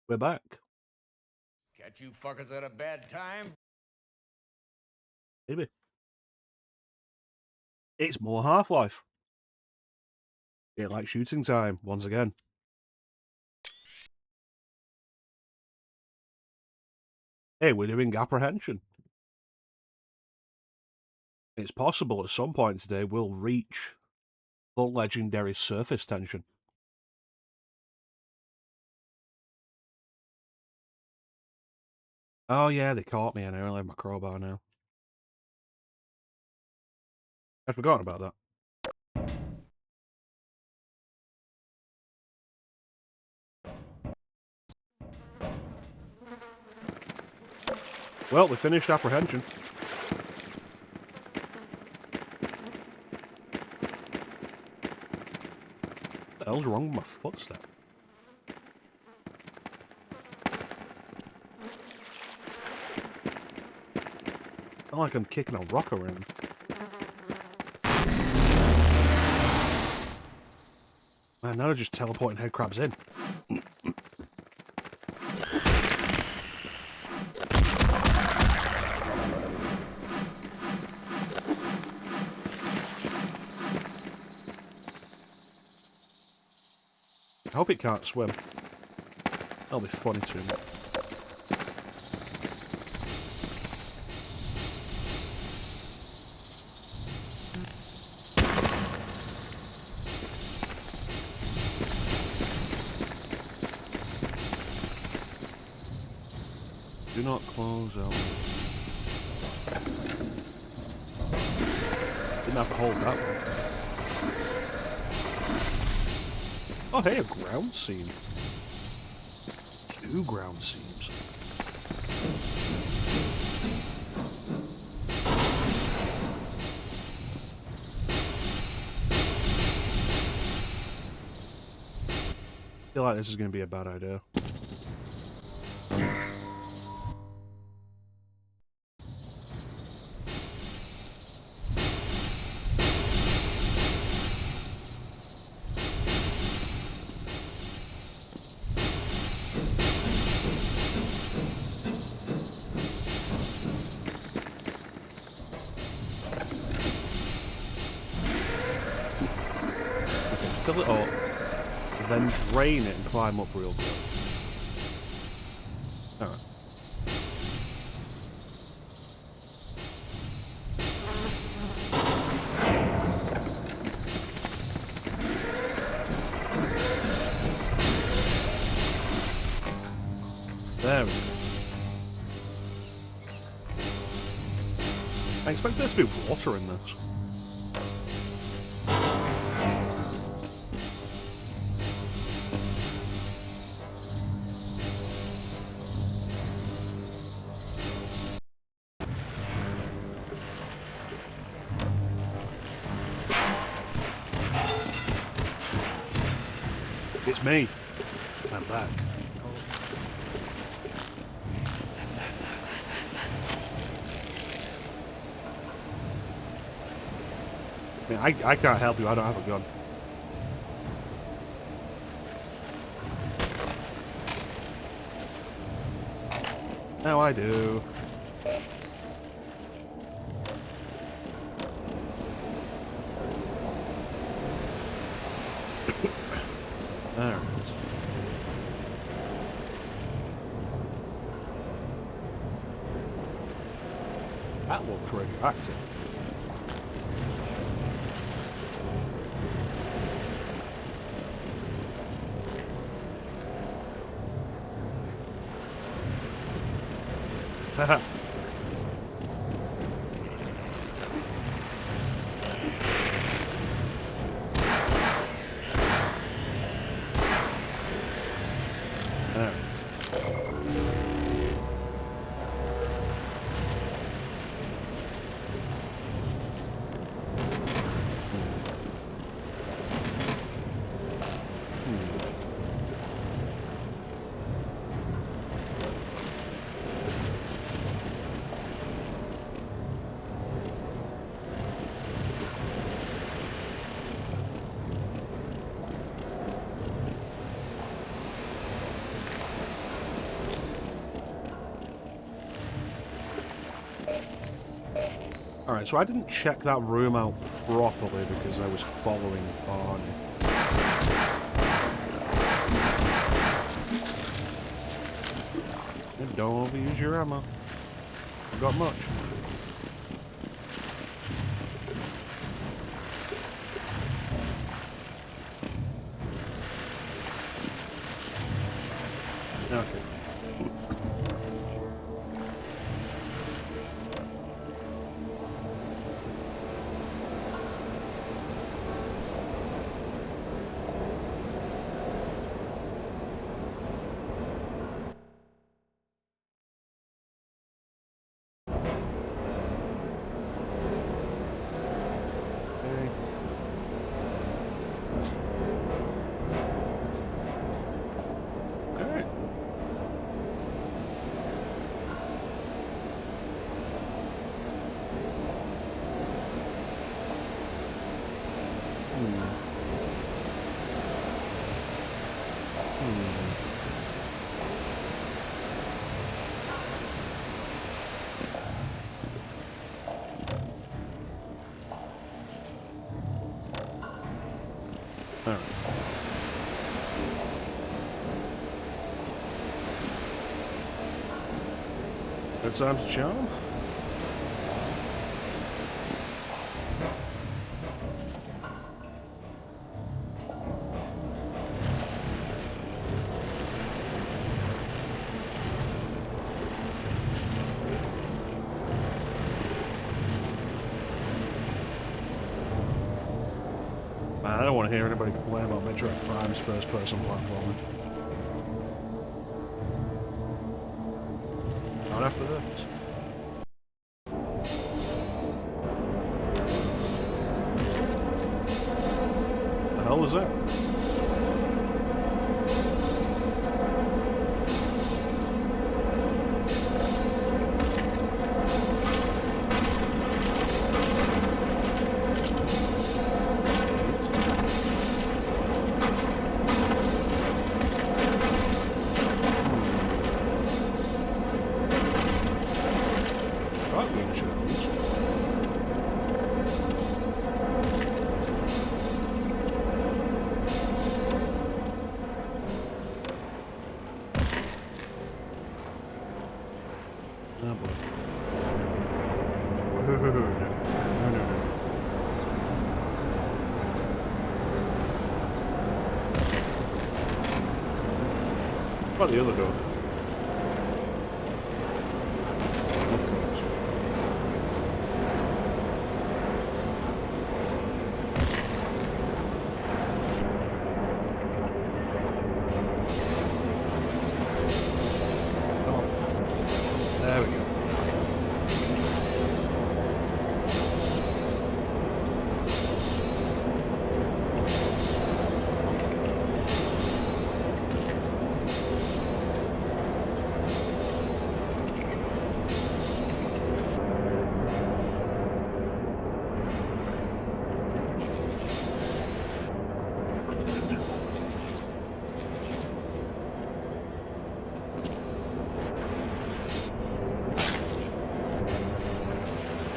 We're back. Catch you fuckers at a bad time? Maybe. It's more Half-Life. It like shooting time, once again. Hey, we're doing apprehension. It's possible at some point today we'll reach the legendary surface tension. Oh yeah, they caught me and I only have my crowbar now. I'd forgotten about that. Well, we finished apprehension. What the hell's wrong with my footstep? I feel like I'm kicking a rock around. Man, now they're just teleporting head crabs in. I hope it can't swim. That'll be funny to me. Do not close out. Didn't have to hold that one. Oh hey, a ground seam. 2 ground seams. I feel like this is going to be a bad idea. Fill it up, then drain it and climb up real quick. Alright. There we go. I expect there to be water in this. It's me. I'm back. I mean, I can't help you, I don't have a gun. Now I do. Alright. That looks radioactive. Haha. Alright, so I didn't check that room out properly because I was following Barney. And don't overuse your ammo. I've got much. Okay. Alright. Alright. Good times to Shaun? Man, I don't want to hear anybody complain about Metroid Prime's first-person platforming. Not after this. The hell was that? Shotgun shells. Oh boy. No, no, no, no. What about the other door? Of course. Oh, there we go.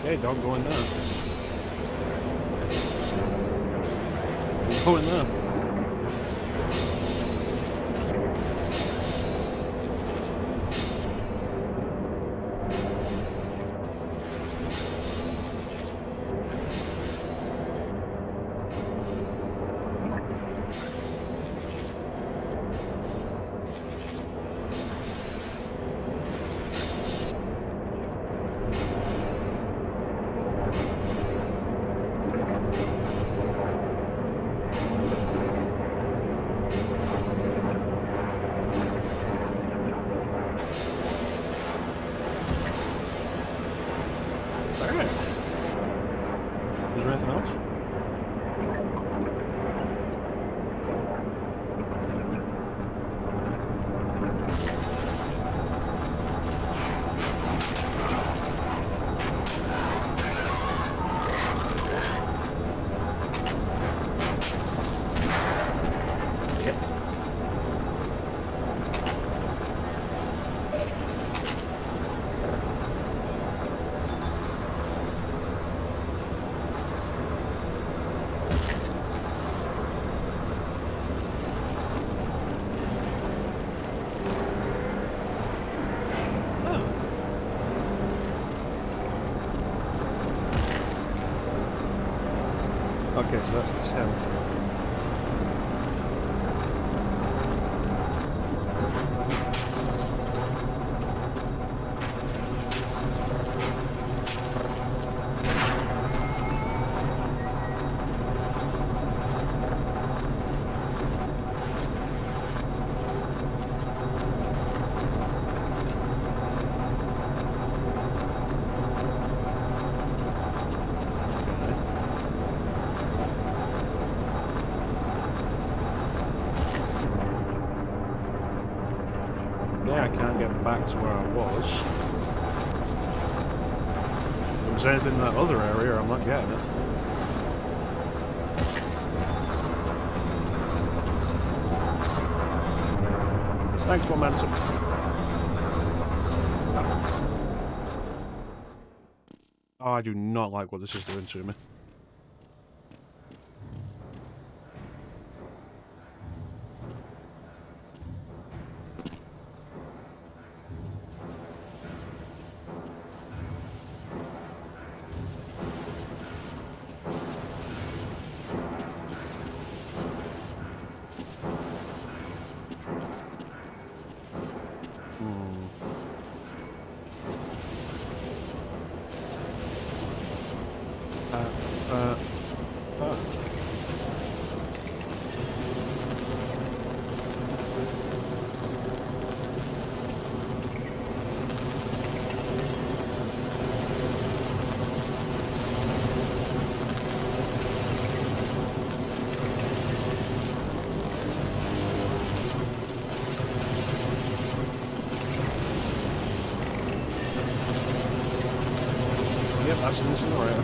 Hey, don't go in there. Go in there. Alright. Is there anything else? Yep. Okay, so that's 10. Yeah, I can't get back to where I was. If there's anything in that other area, I'm not getting it. Thanks, momentum. Oh, I do not like what this is doing to me. Uh, uh. Yep, that's an incinerator.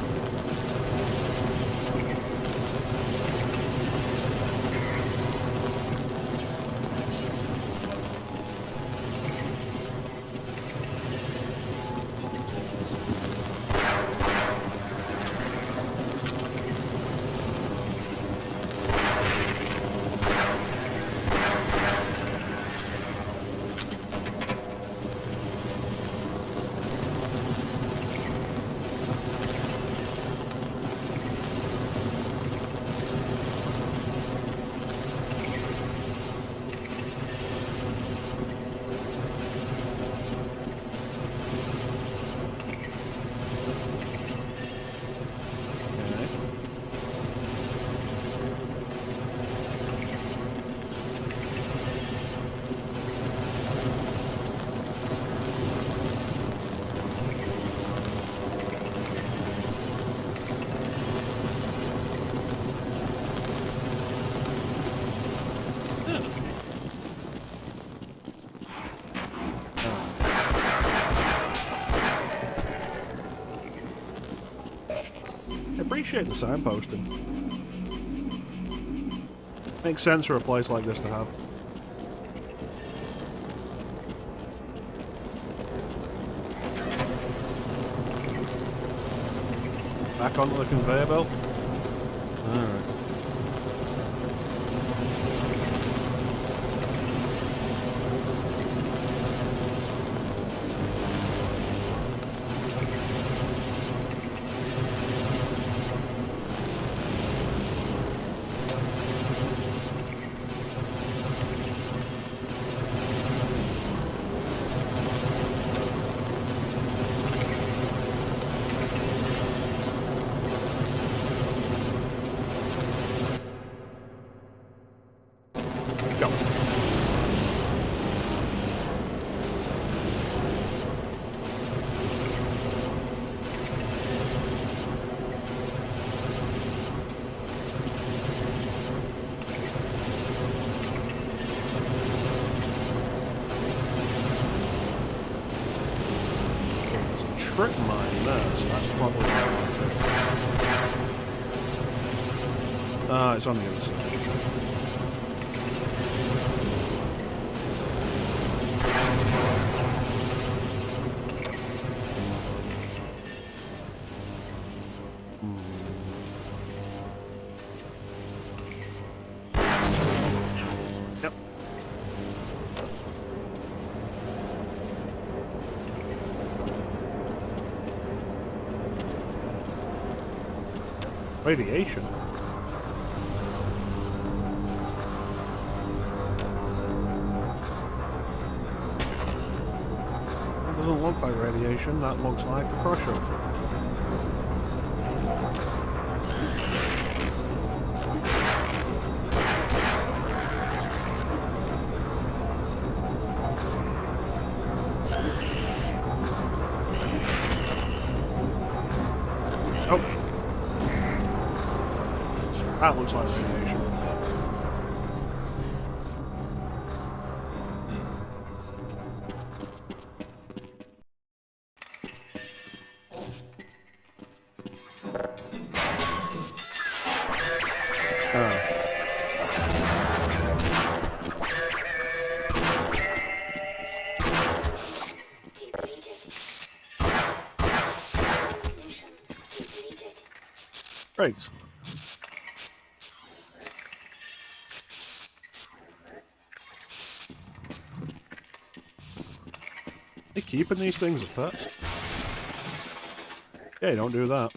I appreciate the signposting. Makes sense for a place like this to have. Back onto the conveyor belt. Alright. Go. There's a trip mine there, so that's probably not like it. Ah, it's on the other side. Yep. Radiation? doesn't look like radiation, that looks like a crusher. Oh. That looks like radiation. Great. They keeping these things as pets? Yeah, don't do that.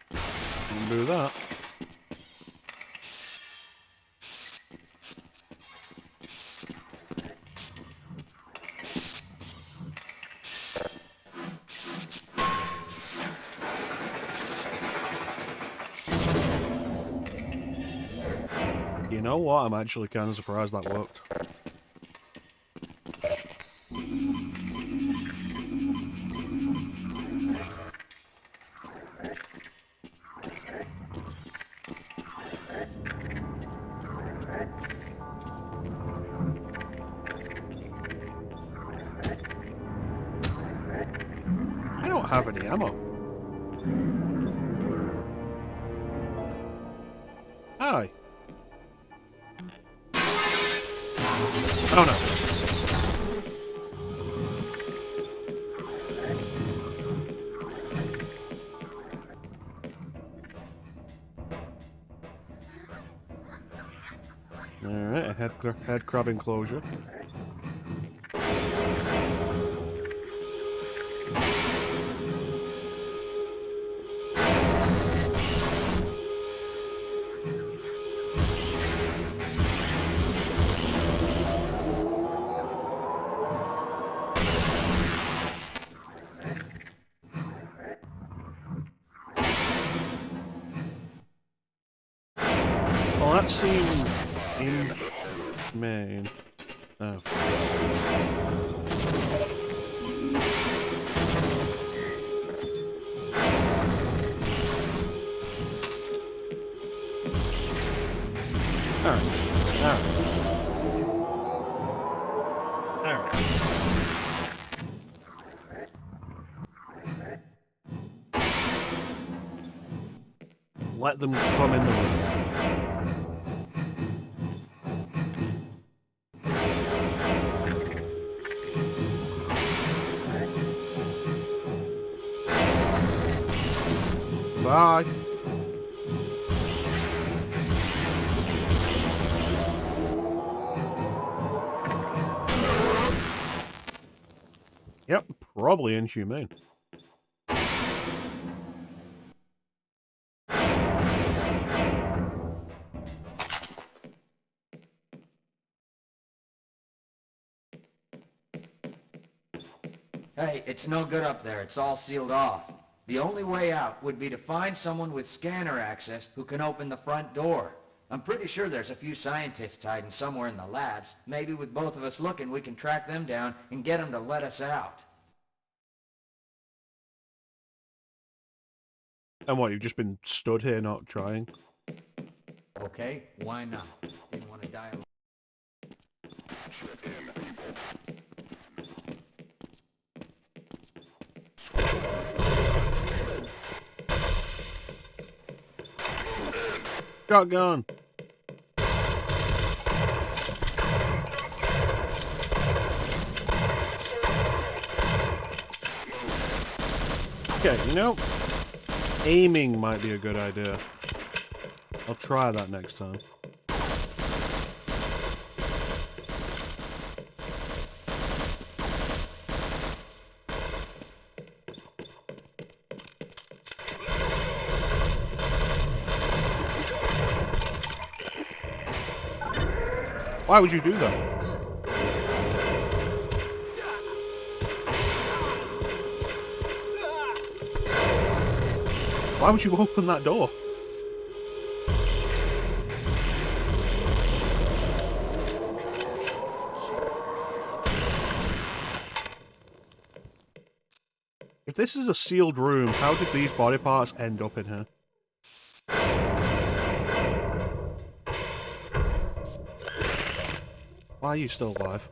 Don't do that. You know what? I'm actually kind of surprised that worked. I don't have any ammo. Hi. Oh no. Alright, a head crab enclosure. Well, that seemed inhumane. Oh. Alright. Alright. Let them come in the room. Bye. Yep, probably inhumane. Hey, it's no good up there. It's all sealed off. The only way out would be to find someone with scanner access who can open the front door. I'm pretty sure there's a few scientists hiding somewhere in the labs. Maybe with both of us looking, we can track them down and get them to let us out. And what, you've just been stood here not trying? Okay, why not? Didn't want to die alone. Shotgun! Okay, you know, aiming might be a good idea. I'll try that next time. Why would you do that? Why would you open that door? If this is a sealed room, how did these body parts end up in here? Why are you still alive?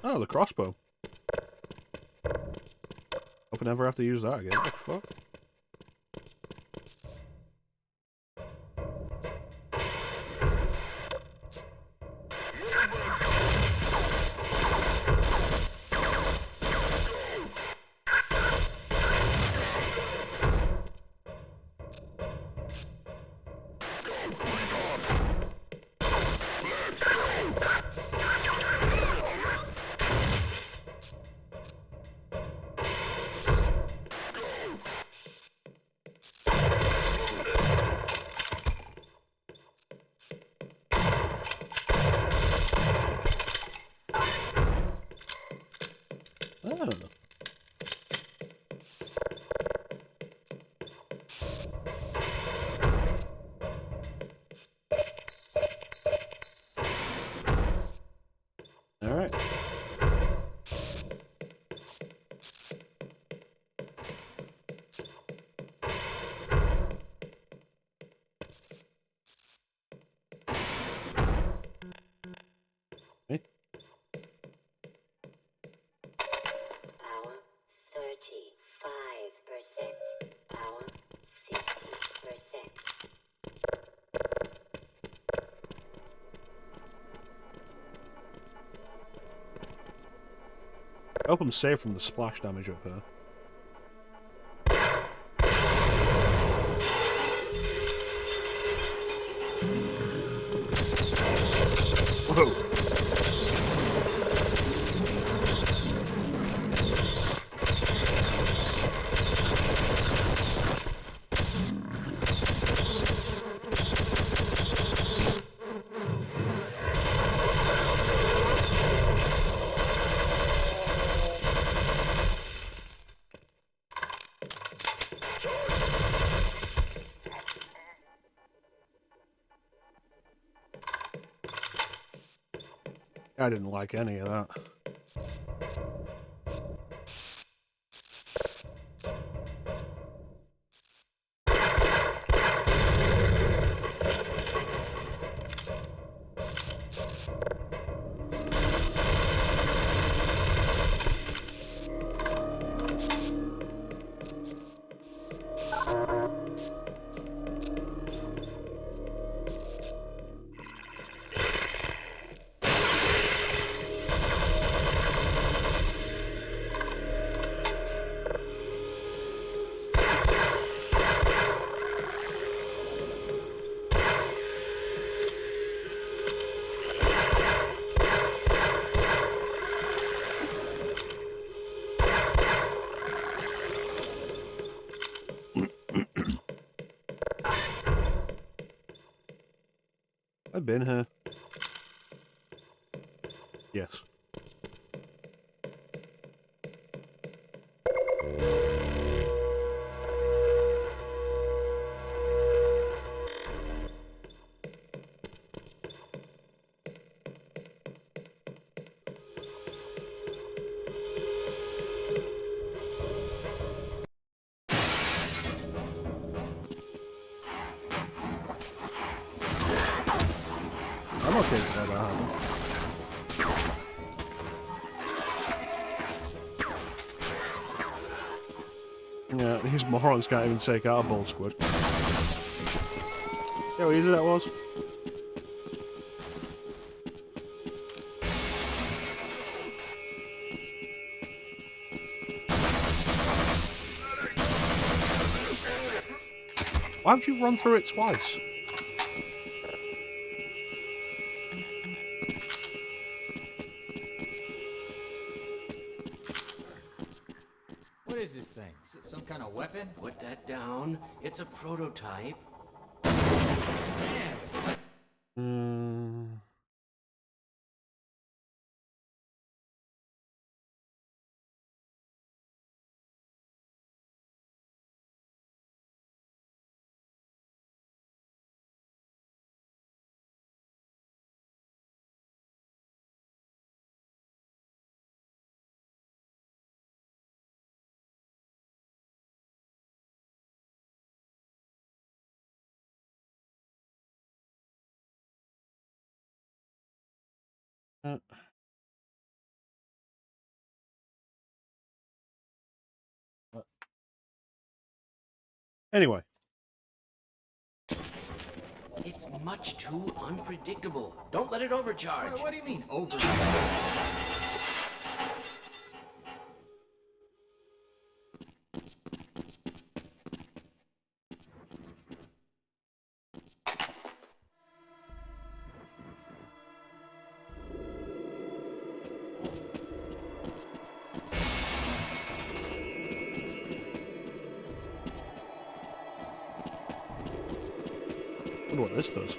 Oh, the crossbow. Hope I never have to use that again. What the fuck? Oh. Alright. Power 35%. Power 50%. I hope I'm safe from the splash damage up here. Whoa! I didn't like any of that. I've been here. Yes. I'm okay with that happen. Yeah, these morons can't even take out a bull squid. Yeah, how easy that was. Why would you run through it twice? What is this thing? Is it some kind of weapon? Put that down. It's a prototype. Man, Uh. Anyway. It's much too unpredictable. Don't let it overcharge. What do you mean, over? Wonder what this does.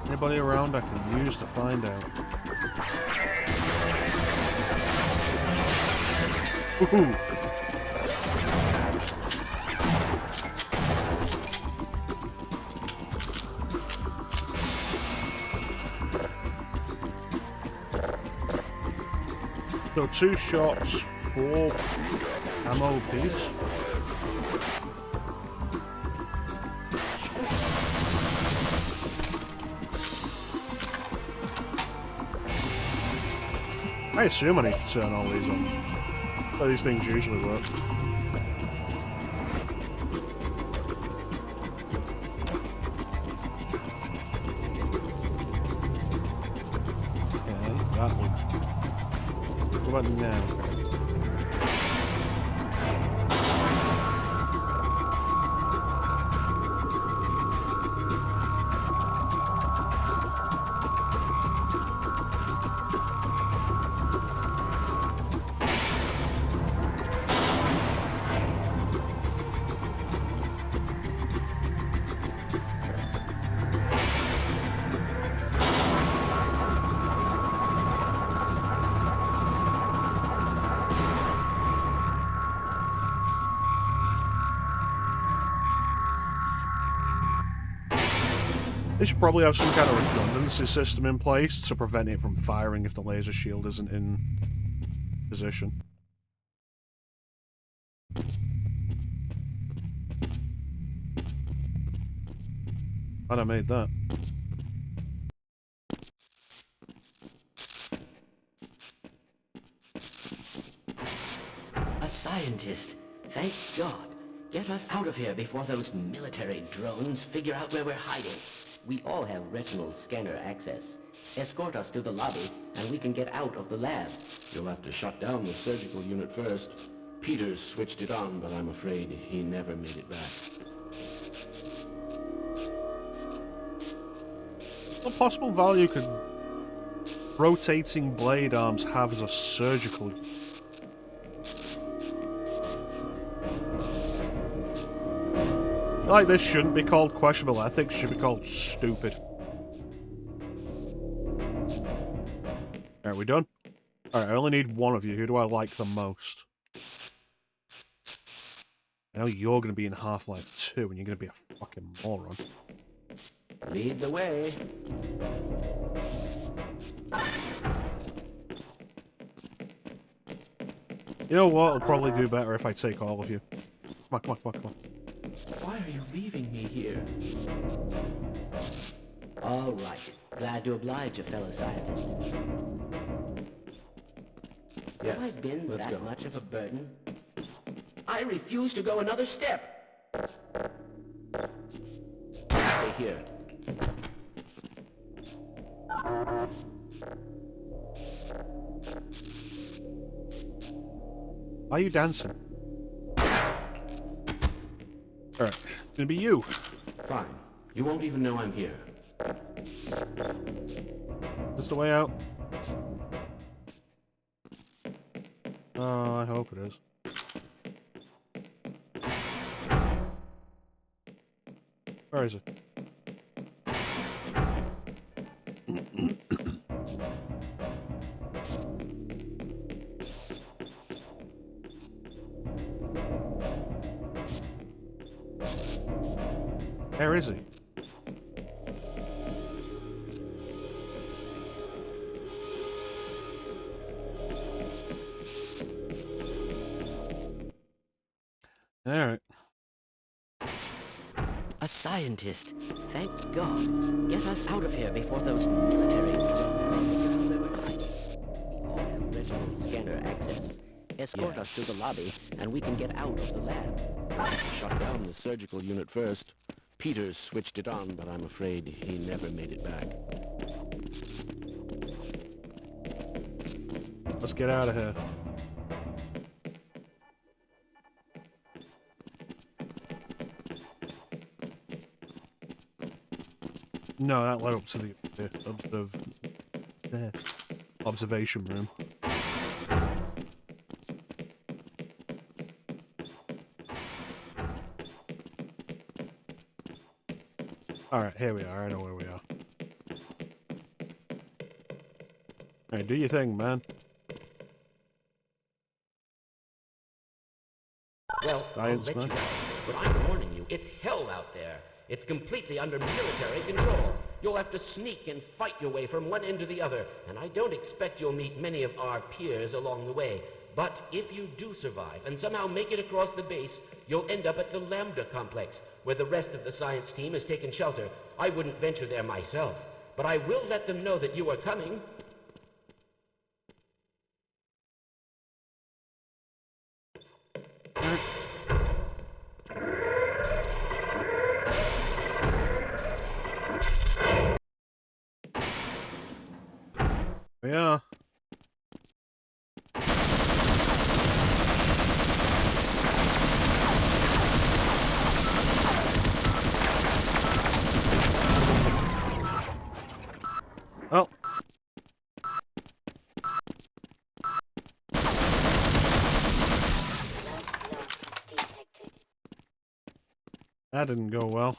Anybody around I can use to find out. Woohoo! So 2 shots, 4 ammo piece. I assume I need to turn all these on. So these things usually work. Okay, that looks good. What about now? They should probably have some kind of redundancy system in place to prevent it from firing if the laser shield isn't in position. Glad I made that. A scientist. Thank God. Get us out of here before those military drones figure out where we're hiding. We all have retinal scanner access. Escort us to the lobby, and we can get out of the lab. You'll have to shut down the surgical unit first. Peters switched it on, but I'm afraid he never made it back. What possible value could rotating blade arms have as a surgical? Like, this shouldn't be called questionable ethics, it should be called stupid. Alright, we done? Alright, I only need one of you. Who do I like the most? I know you're going to be in Half-Life 2, and you're going to be a fucking moron. Lead the way. You know what? It'll probably do better if I take all of you. Come on, come on, come on, come on. Why are you leaving me here? All right. Glad to oblige a fellow scientist. Yes, Have I been let's that go. much of a burden? I refuse to go another step. Stay here. Why are you dancing? Alright, it's gonna be you. Fine. You won't even know I'm here. Is this the way out? Oh, I hope it is. Where is it? Where is he? Alright. A scientist. Thank God. Get us out of here before those military drones figure out where we're hiding. We all have regular scanner access. Escort us to the lobby, and we can get out of the lab. Shut down the surgical unit first. Peters switched it on, but I'm afraid he never made it back. Let's get out of here. No, that led up to the observation room. Alright, here we are. I know where we are. Alright, do your thing, man. Well, Science, I'll let man. you know, but I'm warning you, it's hell out there. It's completely under military control. You'll have to sneak and fight your way from one end to the other, and I don't expect you'll meet many of our peers along the way. But if you do survive and somehow make it across the base, you'll end up at the Lambda complex, where the rest of the science team has taken shelter. I wouldn't venture there myself, but I will let them know that you are coming. Yeah. Oh. Detected. That didn't go well.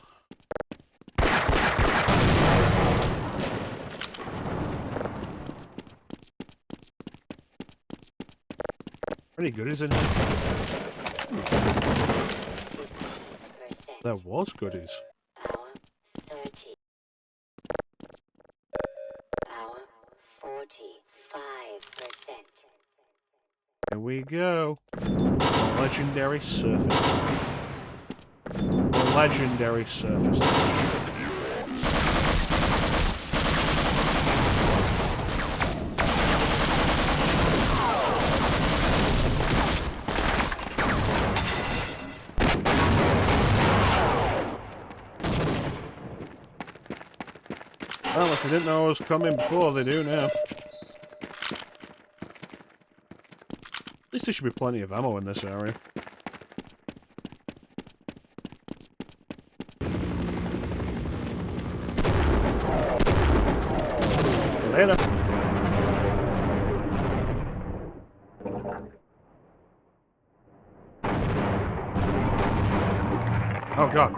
Pretty good, isn't it? 50%. There was goodies. Hour 30. Hour 45%. Here we go. Legendary surface. Legendary surface. Well, if they didn't know I was coming before, they do now. At least there should be plenty of ammo in this area. Later. Oh god.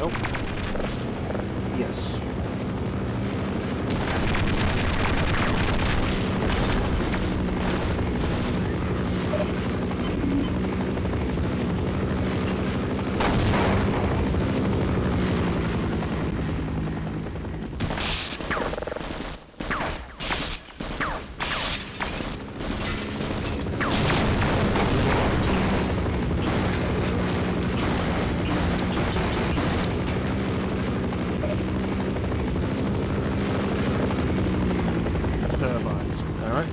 Nope. Yes. Turbines. Alright.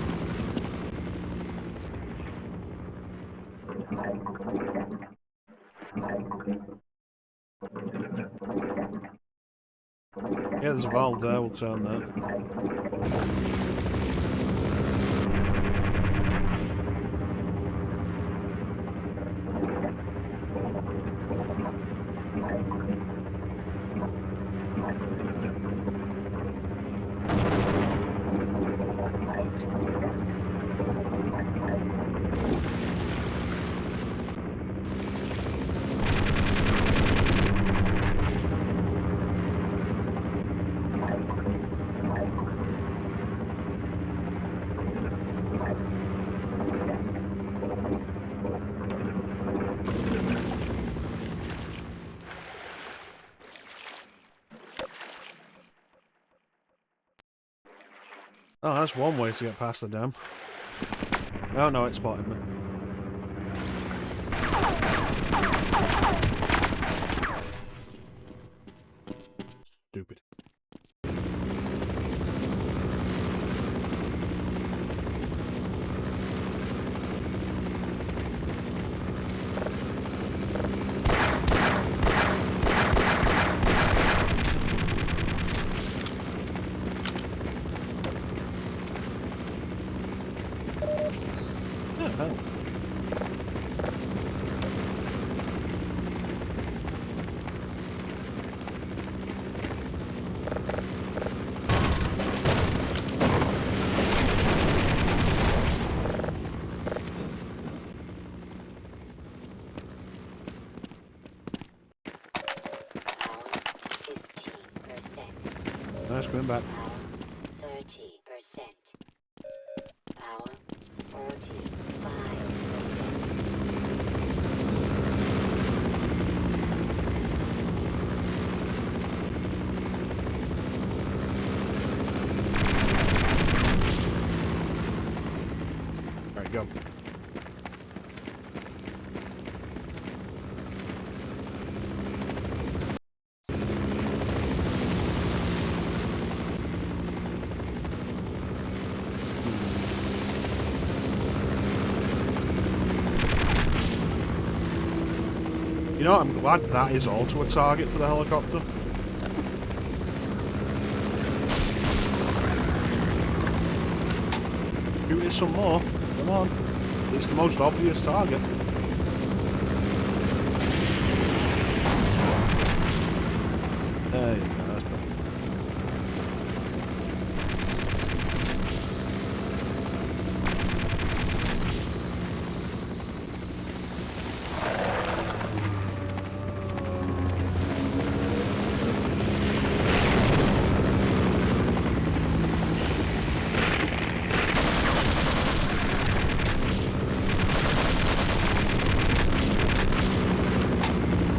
Yeah, there's a valve there, we'll turn that. Oh, that's one way to get past the dam. Oh no, it spotted me. Stupid. Yeah, hell. Power 15%. Nice, going back. Power 30%. Power 45%. Alright, go. You know what, I'm glad that is also a target for the helicopter. Shoot it some more. Come on. It's the most obvious target. There you go, that's better.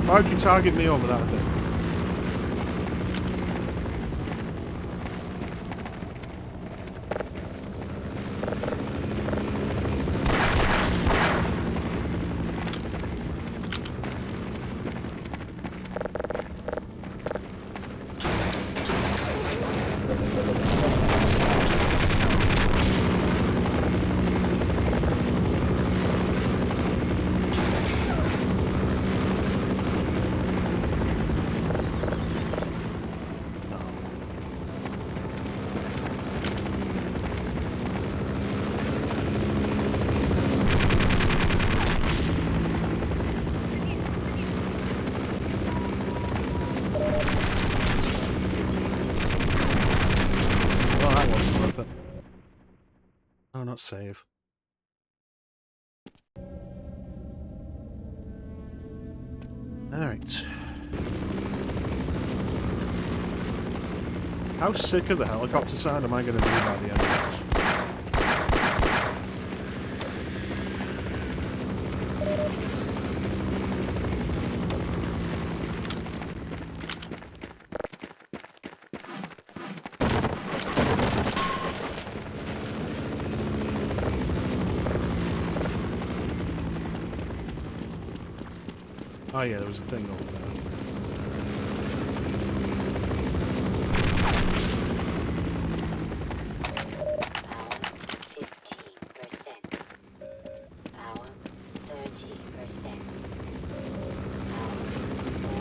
Why'd you target me over that thing? Well, that wasn't worth it. Oh, not save. Alright. How sick of the helicopter sound am I going to be by the end of this? Oh yeah, there was a thing over there. Power 15%. Power 30%. Power 45%.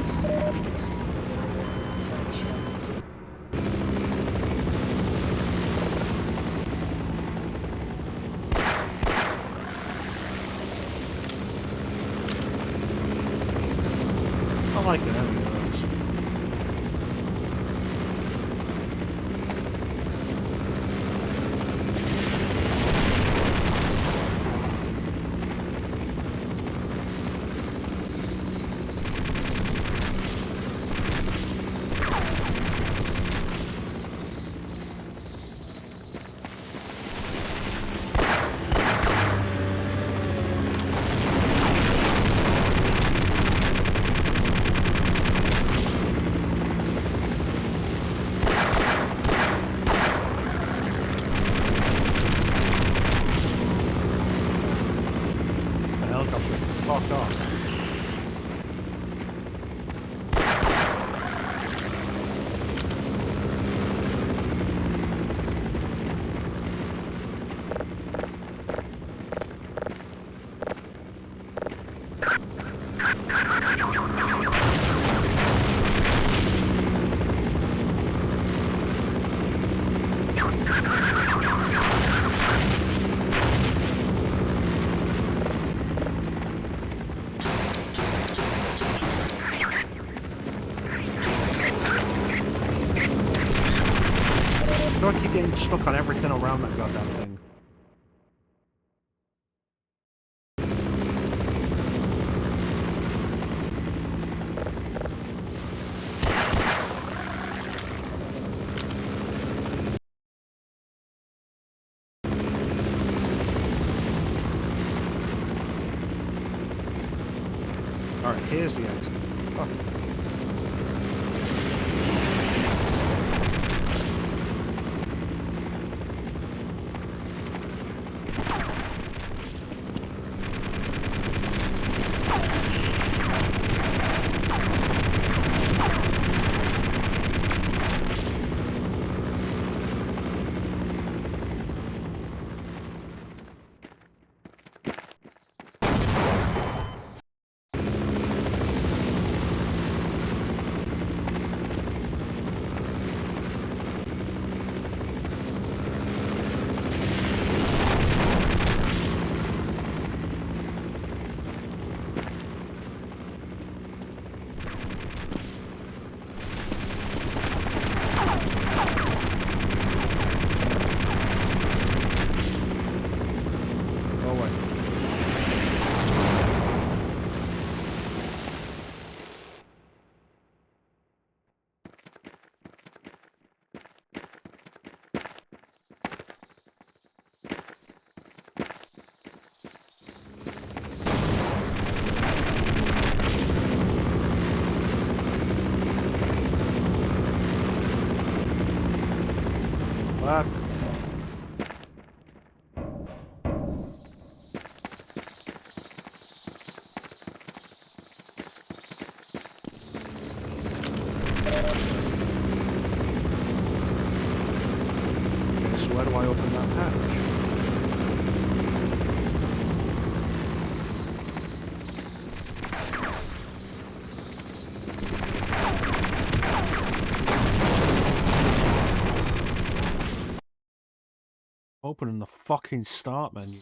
I like it, any of those. The helicopter fucked off. Do I keep getting stuck on everything around that goddamn thing? Alright, here's the exit. Fuck. Go away. Fuck. Okay, so where do I open that hatch? Opening the fucking start menu.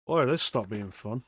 Boy, this stopped being fun.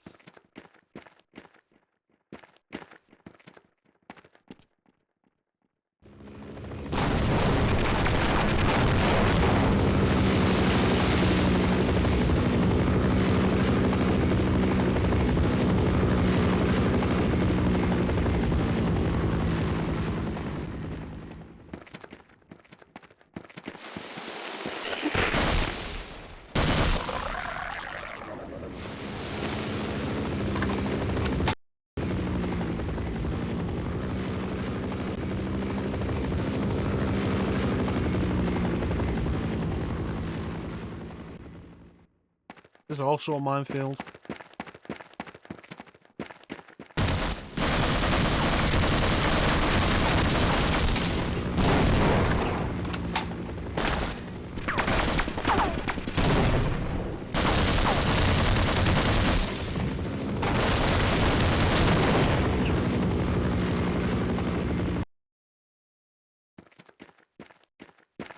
This is also a minefield.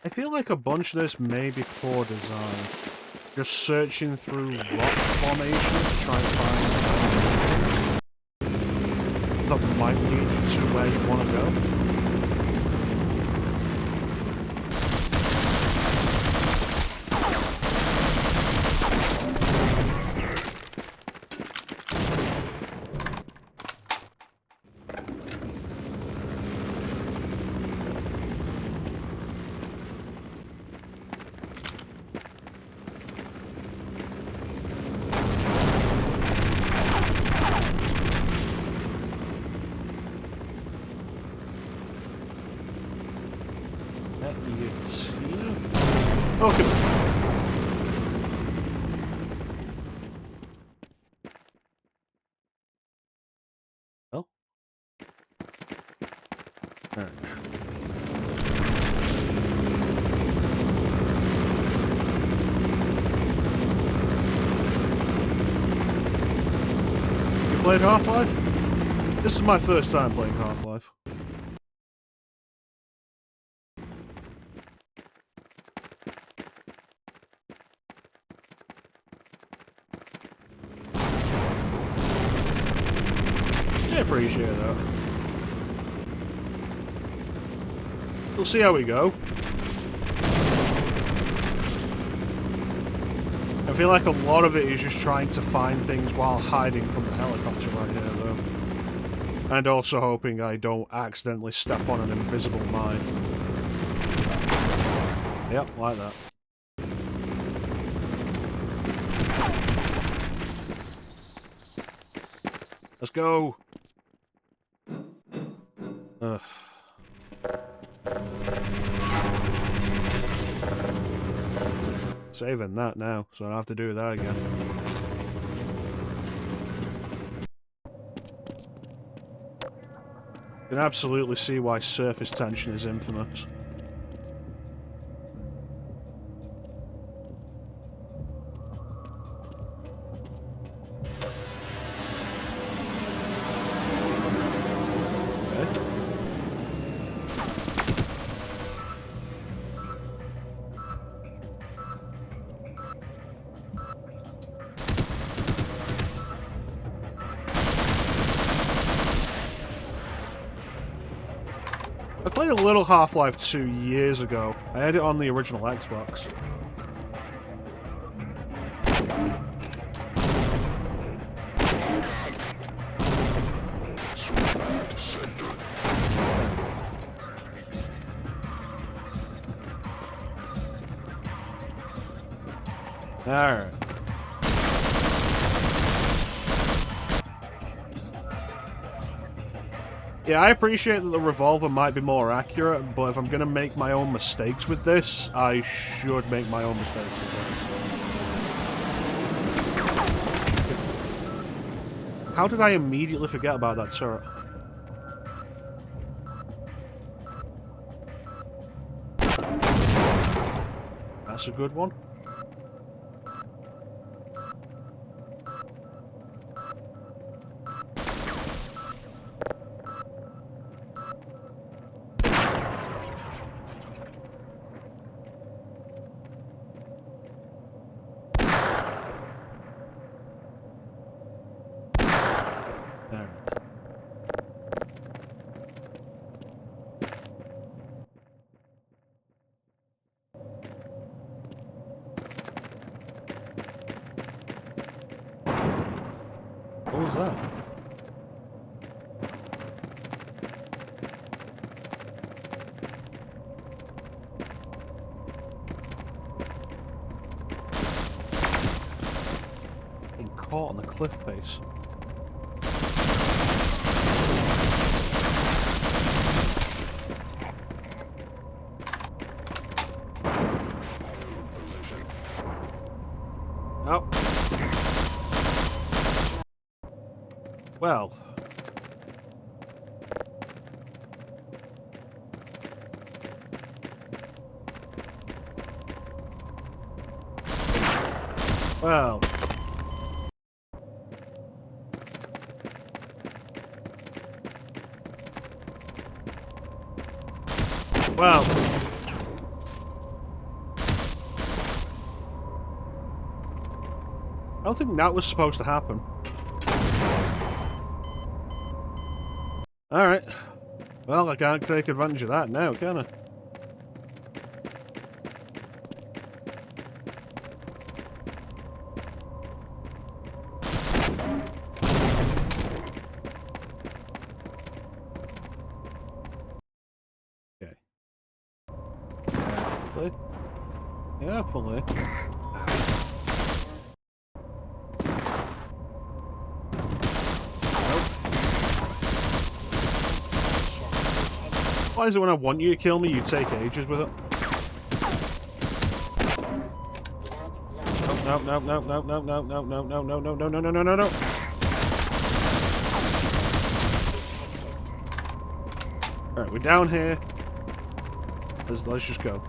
I feel like a bunch of this may be poor design. Just searching through rock formations to try and find that might lead you to where you want to go. Idiots here. Okay. Oh. Alright. You played Half-Life? This is my first time playing Half-Life. I appreciate that. We'll see how we go. I feel like a lot of it is just trying to find things while hiding from the helicopter right here, though. And also hoping I don't accidentally step on an invisible mine. Yep, like that. Let's go! Ugh. Saving that now, so I don't have to do that again. You can absolutely see why surface tension is infamous. I played a little Half-Life 2 years ago. I had it on the original Xbox. Alright. Yeah, I appreciate that the revolver might be more accurate, but if I'm gonna make my own mistakes with this, I should make my own mistakes with this. How did I immediately forget about that turret? That's a good one. There. What was that? Getting caught on the cliff face. Oh. Well. Well. Well. I don't think that was supposed to happen. Alright. Well, I can't take advantage of that now, can I? Okay. Carefully. Carefully. Why is it when I want you to kill me, you take ages with it? No, no, no, no, no, no, no, no, no, no, no, no, no, no, no, no, no. Alright, we're down here. Let's just go.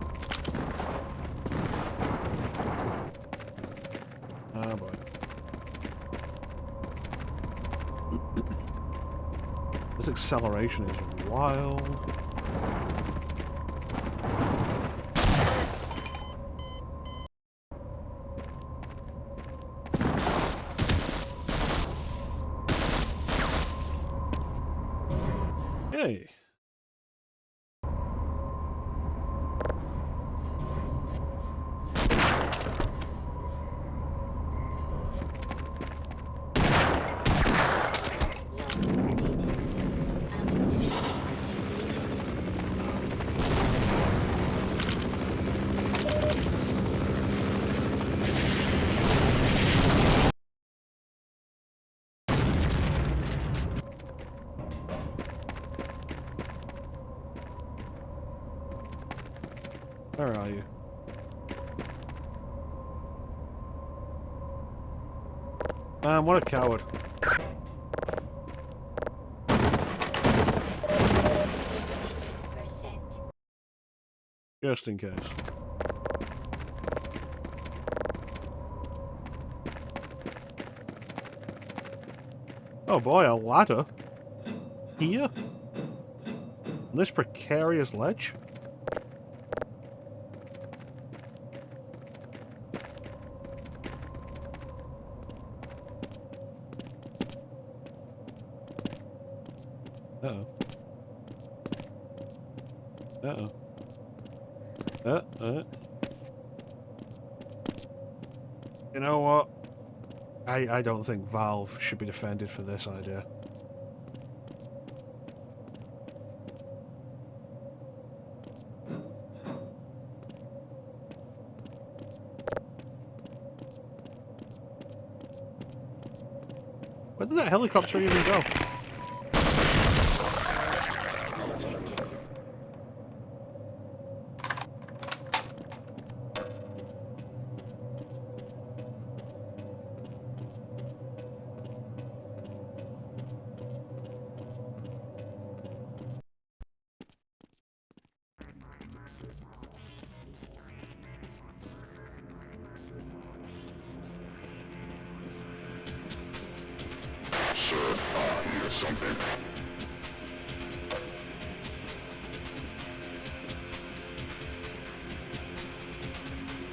Oh boy. This acceleration is wild. Hey. Where are you? Man, what a coward. Just in case. Oh boy, a ladder? Here? On this precarious ledge? Uh-oh. Uh-oh. You know what? I don't think Valve should be defended for this idea. Where did that helicopter even go?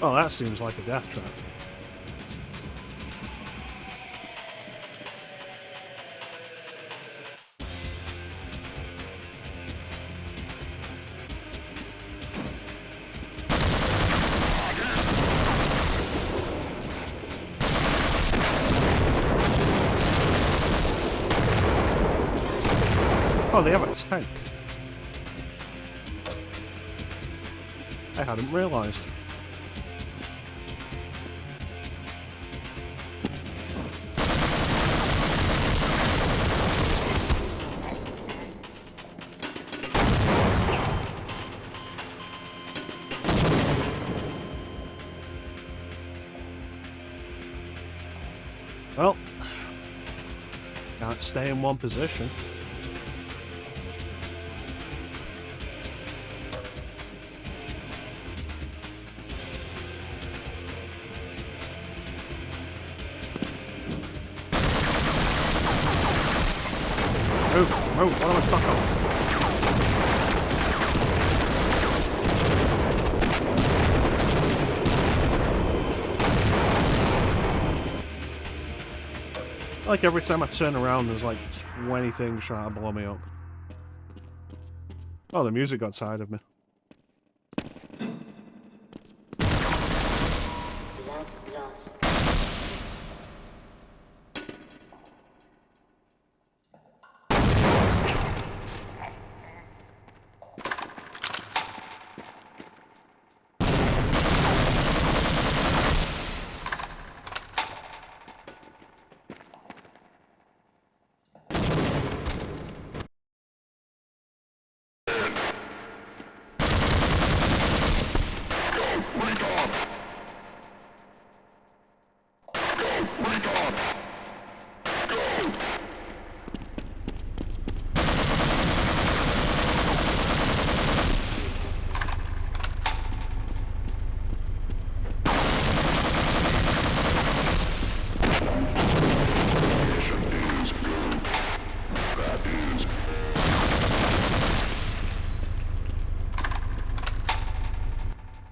Oh, that seems like a death trap. Oh, they have a tank. I hadn't realised. Well, can't stay in one position. Move, what am I stuck on? Like every time I turn around, there's like 20 things trying to blow me up. Oh, the music got tired of me. Blood lost.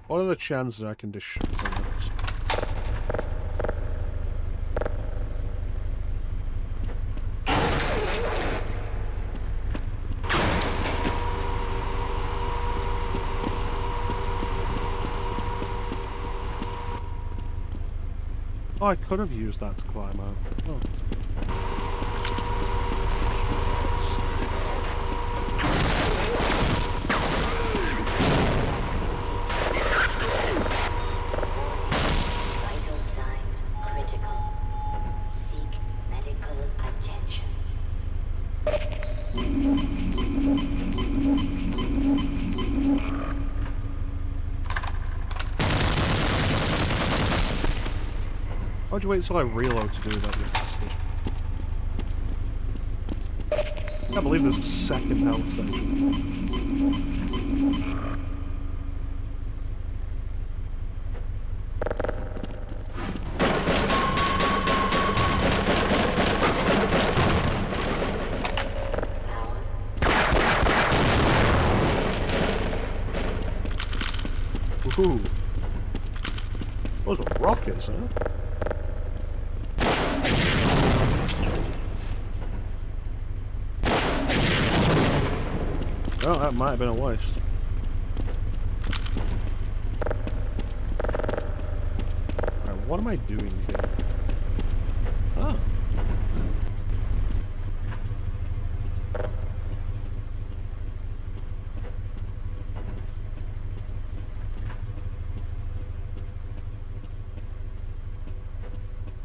What are the chances I can destroy this? Oh, I could have used that to climb out. Oh. Vital signs critical. Seek medical attention. Why'd you wait till I reload to do that, you bastard? I can't believe there's a second health thing. Ooh. Those are rockets, huh? Well, that might have been a waste. Alright, what am I doing here? Oh.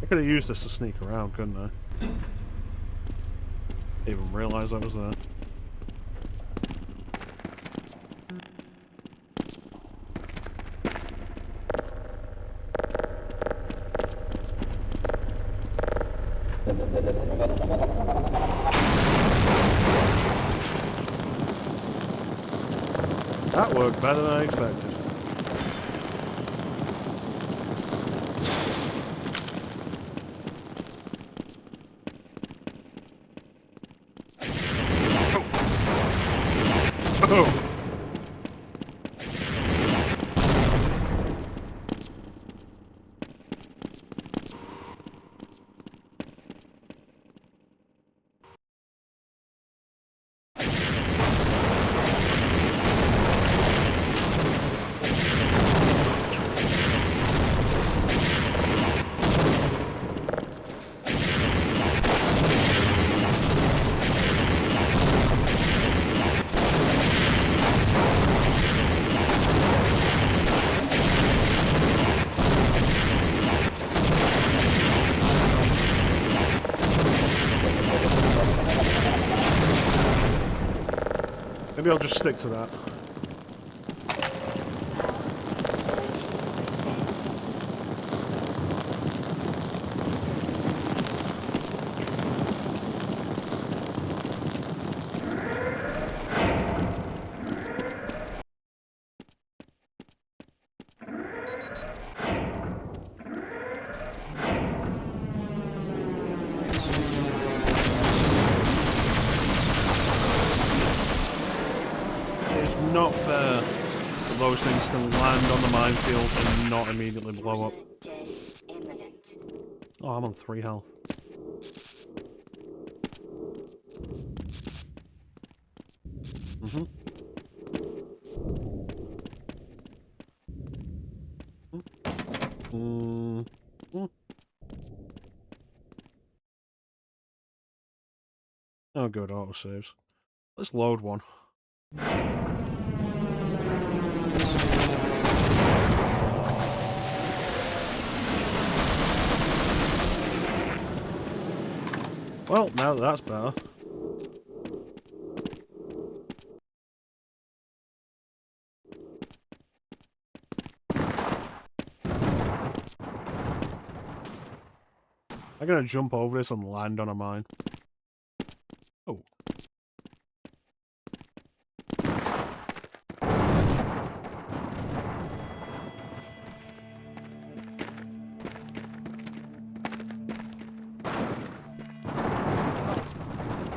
I could have used this to sneak around, couldn't I? Didn't even realize I was there. That worked better than I expected. Boom! Maybe I'll just stick to that. It's not fair that those things can land on the minefield and not immediately blow up. Death imminent. Oh, I'm on 3 health. Oh good, autosaves. Let's load one. Well, now that's better. I'm gonna jump over this and land on a mine. Oh.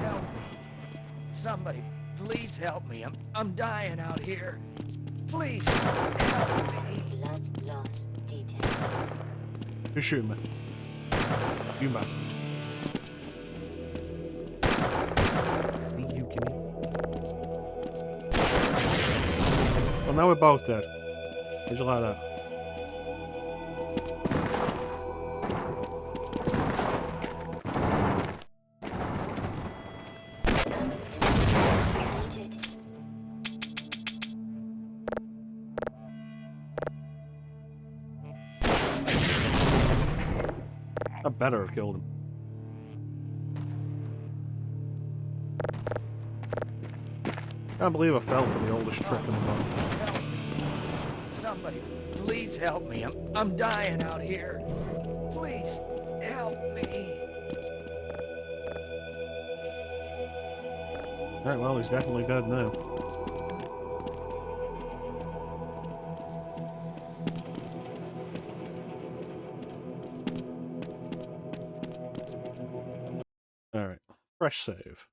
Help me. Somebody, please help me. I'm dying out here. Please, help me. Blood loss detected. You're shooting me. You bastard. You gimme. Well, now we're both dead. How'd you like that? Completed. I better have killed him. Can't believe I fell for the oldest trick in the book. Help me. Somebody, please help me. I'm dying out here. Please, help me. Alright, well, he's definitely dead now. Alright, fresh save.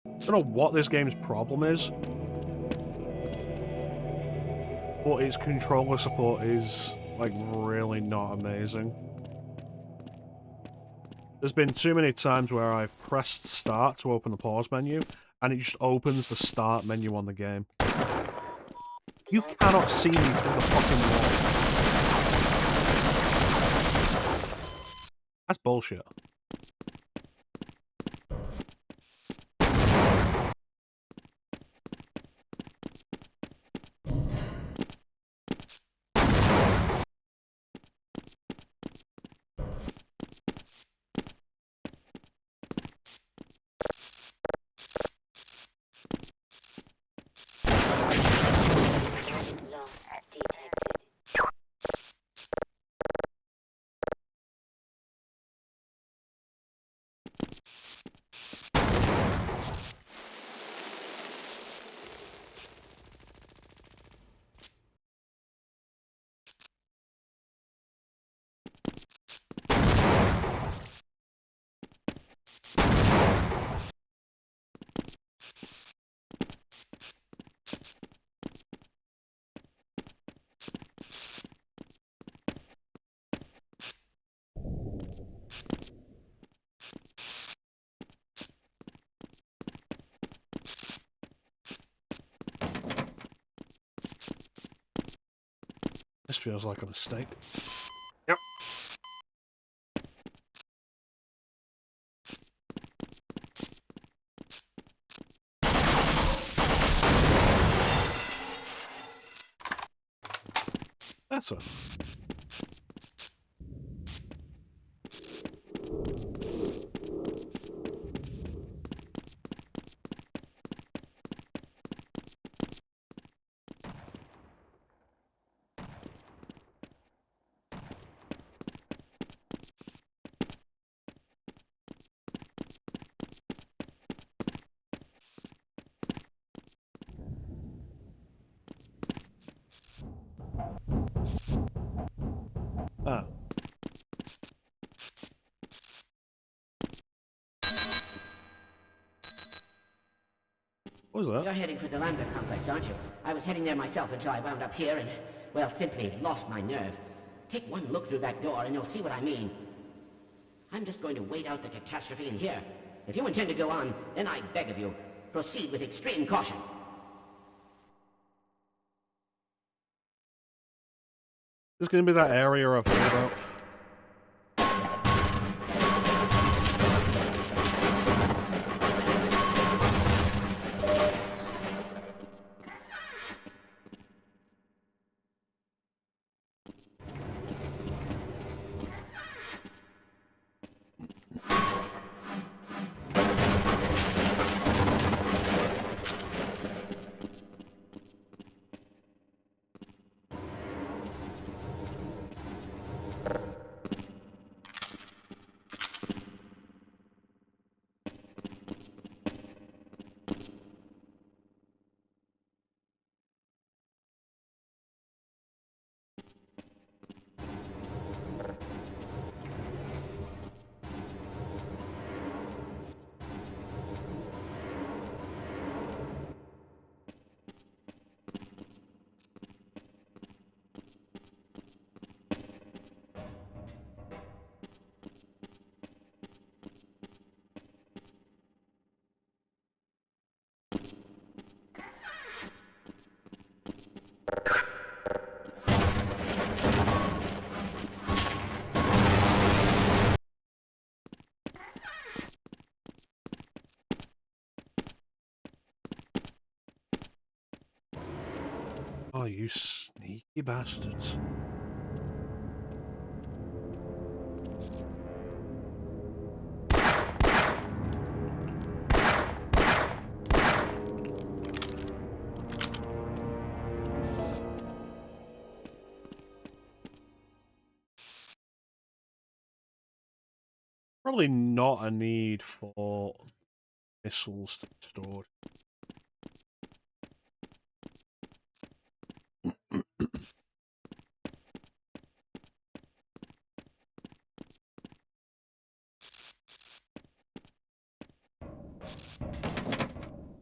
I don't know what this game's problem is, but its controller support is, like, really not amazing. There's been too many times where I've pressed start to open the pause menu, and it just opens the start menu on the game. You cannot see me through the fucking wall. That's bullshit. Blood loss detected. This feels like a mistake. Yep. That's it. Ah. What was that? You're heading for the Lambda complex, aren't you? I was heading there myself until I wound up here and, well, simply lost my nerve. Take one look through that door and you'll see what I mean. I'm just going to wait out the catastrophe in here. If you intend to go on, then I beg of you, proceed with extreme caution. There's gonna be that area I've heard about. Oh, you sneaky bastards. Probably not a need for missiles to be stored.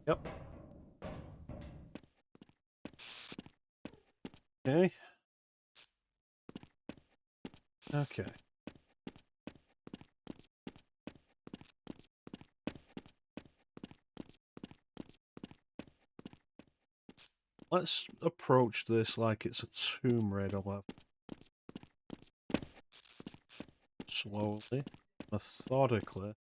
Yep. Okay. Okay. Let's approach this like it's a Tomb Raider level. Slowly, methodically.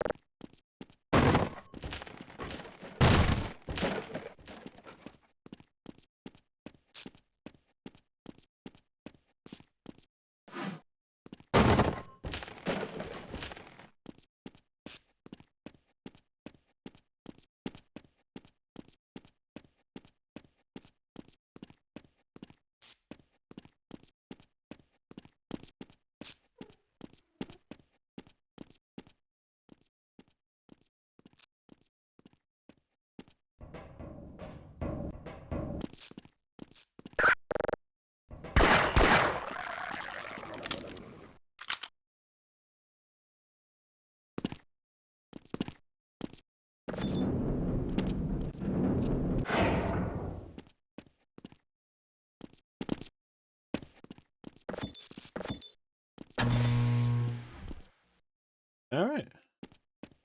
Alright.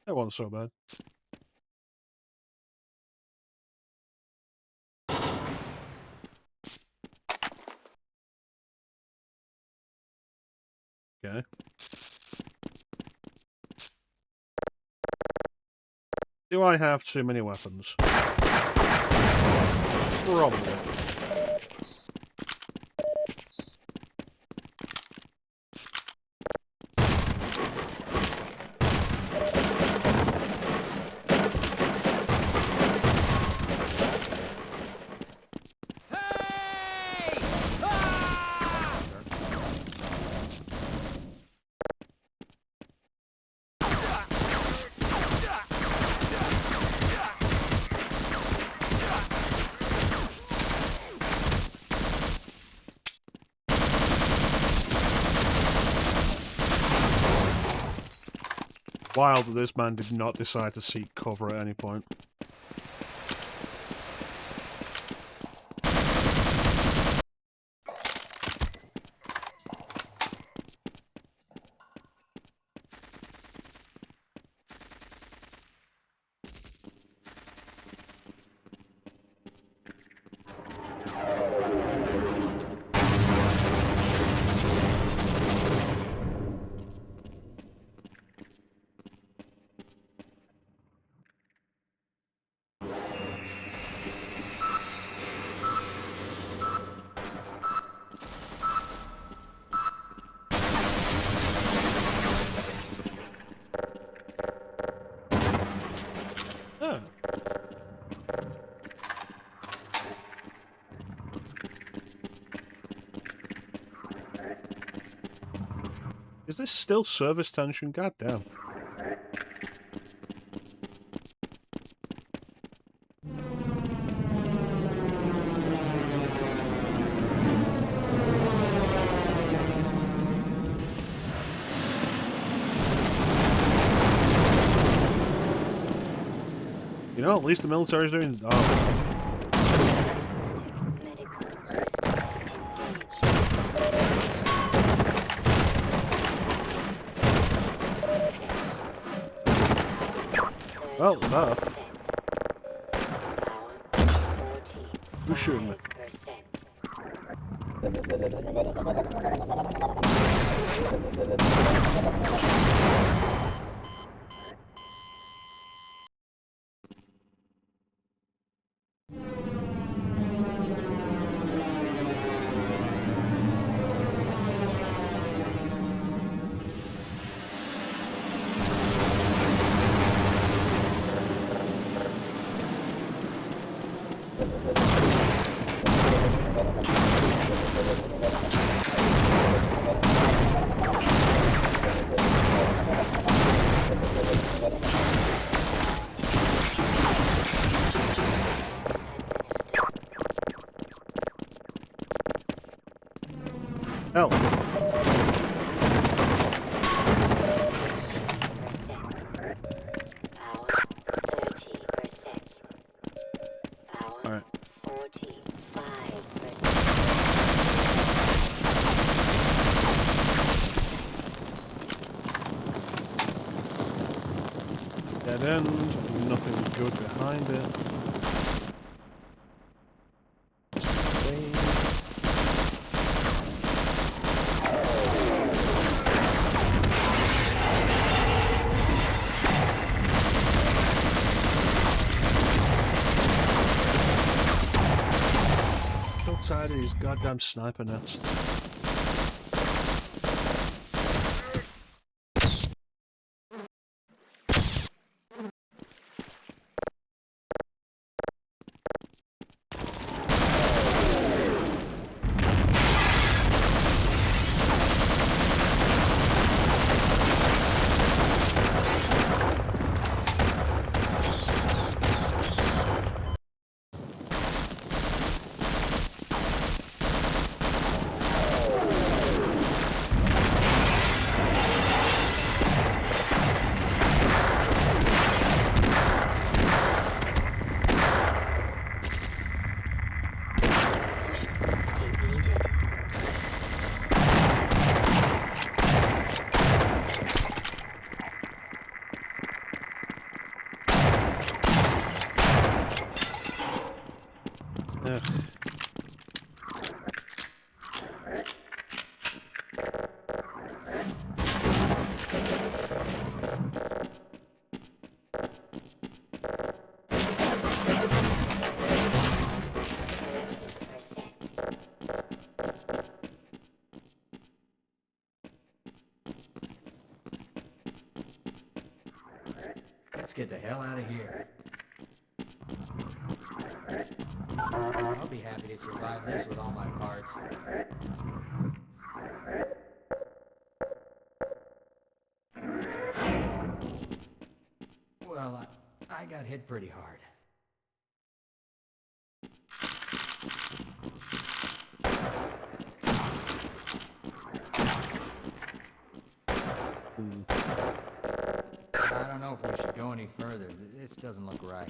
That wasn't so bad. Okay. Do I have too many weapons? Probably. Wild that this man did not decide to seek cover at any point. Ah. Is this still service tension? God damn. You know, at least the military's doing... Oh. Well, who's shooting me? Hell. Alright. Dead end, nothing good behind it. So tired of these goddamn sniper nets. Ugh. get the hell out of here. I'll be happy to survive this with all my parts. Well, I got hit pretty hard. I don't know if we should go any further. This doesn't look right.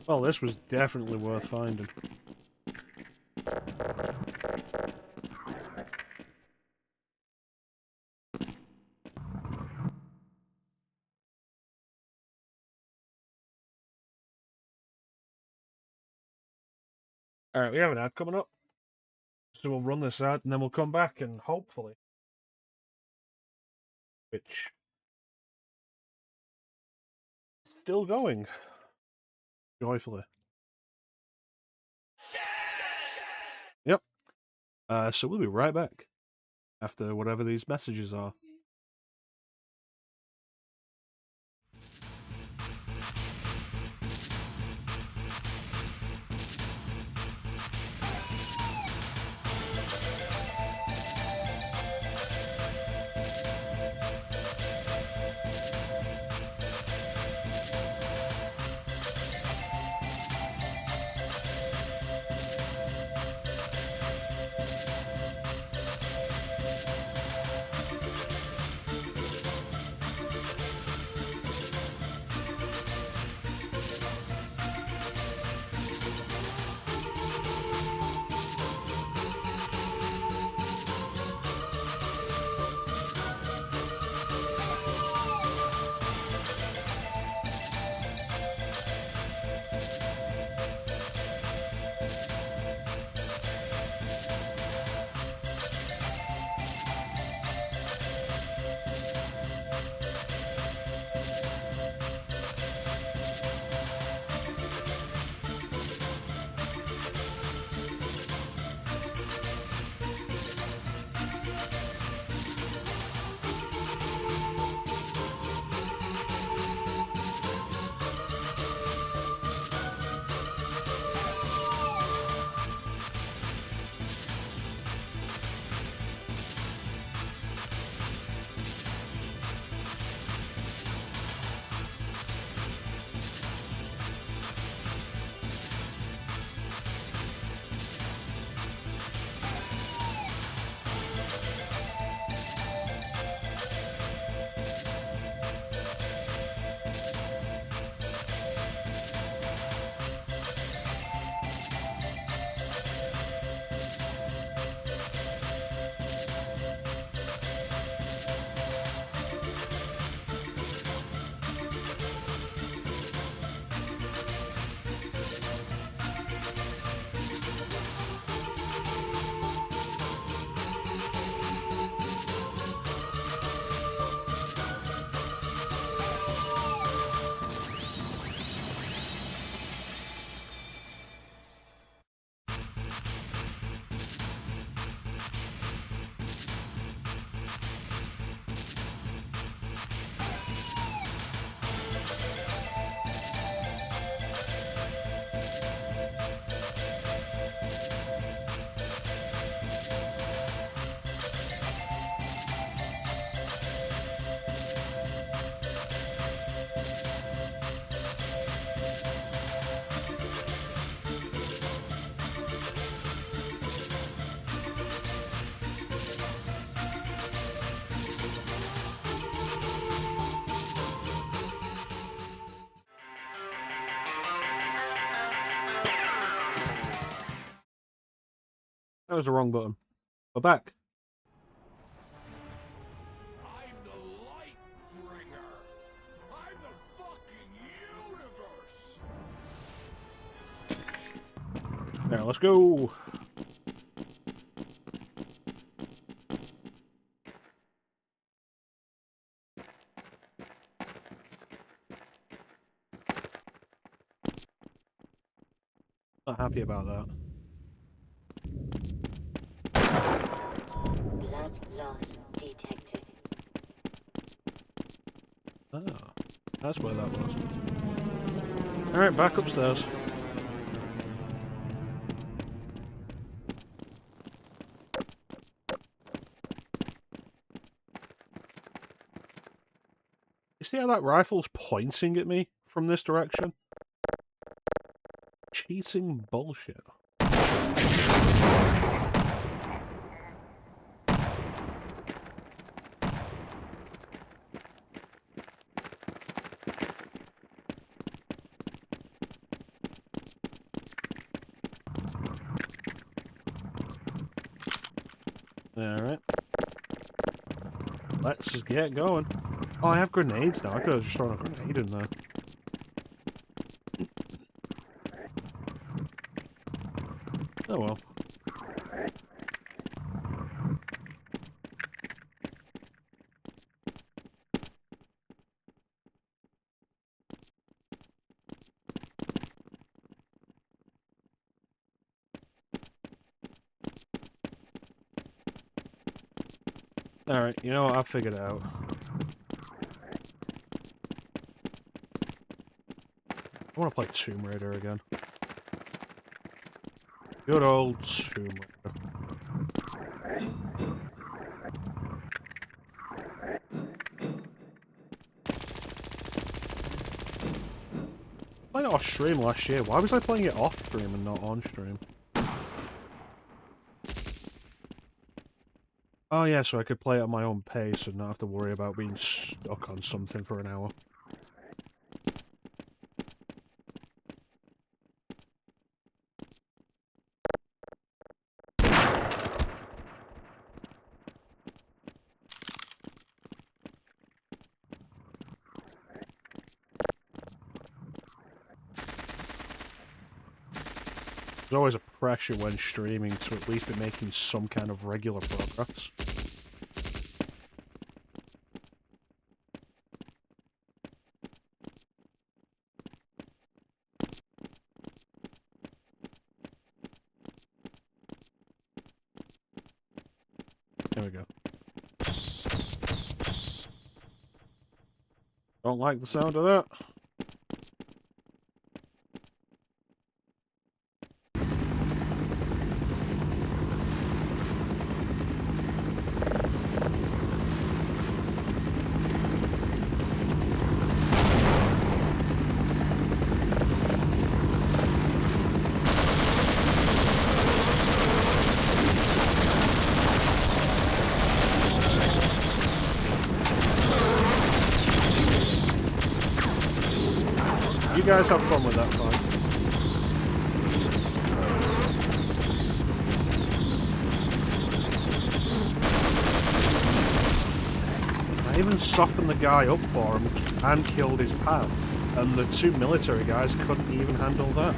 Well, this was definitely worth finding. Alright, we have an ad coming up. So we'll run this ad and then we'll come back and hopefully... Which... Still going. Joyfully. Yep. So we'll be right back. After whatever these messages are. That was the wrong button. We're back. I'm the light bringer. I'm the fucking universe. There, let's go. Not happy about that. Blood loss detected. Oh, that's where that was. Alright, back upstairs. You see how that rifle's pointing at me from this direction? Cheating bullshit. Alright. Let's get going. Oh, I have grenades now. I could have just thrown a grenade in there. Oh well. Alright, you know what? I've figured it out. I want to play Tomb Raider again. Good old Tomb Raider. I played it off stream last year. Why was I playing it off stream and not on stream? Oh yeah, so I could play it at my own pace and not have to worry about being stuck on something for an hour. There's always a pressure when streaming to at least be making some kind of regular progress. There we go. Don't like the sound of that. You guys have fun with that fight. I even softened the guy up for him and killed his pal, and the two military guys couldn't even handle that.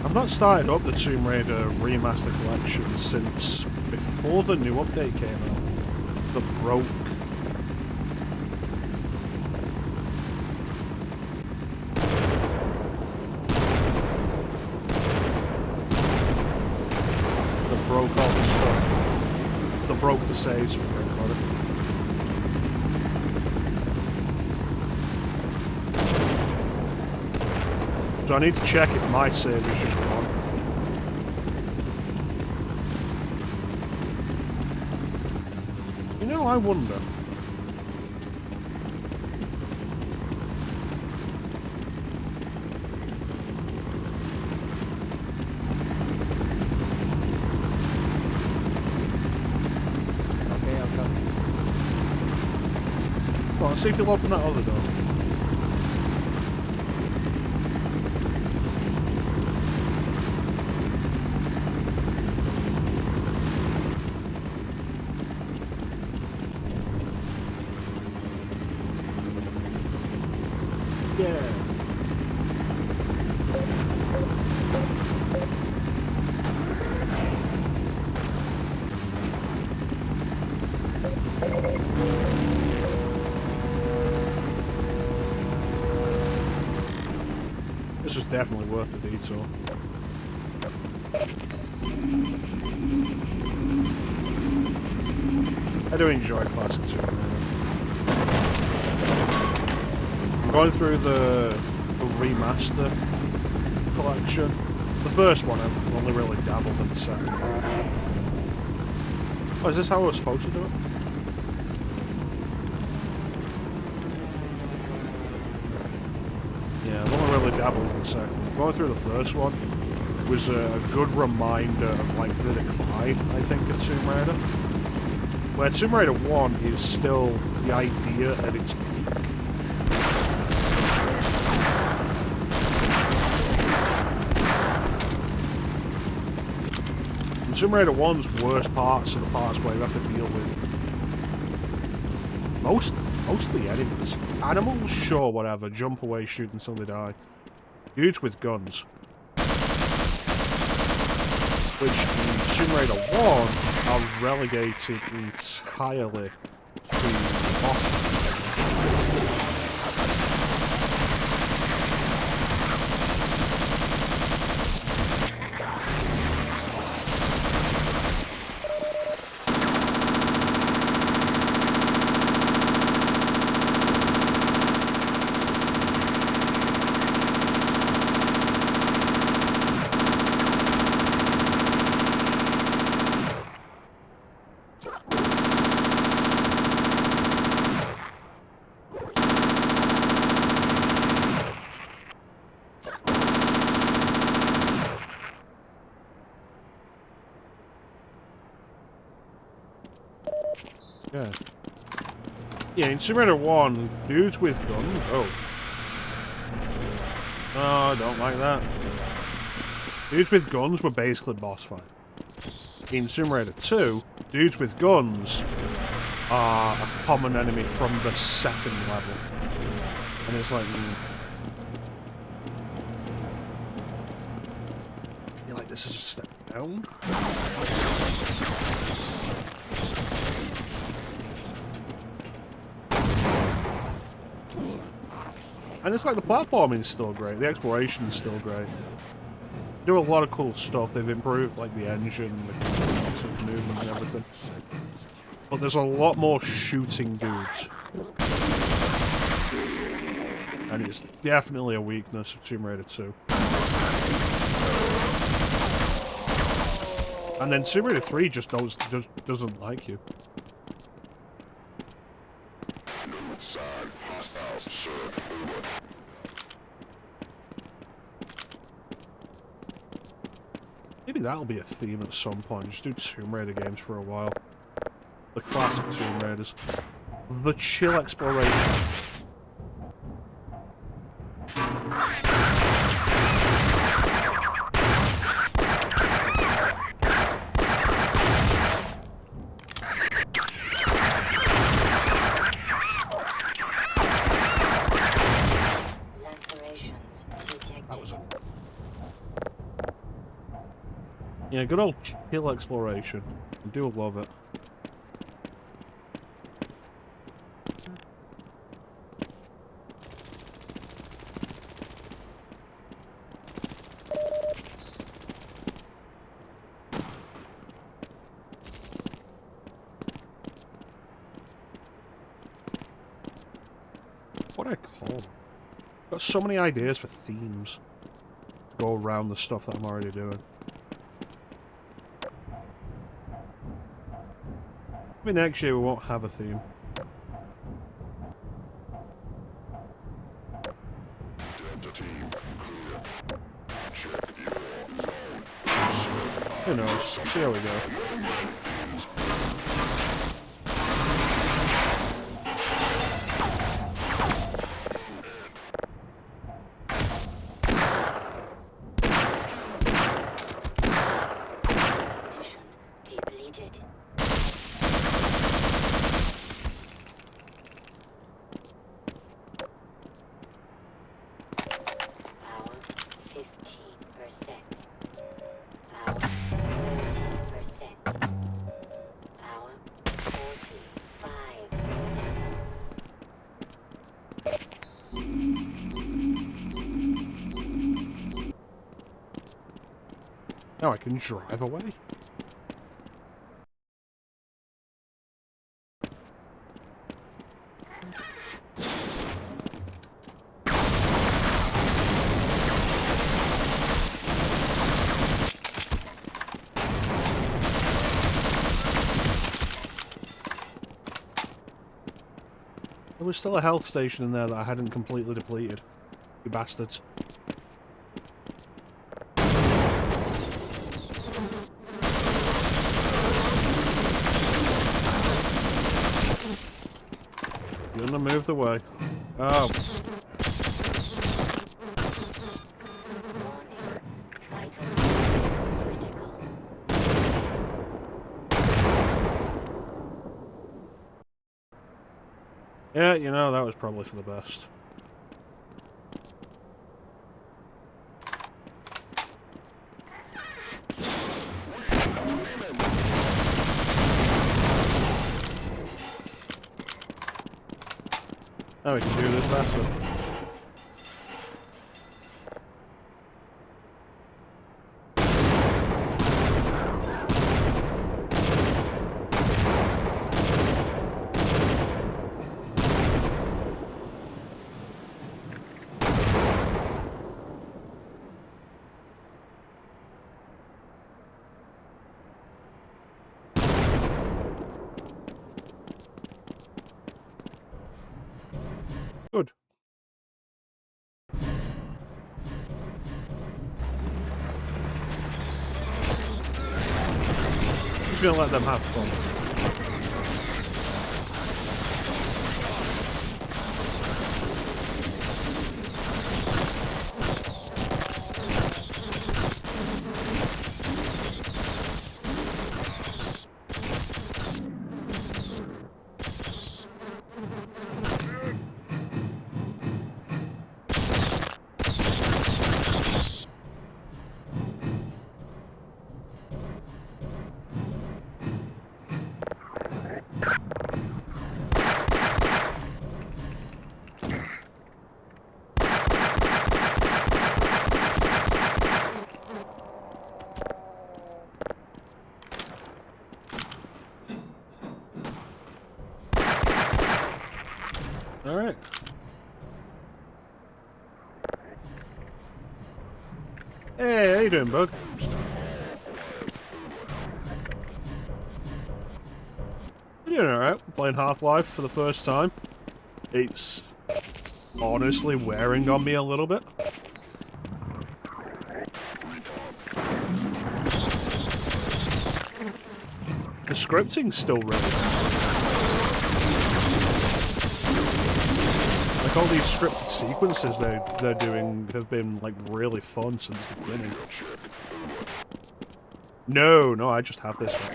I've not started up the Tomb Raider Remaster Collection since before the new update came out. The broke. That broke all the stuff. That broke the saves for everybody. So I need to check if my save is just gone. You know, I wonder. Okay, I'm coming. Go on, see if you'll open that other door. this is definitely worth the detour. I do enjoy classic Tomb Raider. I'm going through the remaster collection. The first one I've only really dabbled in the second one. Oh, is this how I was supposed to do it? Yeah, I've only really dabbled in the second. Going through the first one was a good reminder of like the decline, I think, of Tomb Raider. Where Tomb Raider 1 is still the idea at its peak. And Tomb Raider 1's worst parts are the parts where you have to deal with mostly enemies. Animals, sure, whatever, jump away, shoot until they die. Dudes with guns. Which in Tomb Raider 1 are relegated entirely to bosses. Yeah. Yeah, in Tomb Raider 1, dudes with guns. Oh. Oh, I don't like that. Dudes with guns were basically boss fight. In Tomb Raider 2, dudes with guns are a common enemy from the second level. And it's like, I feel like this is a step down. And it's like the platforming is still great, the exploration is still great. They do a lot of cool stuff, they've improved like the engine, the sort of movement and everything. But there's a lot more shooting dudes. And it's definitely a weakness of Tomb Raider 2. And then Tomb Raider 3 just doesn't like you. Maybe that'll be a theme at some point. Just do Tomb Raider games for a while. The classic Tomb Raiders. The chill exploration. That was a... Yeah, good old chill exploration. I do love it. What do I call them? I've got so many ideas for themes to go around the stuff that I'm already doing. Maybe next year we won't have a theme. Who knows? See how we go. Now I can drive away. There was still a health station in there that I hadn't completely depleted. You bastards. You wouldn't have moved away. Oh. Yeah, you know, that was probably for the best. Now we can do this better. Good. Just gonna let them have fun. Alright. Hey, how you doing, bug? I'm doing alright. Playing Half-Life for the first time. It's honestly wearing on me a little bit. The scripting's still really good. Like all these scripted sequences they're doing have been like really fun since the beginning. No, I just have this one.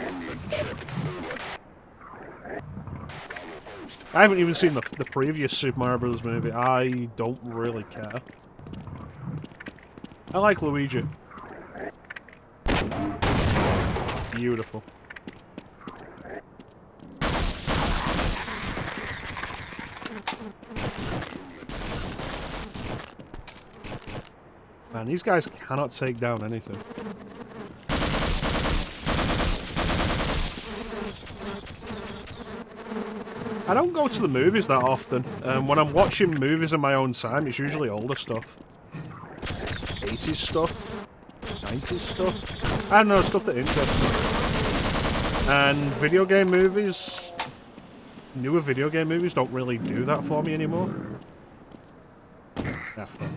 I haven't even seen the previous Super Mario Bros. Movie. I don't really care. I like Luigi. Beautiful. Man, these guys cannot take down anything. I don't go to the movies that often. When I'm watching movies in my own time, it's usually older stuff. 80s stuff. 90s stuff. I don't know, stuff that interests me. And video game movies... Newer video game movies don't really do that for me anymore. Ah, fuck.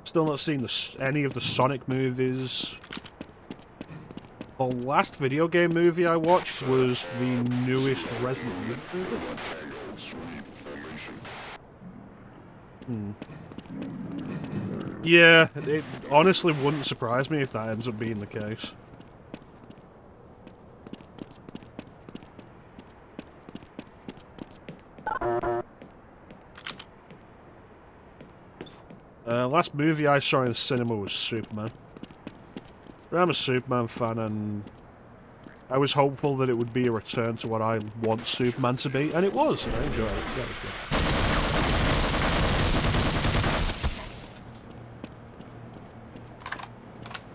Still not seen any of the Sonic movies. The last video game movie I watched was the newest Resident Evil movie. Yeah, it honestly wouldn't surprise me if that ends up being the case. Last movie I saw in the cinema was Superman. I'm a Superman fan, and I was hopeful that it would be a return to what I want Superman to be, and it was, and I enjoyed it, so that was good.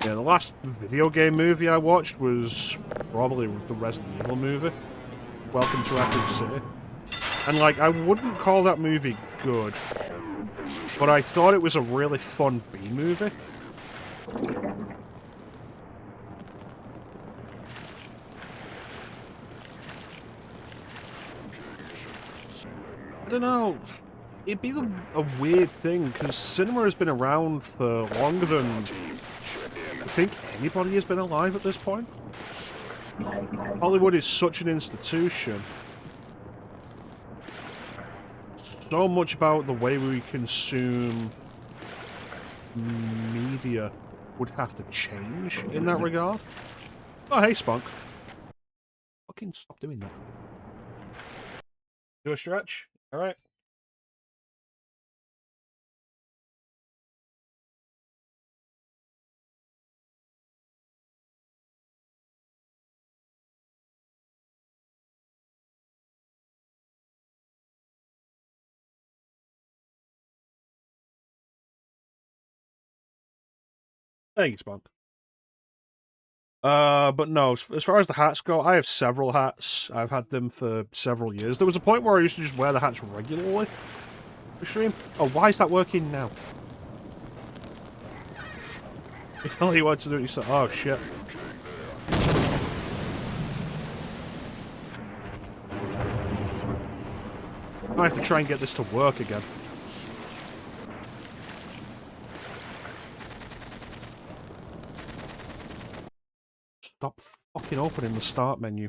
Yeah, the last video game movie I watched was probably the Resident Evil movie, Welcome to Raccoon City. And, like, I wouldn't call that movie good, but I thought it was a really fun B-movie. I don't know. It'd be a weird thing, because cinema has been around for longer than I think anybody has been alive at this point. Hollywood is such an institution. So much about the way we consume media would have to change in that regard. Oh, hey, Spunk. Fucking stop doing that. Do a stretch? Alright. Thank you, Spunk. But no, as far as the hats go, I have several hats. I've had them for several years. There was a point where I used to just wear the hats regularly for stream. Oh, why is that working now? If only you wanted to do it yourself. Oh, shit. I have to try and get this to work again. Stop fucking opening the start menu.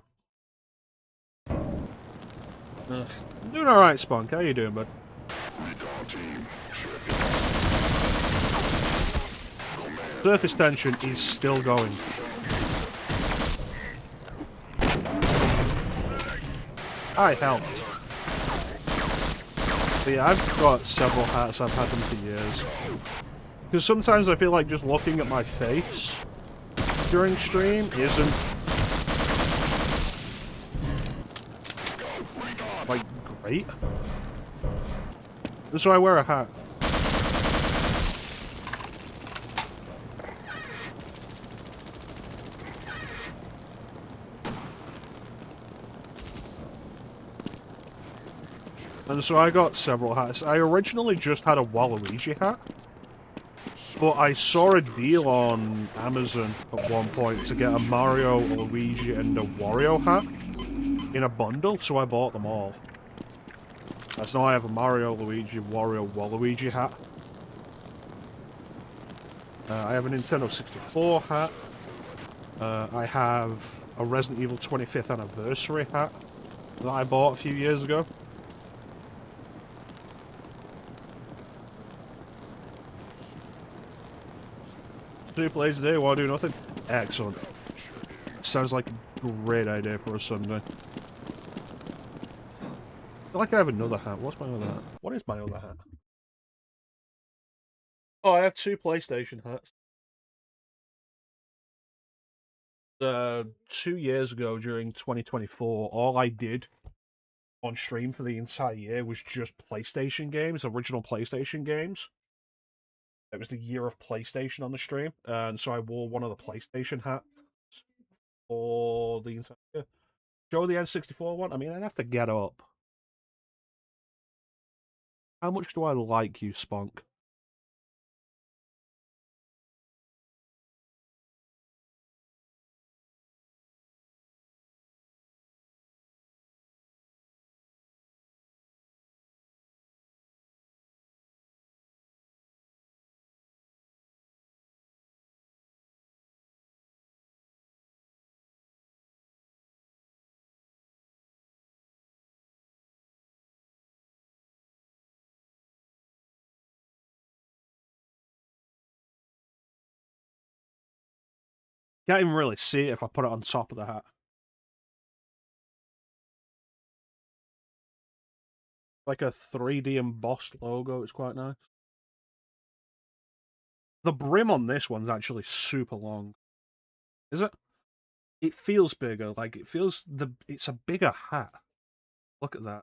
I'm doing alright, Spunk. How you doing, bud? Surface tension is still going. I helped. But yeah, I've got several hats. I've had them for years. Because sometimes I feel like just looking at my face during stream isn't like great. And so I wear a hat. And so I got several hats. I originally just had a Waluigi hat. But I saw a deal on Amazon at one point to get a Mario, a Luigi, and a Wario hat in a bundle, so I bought them all. So now I have a Mario, Luigi, Wario, Waluigi hat. I have a Nintendo 64 hat. I have a Resident Evil 25th anniversary hat that I bought a few years ago. 2 plays a day while I do nothing? Excellent. Sounds like a great idea for a Sunday. I feel like I have another hat. What's my other hat? What is my other hat? Oh, I have 2 PlayStation hats. 2 years ago, during 2024, all I did on stream for the entire year was just PlayStation games, original PlayStation games. It was the year of PlayStation on the stream, and so I wore one of the PlayStation hats for the entire year. Show the N64 one? I mean, I'd have to get up. How much do I like you, Spunk? Can't even really see it if I put it on top of the hat. Like a 3D embossed logo, it's quite nice. The brim on this one's actually super long. Is it? It feels bigger, like it feels it's a bigger hat. Look at that.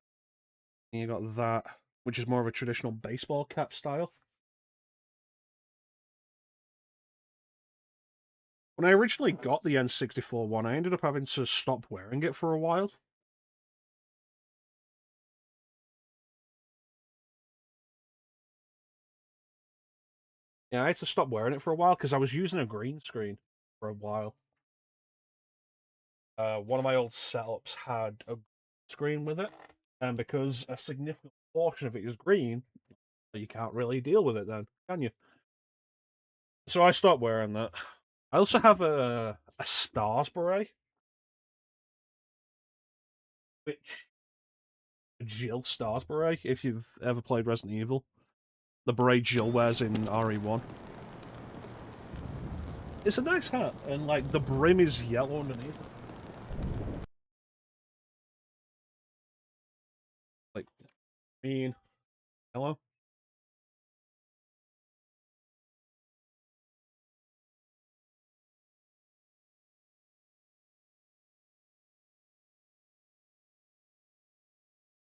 And you got that, which is more of a traditional baseball cap style. When I originally got the N64 one, I ended up having to stop wearing it for a while. Yeah, I had to stop wearing it for a while because I was using a green screen for a while. One of my old setups had a screen with it, and because a significant portion of it is green, you can't really deal with it then, can you? So I stopped wearing that. I also have a Stars beret, which Jill Stars beret, if you've ever played Resident Evil. The beret Jill wears in RE1. It's a nice hat, and like the brim is yellow underneath. Like green, yellow.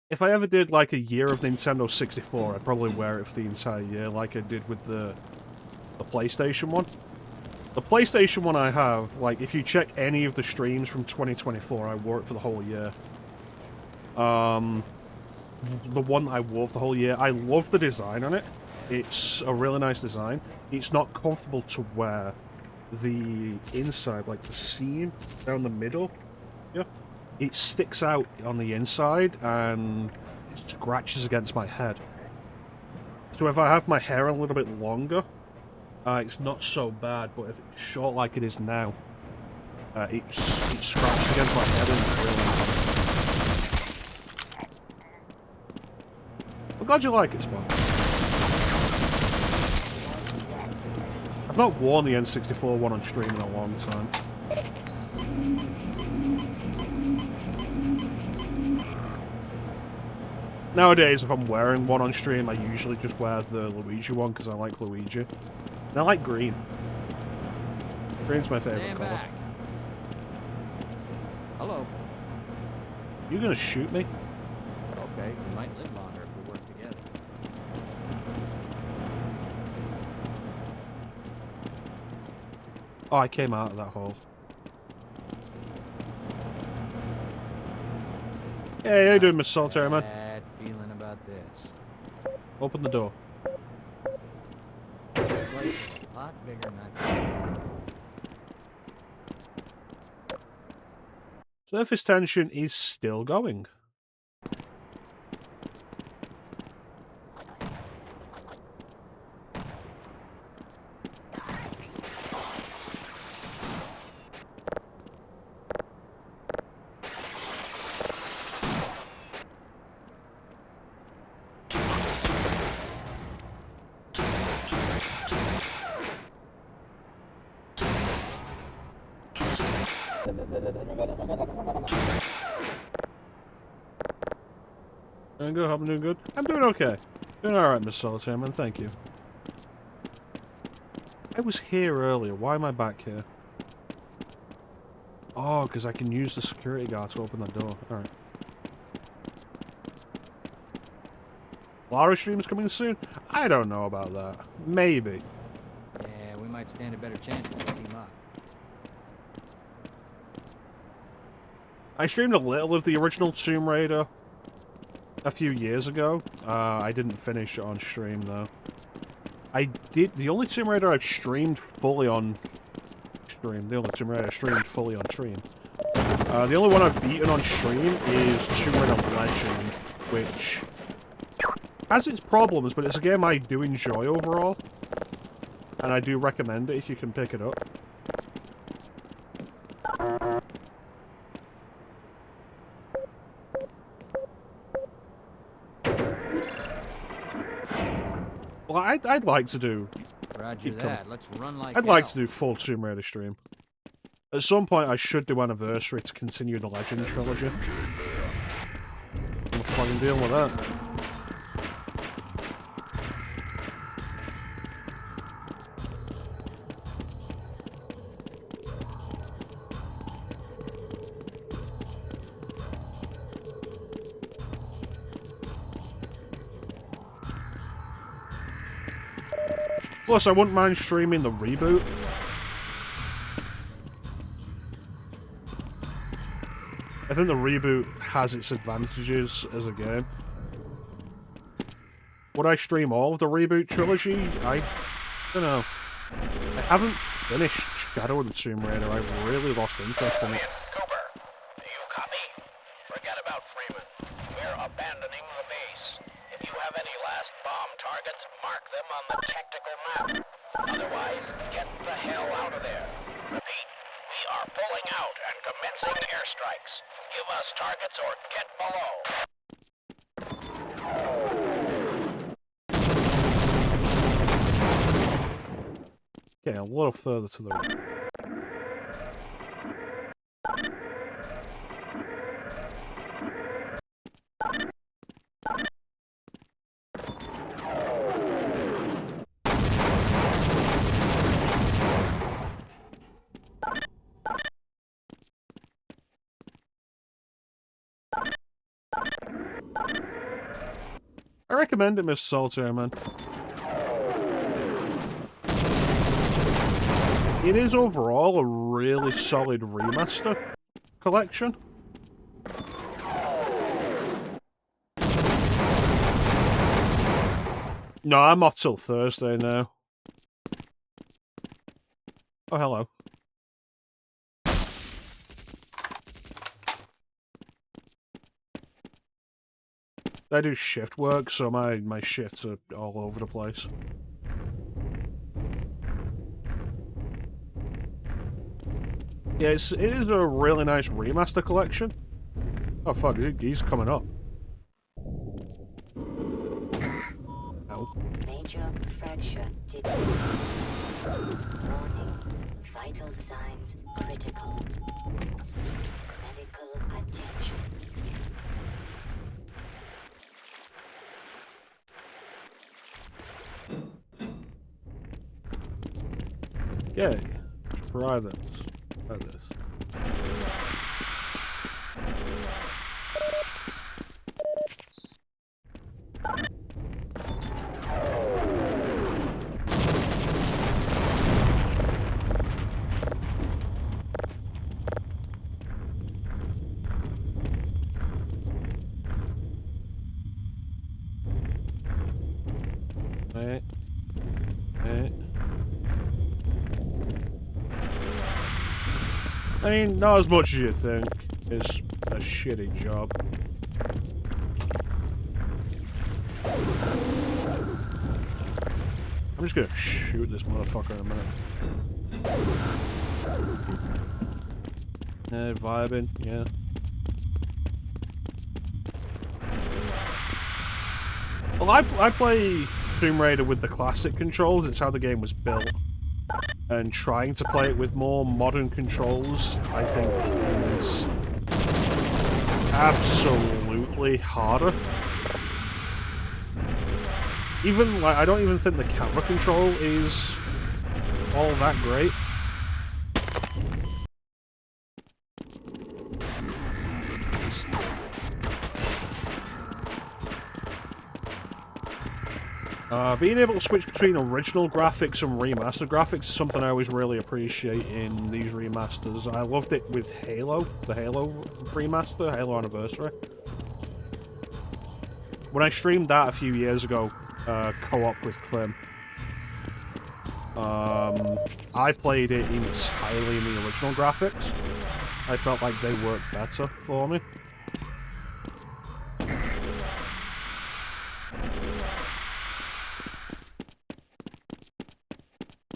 If I ever did like a year of Nintendo 64, I'd probably wear it for the entire year, like I did with the PlayStation one. The PlayStation one I have, like, if you check any of the streams from 2024, I wore it for the whole year. The one I wore for the whole year, I love the design on it. It's a really nice design. It's not comfortable to wear. The inside, like the seam down the middle, yeah, it sticks out on the inside and scratches against my head. So if I have my hair a little bit longer, it's not so bad, but if it's short like it is now, it scratches against my head and it's really annoying. I'm glad you like it, Spawn. I've not worn the N64 one on stream in a long time. Nowadays, if I'm wearing one on stream, I usually just wear the Luigi one because I like Luigi. And I like green. Green's my favorite color. Back. Hello. You gonna shoot me? Okay, we might live longer if we work together. Oh, I came out of that hole. Hey, how you doing, Miss Solitaire, man? Bad feeling about this. Open the door. This place is a lot bigger than I thought. Surface tension is still going. Doing good, I'm doing good. I'm doing okay. Doing alright, Miss Solitaire, man, thank you. I was here earlier, why am I back here? Oh, because I can use the security guard to open the door. Alright. Lara stream's coming soon? I don't know about that. Maybe. Yeah, we might stand a better chance if we team up. I streamed a little of the original Tomb Raider a few years ago. I didn't finish it on stream, though. I did... The only Tomb Raider I've streamed fully on stream... The only Tomb Raider I streamed fully on stream. The only one I've beaten on stream is Tomb Raider Legend, which has its problems, but it's a game I do enjoy overall. And I do recommend it if you can pick it up. Well, I'd like to do... Roger that. Let's run like I'd like to do full Tomb Raider stream. At some point, I should do Anniversary to continue the Legend trilogy. I'm fucking dealing with that. Plus, I wouldn't mind streaming the reboot. I think the reboot has its advantages as a game. Would I stream all of the reboot trilogy? I don't know. I haven't finished Shadow of the Tomb Raider. I've really lost interest in it. Cooper, do you copy? Forget about Freeman. We're abandoning the base. If you have any last bomb targets, mark them on the tactical map. Otherwise, get the hell out of there. Repeat, we are pulling out and commencing airstrikes. Give us targets or get below. Okay, a little further to the right. I recommend it, Mr. Solitaire, man. It is overall a really solid remaster collection. No, I'm off till Thursday now. Oh, hello. I do shift work, so my shifts are all over the place. Yeah, it is a really nice remaster collection. Oh fuck, he's coming up. Ow. Major fracture detected. Warning. Vital signs critical. Medical attention. Okay, try this. Try this. Right. Right. I mean, not as much as you think. It's a shitty job. I'm just gonna shoot this motherfucker in a minute. Vibing, yeah. Well, I play Tomb Raider with the classic controls. It's how the game was built. And trying to play it with more modern controls, I think, is absolutely harder. Even, like, I don't even think the camera control is all that great. Being able to switch between original graphics and remastered graphics is something I always really appreciate in these remasters. I loved it with Halo, the Halo remaster, Halo Anniversary. When I streamed that a few years ago, co-op with Clem, I played it entirely in the original graphics. I felt like they worked better for me.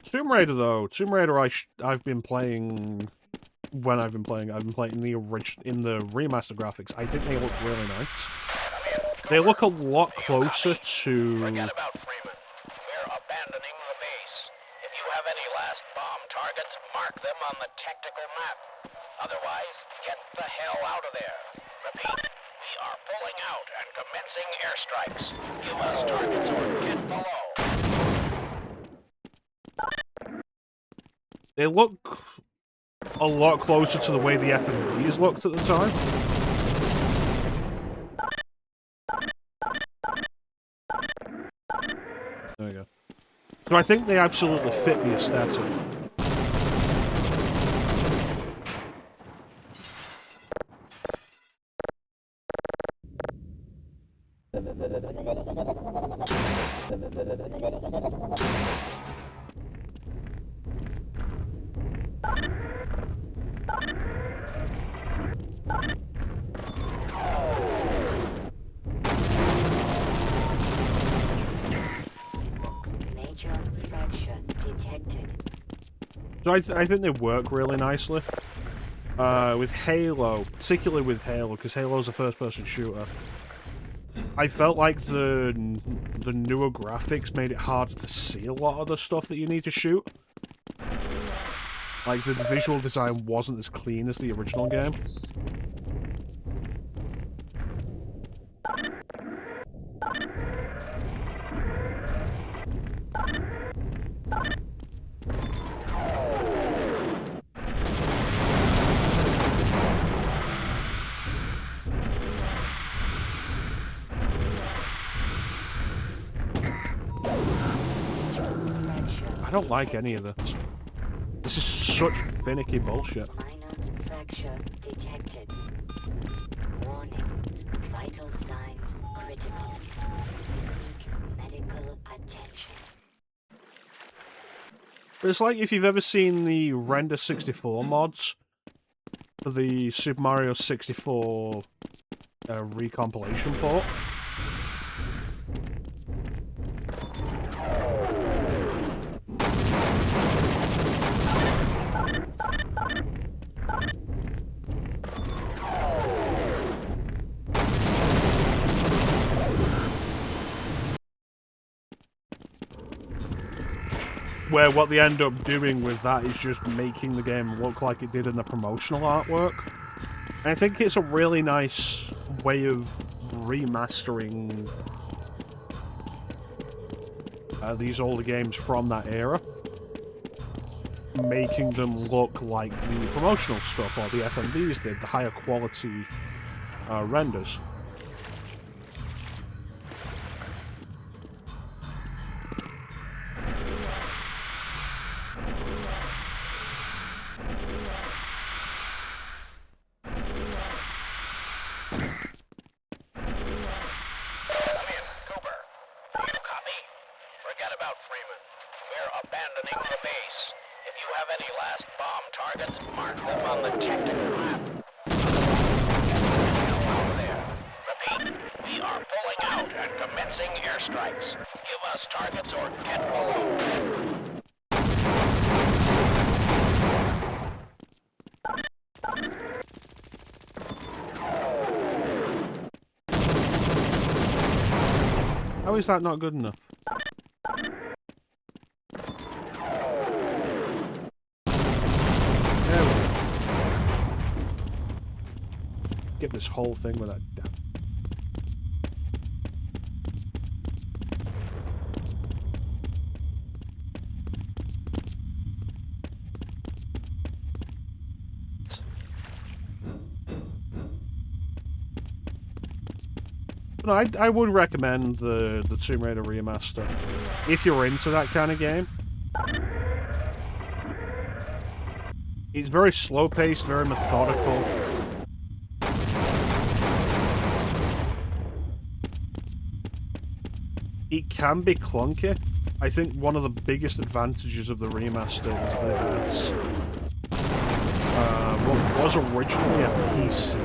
Tomb Raider, though. Tomb Raider, I've been playing. When I've been playing in the remaster graphics. I think they look really nice. They look a lot closer to. Forget about Freeman. We're abandoning the base. If you have any last bomb targets, mark them on the tactical map. Otherwise, get the hell out of there. Repeat, we are pulling out and commencing airstrikes. Give us targets or get below. They look a lot closer to the way the FMVs looked at the time. There we go. So I think they absolutely fit the aesthetic. Major fracture detected. So I think they work really nicely. With Halo, particularly with Halo, because Halo's a first-person shooter. I felt like the newer graphics made it harder to see a lot of the stuff that you need to shoot. Like, the visual design wasn't as clean as the original game. I don't like any of this. This is such finicky bullshit. Minor fracture detected. Warning. Vital signs critical. Seek medical attention. But it's like if you've ever seen the Render 64 mods for the Super Mario 64 recompilation port. Where what they end up doing with that is just making the game look like it did in the promotional artwork. And I think it's a really nice way of remastering these older games from that era. Making them look like the promotional stuff, or the FMVs did, the higher quality renders. How is that not good enough? There we go. Get this whole thing with that damn. No, I would recommend the Tomb Raider remaster if you're into that kind of game. It's very slow-paced, very methodical. It can be clunky. I think one of the biggest advantages of the remaster is that it's what was originally a PC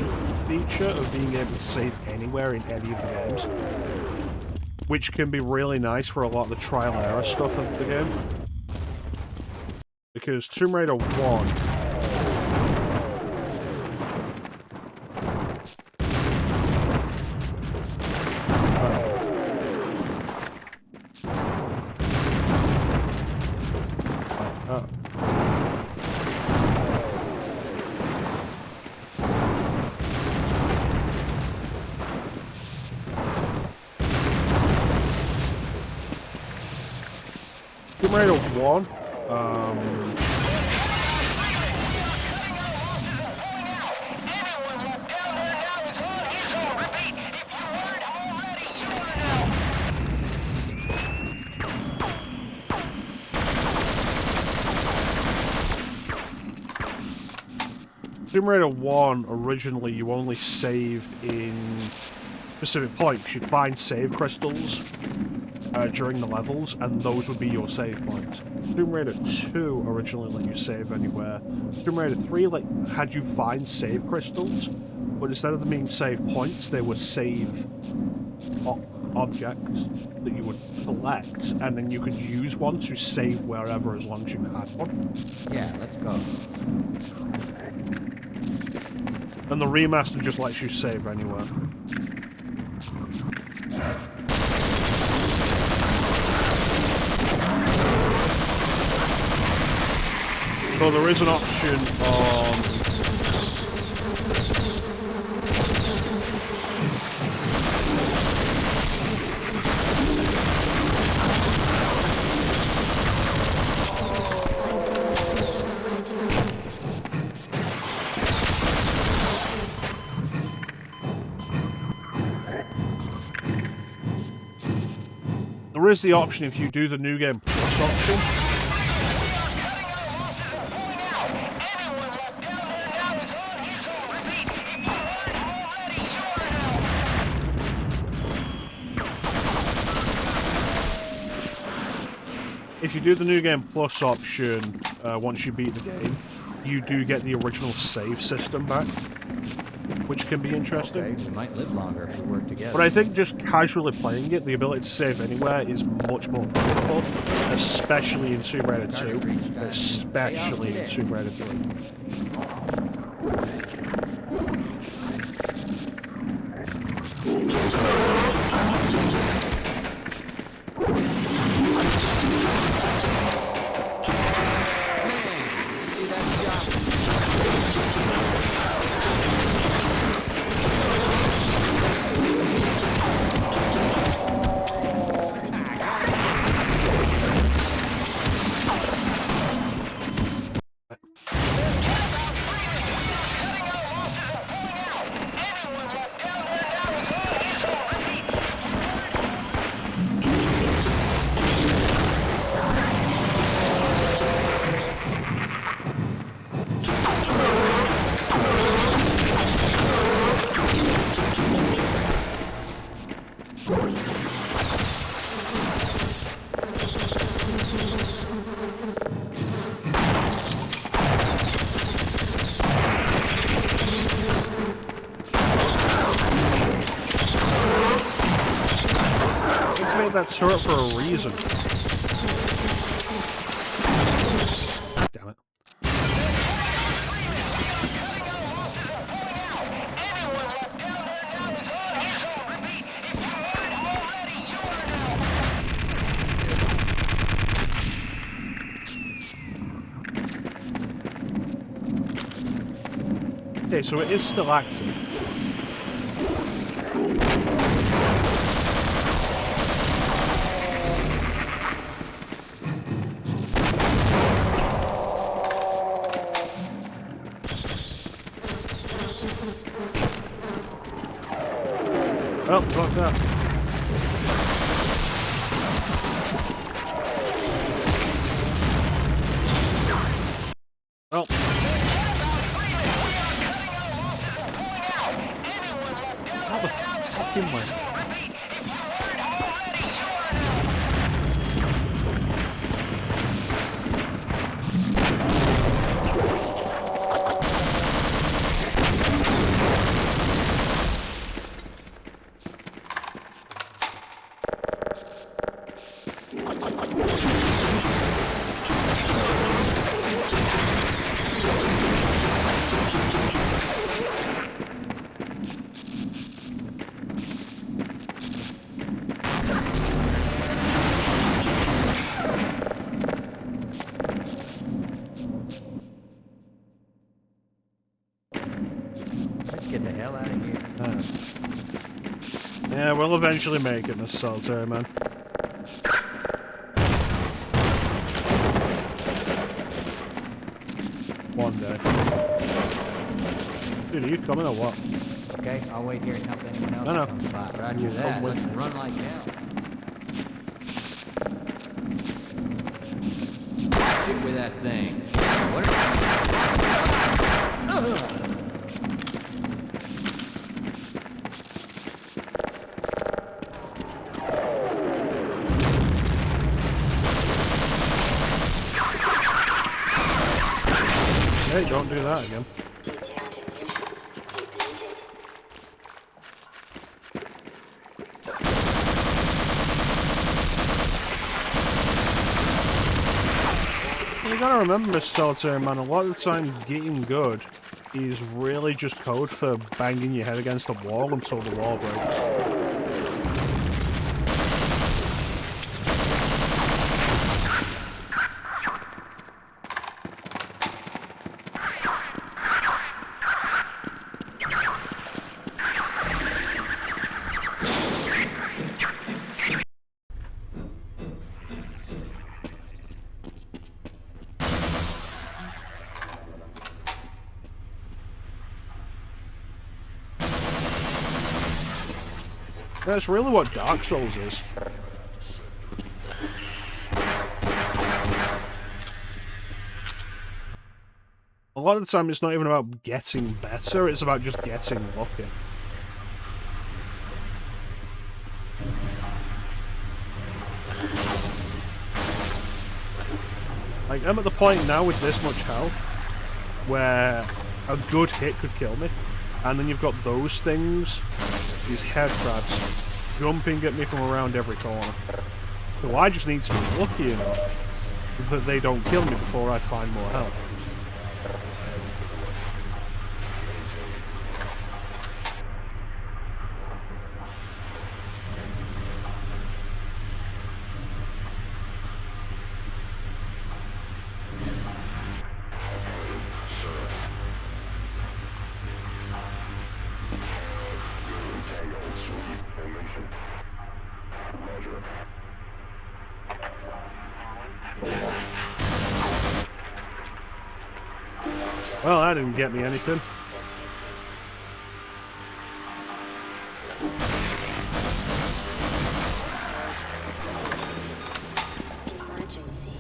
feature of being able to save anywhere in any of the games, which can be really nice for a lot of the trial and error stuff of the game. Because Tomb Raider 1... Tomb Raider 1, Tomb Raider 1, originally you only saved in specific points, you'd find save crystals during the levels, and those would be your save points. Tomb Raider 2 originally let you save anywhere. Tomb Raider 3 had you find save crystals, but instead of them being save points, they were save objects that you would collect, and then you could use one to save wherever as long as you had one. Yeah, let's go. And the remaster just lets you save anywhere. So there is an option on... There is the option if you do the New Game Plus option. If you do the New Game Plus option, once you beat the game, you do get the original save system back, which can be interesting. Okay, we might live longer if we work together. But I think just casually playing it, the ability to save anywhere is much more preferable, especially in Tomb Raider 2, especially in Tomb Raider 3. That turret for a reason. Damn it. Okay, so it is still active. Oh, fuck that. Oh. How the fucking way? Get the hell out of here. Yeah, we'll eventually make it, Miss Solitaire, man. One day. Dude, are you coming or what? Okay, I'll wait here and help anyone else. No. Come spot. Roger You that. come with Let's me. run like hell. Get with that thing. What are Hey, don't do that again. Detected. Deleted. You gotta remember, Mr. Solitaire Man, a lot of the time getting good is really just code for banging your head against the wall until the wall breaks. That's really what Dark Souls is. A lot of the time it's not even about getting better, it's about just getting lucky. Like, I'm at the point now with this much health where a good hit could kill me, and then you've got those things, these head crabs, jumping at me from around every corner. So I just need to be lucky enough that they don't kill me before I find more health. Well, that didn't get me anything. Emergency.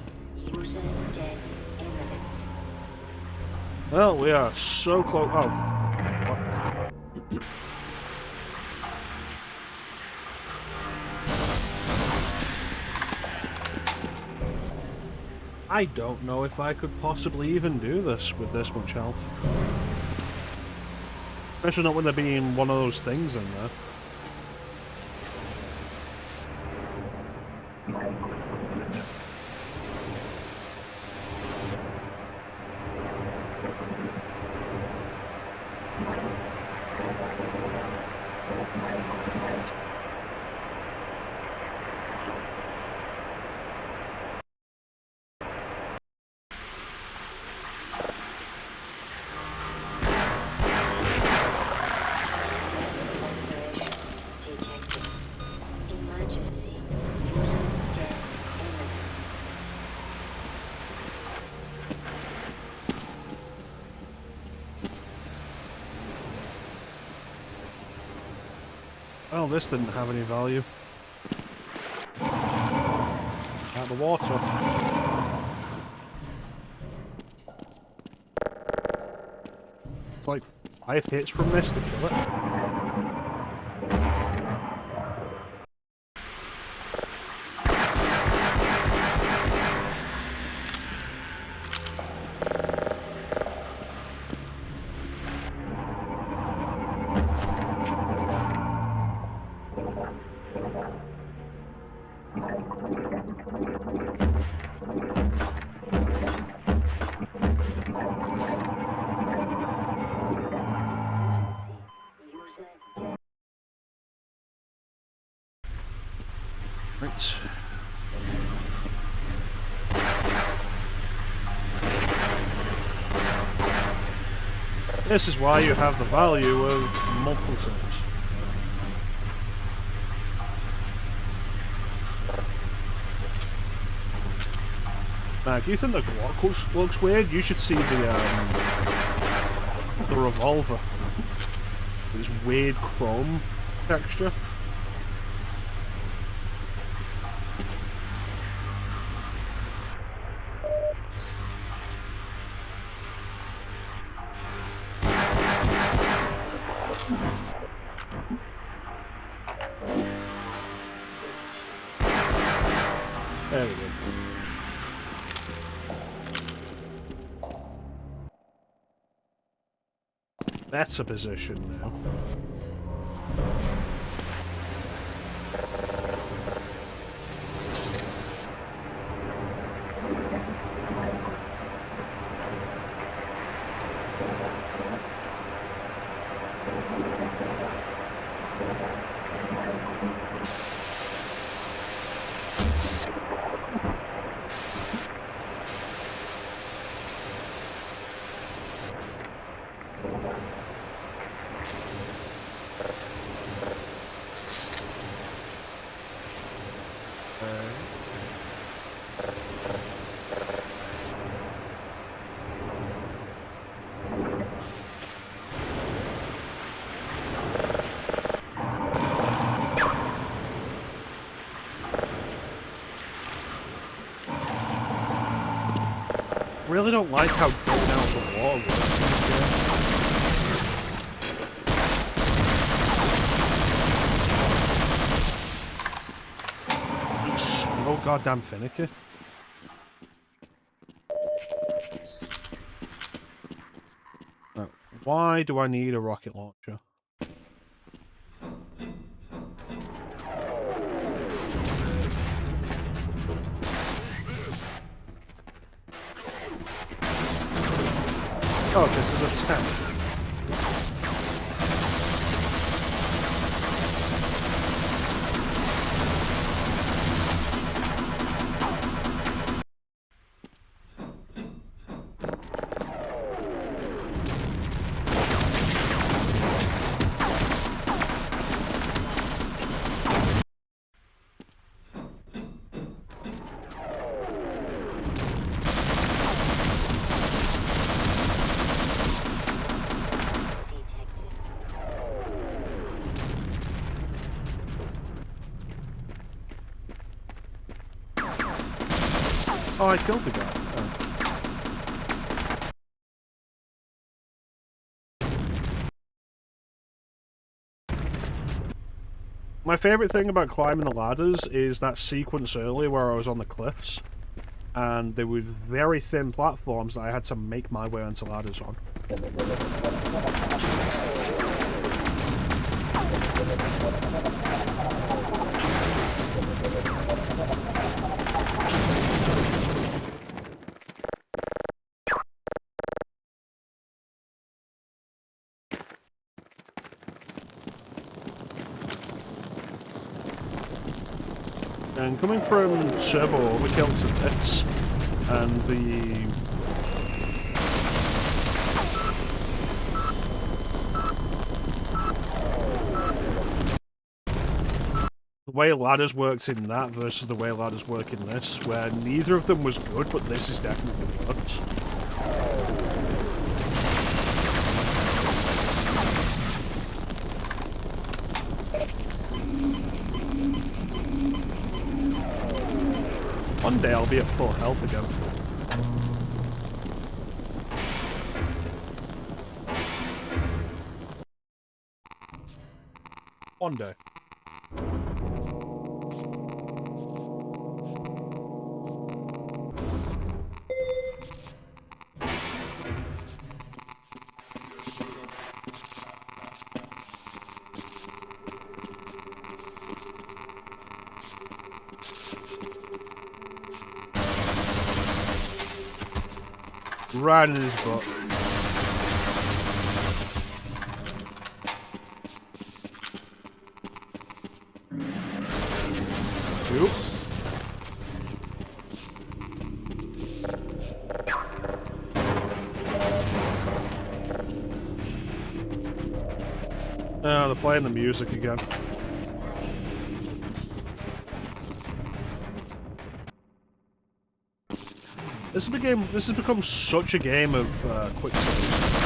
User dead imminent. Well, we are so close. Oh. Fuck. I don't know if I could possibly even do this with this much health. Especially not when there being one of those things in there. Ulcerations detected. Emergency. User dead imminent. Well, this didn't have any value. Out the water. It's like 5 hits from this to kill it. User dead. Right. This is why you have the value of multiple things. Now, if you think the Glock looks weird, you should see the revolver. This weird chrome texture. There we go. better position now. Really don't like how getting out of the water works in this game. It's so goddamn finicky. Right, why do I need a rocket launcher? Oh, this is a tent. Oh, I killed the guy. Oh. My favourite thing about climbing the ladders is that sequence earlier where I was on the cliffs, and there were very thin platforms that I had to make my way onto ladders on. And coming from Turbo Overkill to this, and the way ladders worked in that versus the way ladders work in this, where neither of them was good, but this is definitely worse. One day I'll be at full health again. One day. Right in his butt. Oop. Oh, they're playing the music again. This has become such a game of quick saves.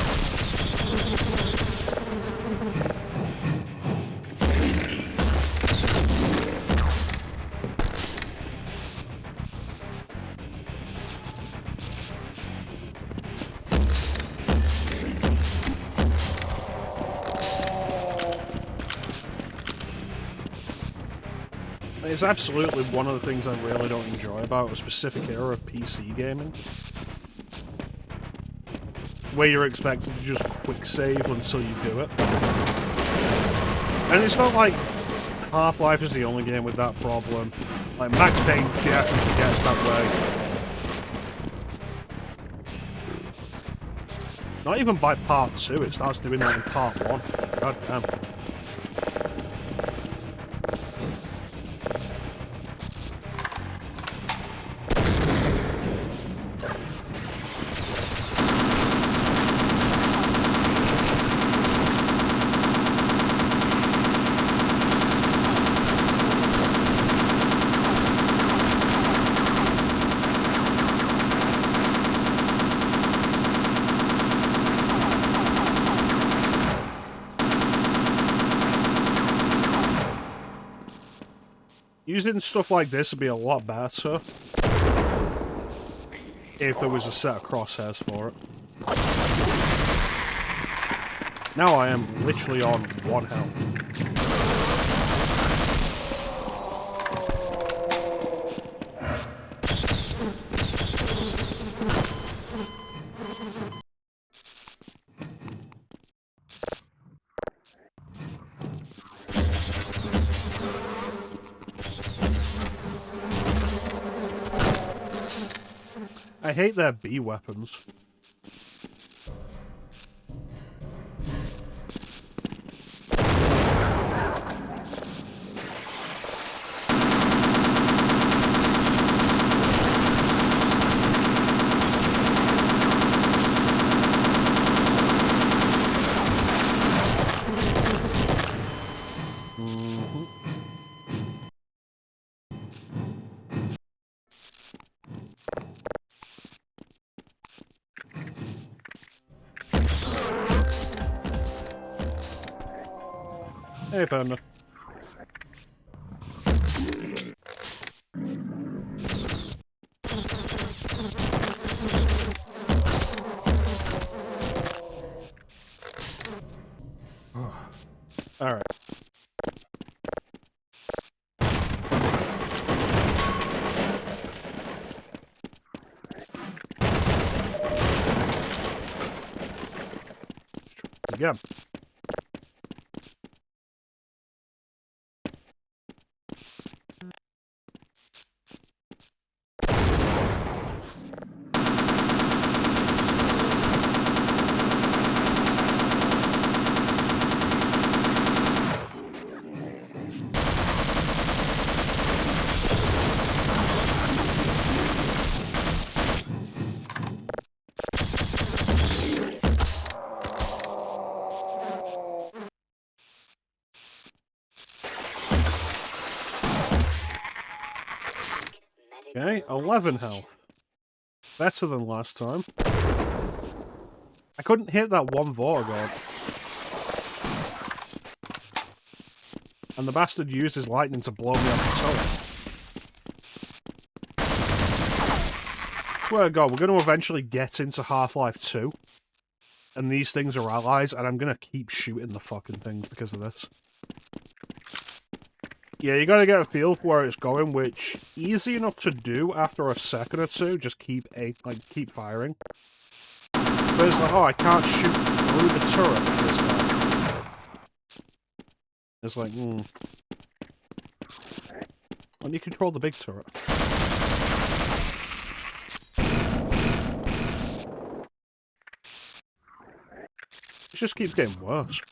It's absolutely one of the things I really don't enjoy about a specific era of PC gaming. where you're expected to just quick save until you do it. And it's not like Half-Life is the only game with that problem. Like, Max Payne definitely gets that way. Not even by part 2, it starts doing that in part 1. God damn. Using stuff like this would be a lot better if there was a set of crosshairs for it. Now I am literally on 1 health. I hate their B weapons. Hey, Panda. Alright. Again. Okay, 11 health. Better than last time. I couldn't hit that one Vortigaunt. And the bastard used his lightning to blow me off the turret. Swear to God, we're going to eventually get into Half-Life 2. And these things are allies, and I'm going to keep shooting the fucking things because of this. Yeah, you gotta get a feel for where it's going, which easy enough to do after a second or two. Just keep firing. But it's like, oh, I can't shoot through the turret with this guy. It's like, Let me control the big turret. It just keeps getting worse.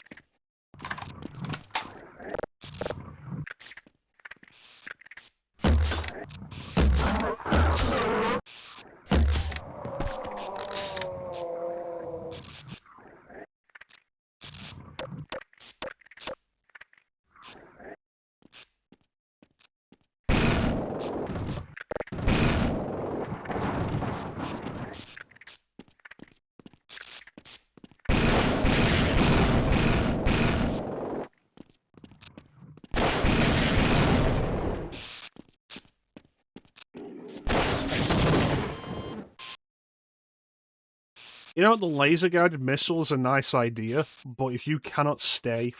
You know, the laser-guided missile is a nice idea, but if you cannot stay,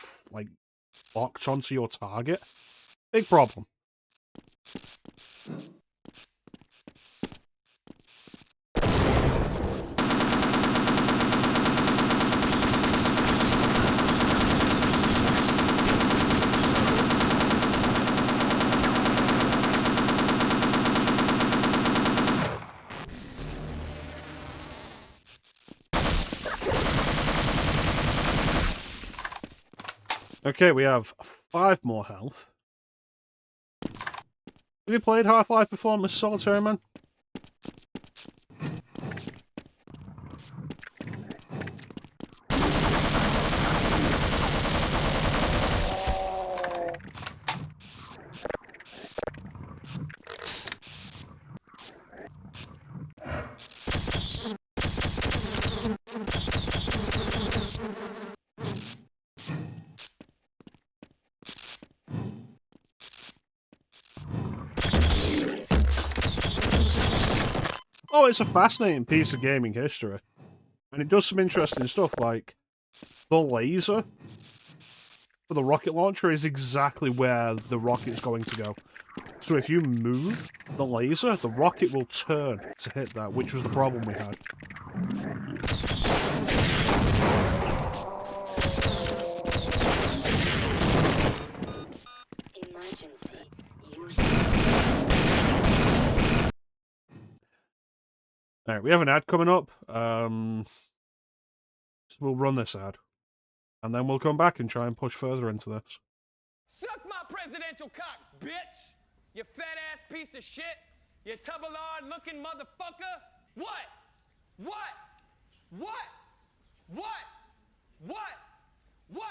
locked onto your target, big problem. Okay, we have 5 more health. Have you played Half-Life before, Mr. Solitary Man? Oh, it's a fascinating piece of gaming history. And it does some interesting stuff, like the laser for the rocket launcher is exactly where the rocket's going to go. So if you move the laser, the rocket will turn to hit that, which was the problem we had. Emergency. Alright, we have an ad coming up. So we'll run this ad. And then we'll come back and try and push further into this. Suck my presidential cock, bitch! You fat-ass piece of shit! You tubbalard-looking motherfucker! What? What? What? What? What? What?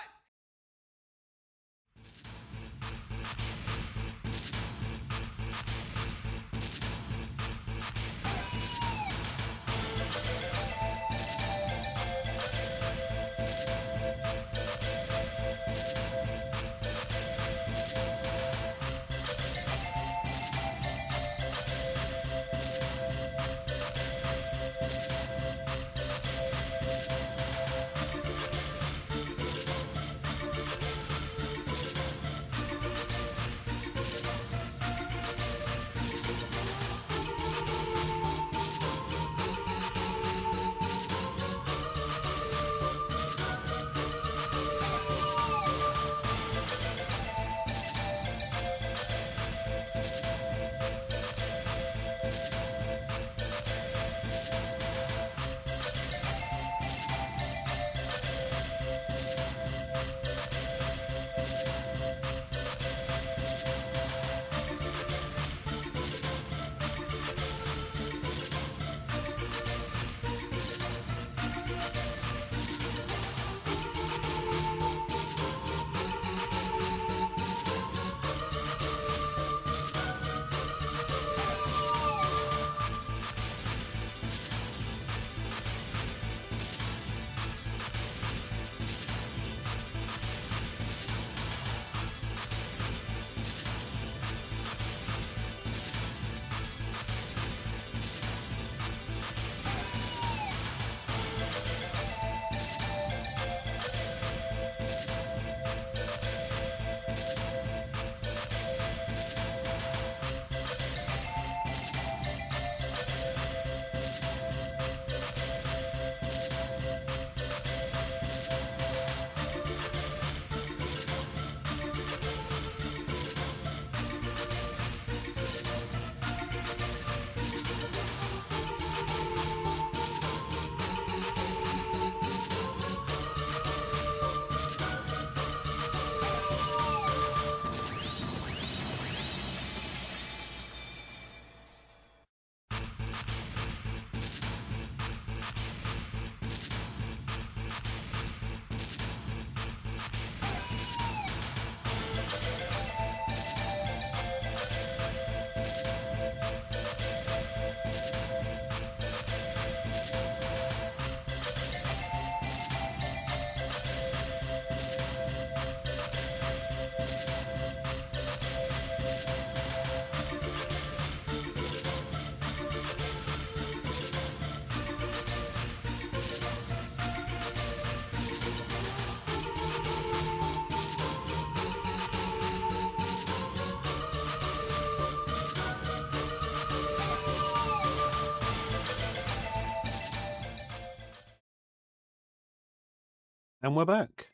And we're back.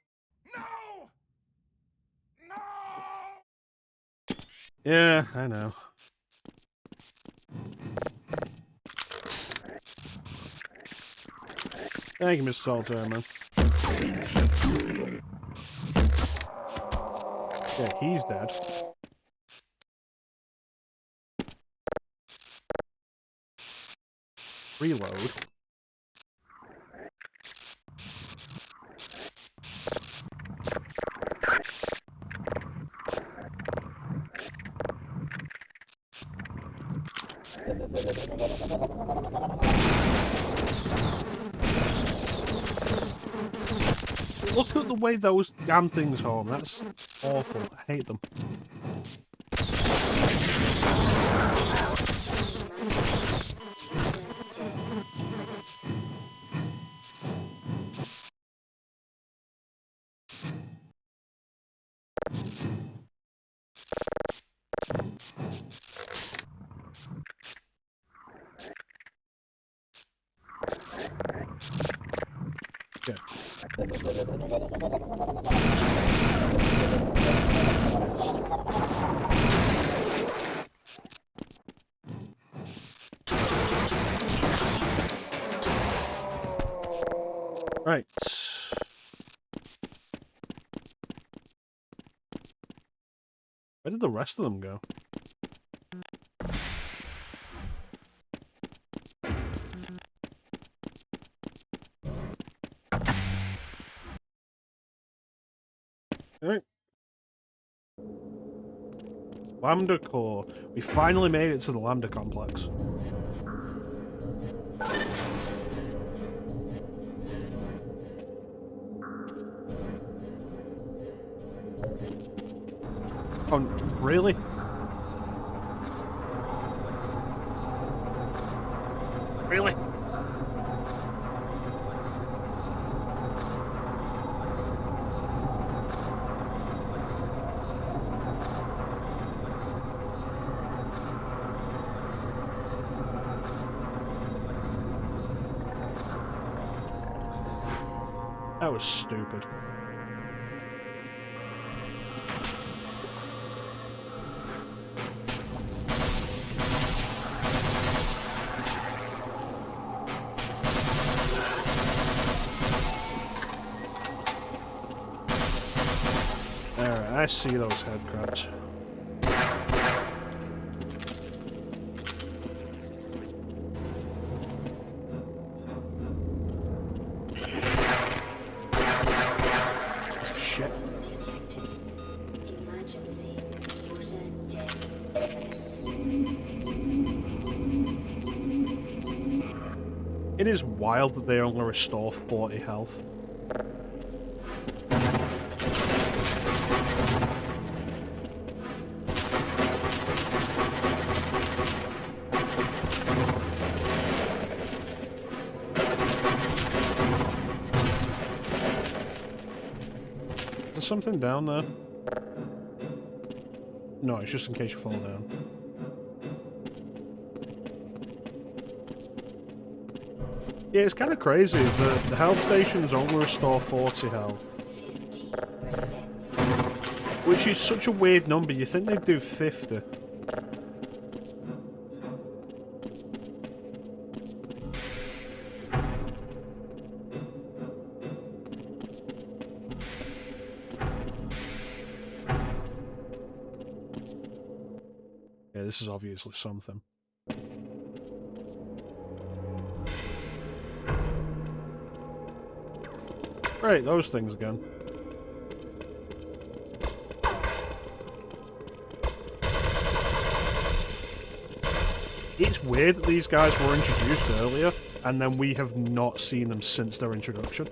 No! No! Yeah, I know. Thank you, Mr. Solitaire, man. Yeah, he's dead. Reload. Look at the way those damn things home. That's awful. I hate them. Yeah. Right. Where did the rest of them go? Alright. Lambda core. We finally made it to the Lambda complex. Oh, really? Really? That was stupid. Alright, I see those head crabs. Shit. Emergency. User dead. It is wild that they only restore 40 health. There's something down there. No, it's just in case you fall down. Yeah, it's kind of crazy that the health stations only restore 40 health. Which is such a weird number, you think they'd do 50. Yeah, this is obviously something. Right, those things again. It's weird that these guys were introduced earlier, and then we have not seen them since their introduction.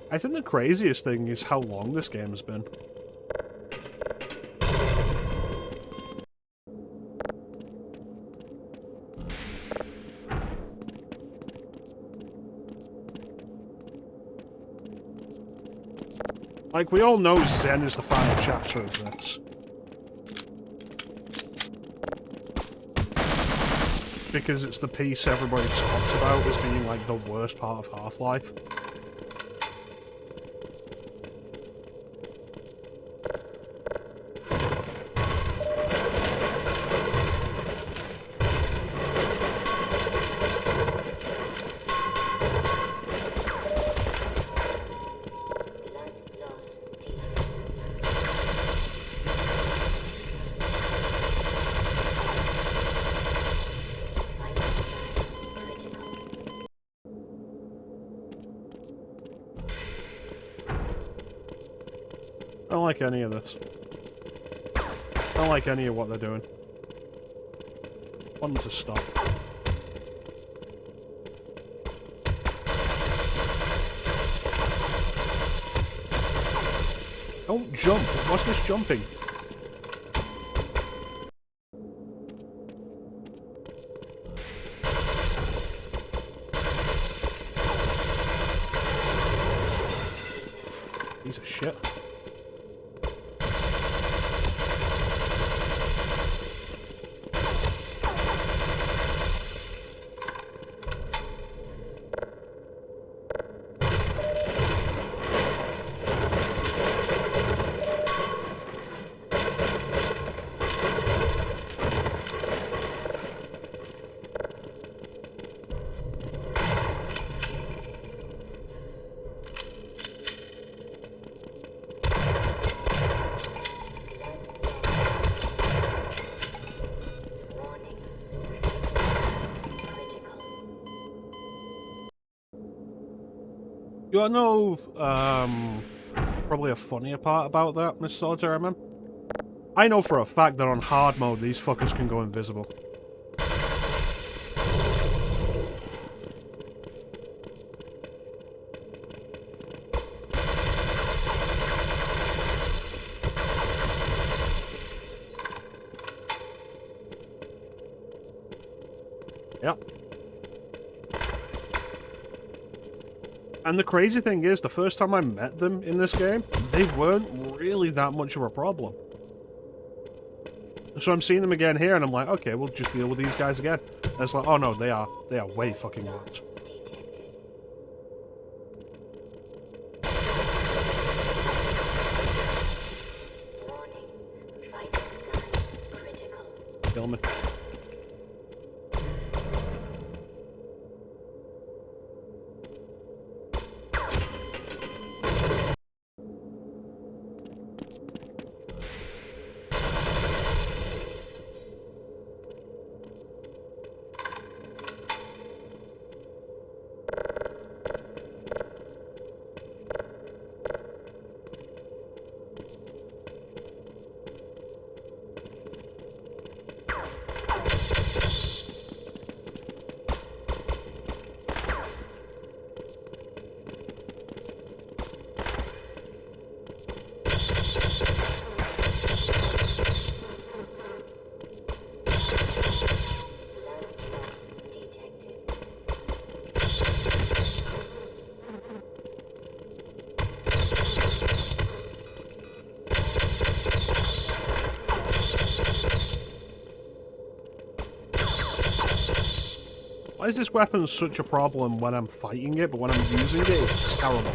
I think the craziest thing is how long this game has been. Like, we all know Zen is the final chapter of this. because it's the piece everybody talks about as being like the worst part of Half-Life. Blood loss detected. Vital signs critical. I don't like any of this. I don't like any of what they're doing. I want them to stop. Don't jump! What's this jumping? Piece of shit. Warning. Critical. You wanna know, probably a funnier part about that, Miss Solitaire Man? I know for a fact that on hard mode, these fuckers can go invisible. Yep. And the crazy thing is, the first time I met them in this game, they weren't really that much of a problem. So I'm seeing them again here, and I'm like, okay, we'll just deal with these guys again. And it's like, oh no, they are way fucking worse. Detected. Warning. Vital signs critical. Kill me. Blood loss detected. Why is this weapon such a problem when I'm fighting it, but when I'm using it, it's terrible?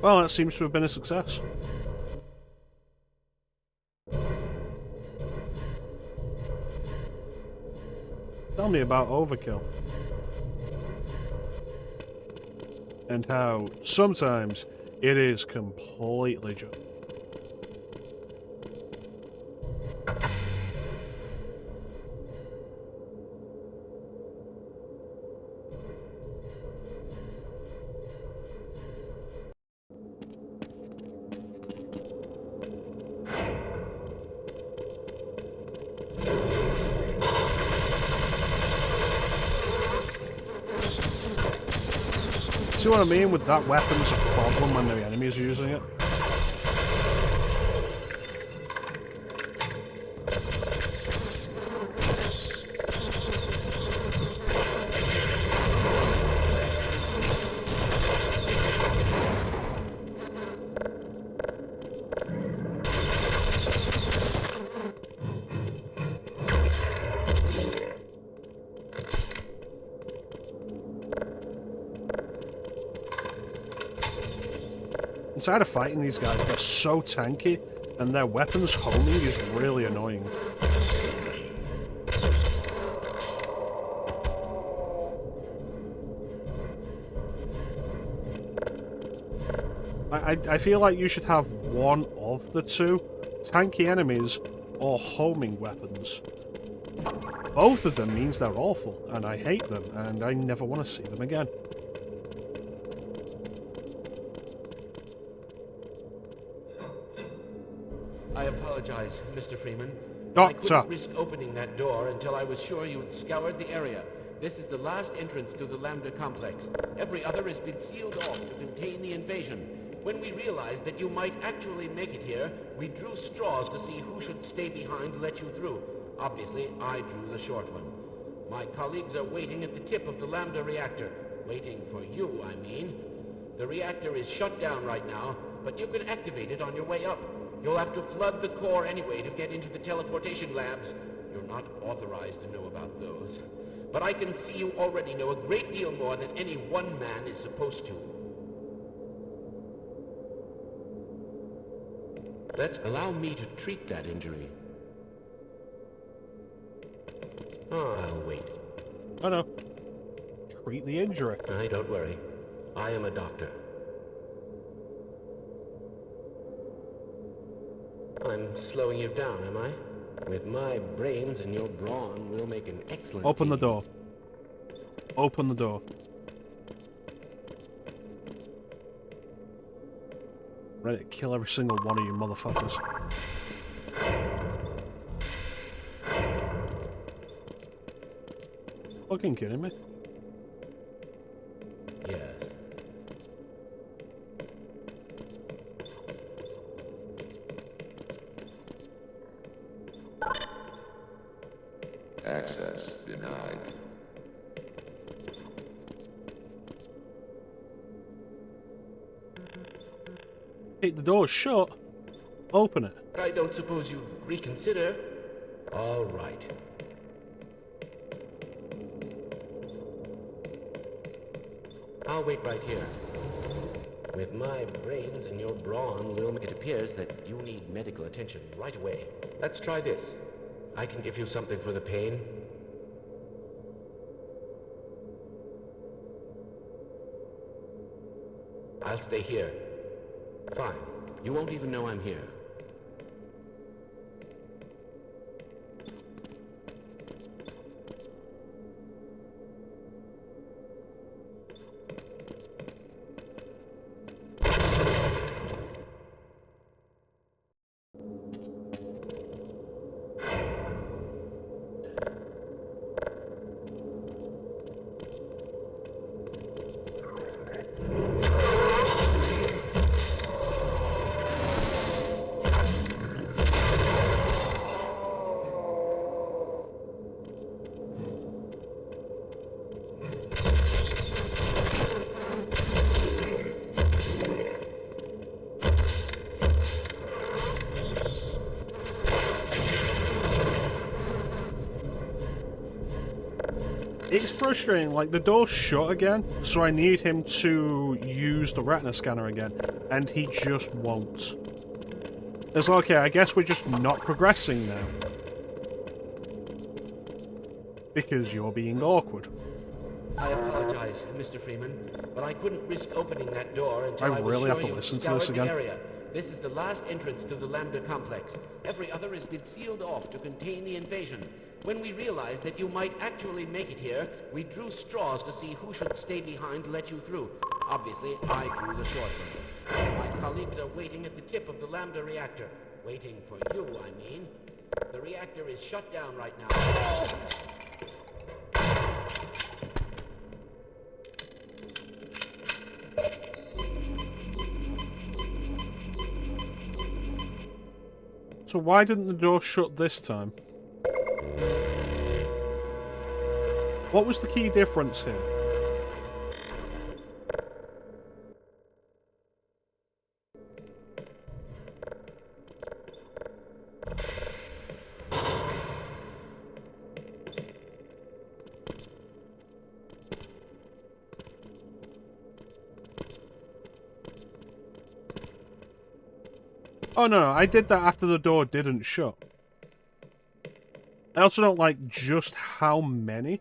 Well, that seems to have been a success. Tell me about overkill. And how sometimes it is completely just. See what I mean with that weapon's a problem when the enemy's using it? Inside of fighting these guys, they're so tanky, and their weapons homing is really annoying. I feel like you should have one of the two, tanky enemies or homing weapons. Both of them means they're awful, and I hate them, and I never want to see them again. I apologize, Mr. Freeman. Doctor. I couldn't risk opening that door until I was sure you had scoured the area. This is the last entrance to the Lambda complex. Every other has been sealed off to contain the invasion. When we realized that you might actually make it here, we drew straws to see who should stay behind to let you through. Obviously, I drew the short one. My colleagues are waiting at the tip of the Lambda reactor. Waiting for you, I mean. The reactor is shut down right now, but you can activate it on your way up. You'll have to flood the core anyway to get into the teleportation labs. You're not authorized to know about those. But I can see you already know a great deal more than any one man is supposed to. Let's allow me to treat that injury. Oh, I'll wait. Oh no. Treat the injury. Don't worry. I am a doctor. I'm slowing you down, am I? With my brains and your brawn, we'll make an excellent Open the team. door. Open the door. Ready to kill every single one of you motherfuckers. Fucking kidding me? Yes. Access denied. Hey, the door's shut. Open it. I don't suppose you reconsider? All right. I'll wait right here. With my brains and your brawn, it appears that you need medical attention right away. Let's try this. I can give you something for the pain. I'll stay here. Fine. You won't even know I'm here. It's frustrating, like the door's shut again, so I need him to use the retina scanner again, and he just won't. It's like, okay, I guess we're just not progressing now. Because you're being awkward. I apologize, Mr. Freeman, but I couldn't risk opening that door until I I was really sure have to you listen to scoured this the again. area. This is the last entrance to the Lambda complex. Every other has been sealed off to contain the invasion. When we realized that you might actually make it here, we drew straws to see who should stay behind to let you through. Obviously, I drew the short one. My colleagues are waiting at the tip of the Lambda reactor. Waiting for you, I mean. The reactor is shut down right now. So why didn't the door shut this time? What was the key difference here? Oh no, I did that after the door didn't shut. I also don't like just how many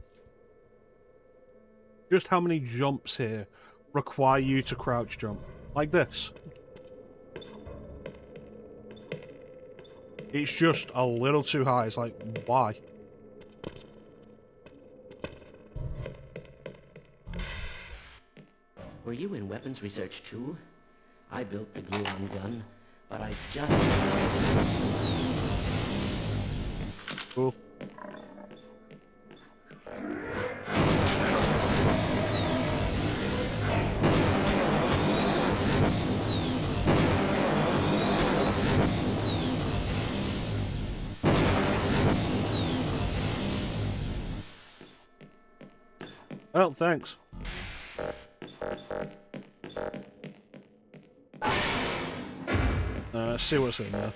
jumps here require you to crouch jump. Like this. It's just a little too high. It's like, why? Were you in weapons research too? I built the gluon gun, but I just... Cool. Well, thanks. Let's see what's in there.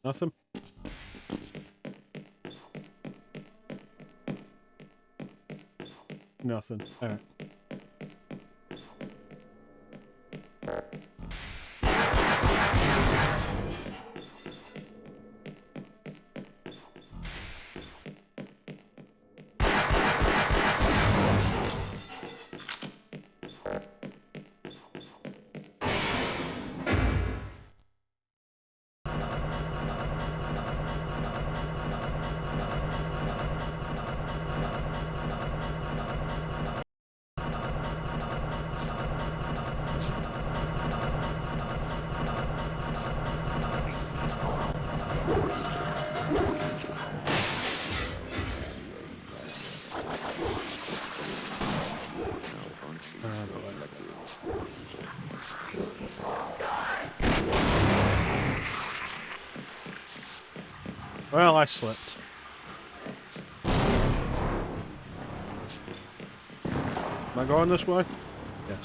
Nothing? Nothing. Alright. Well, I slipped. Am I going this way? Yes.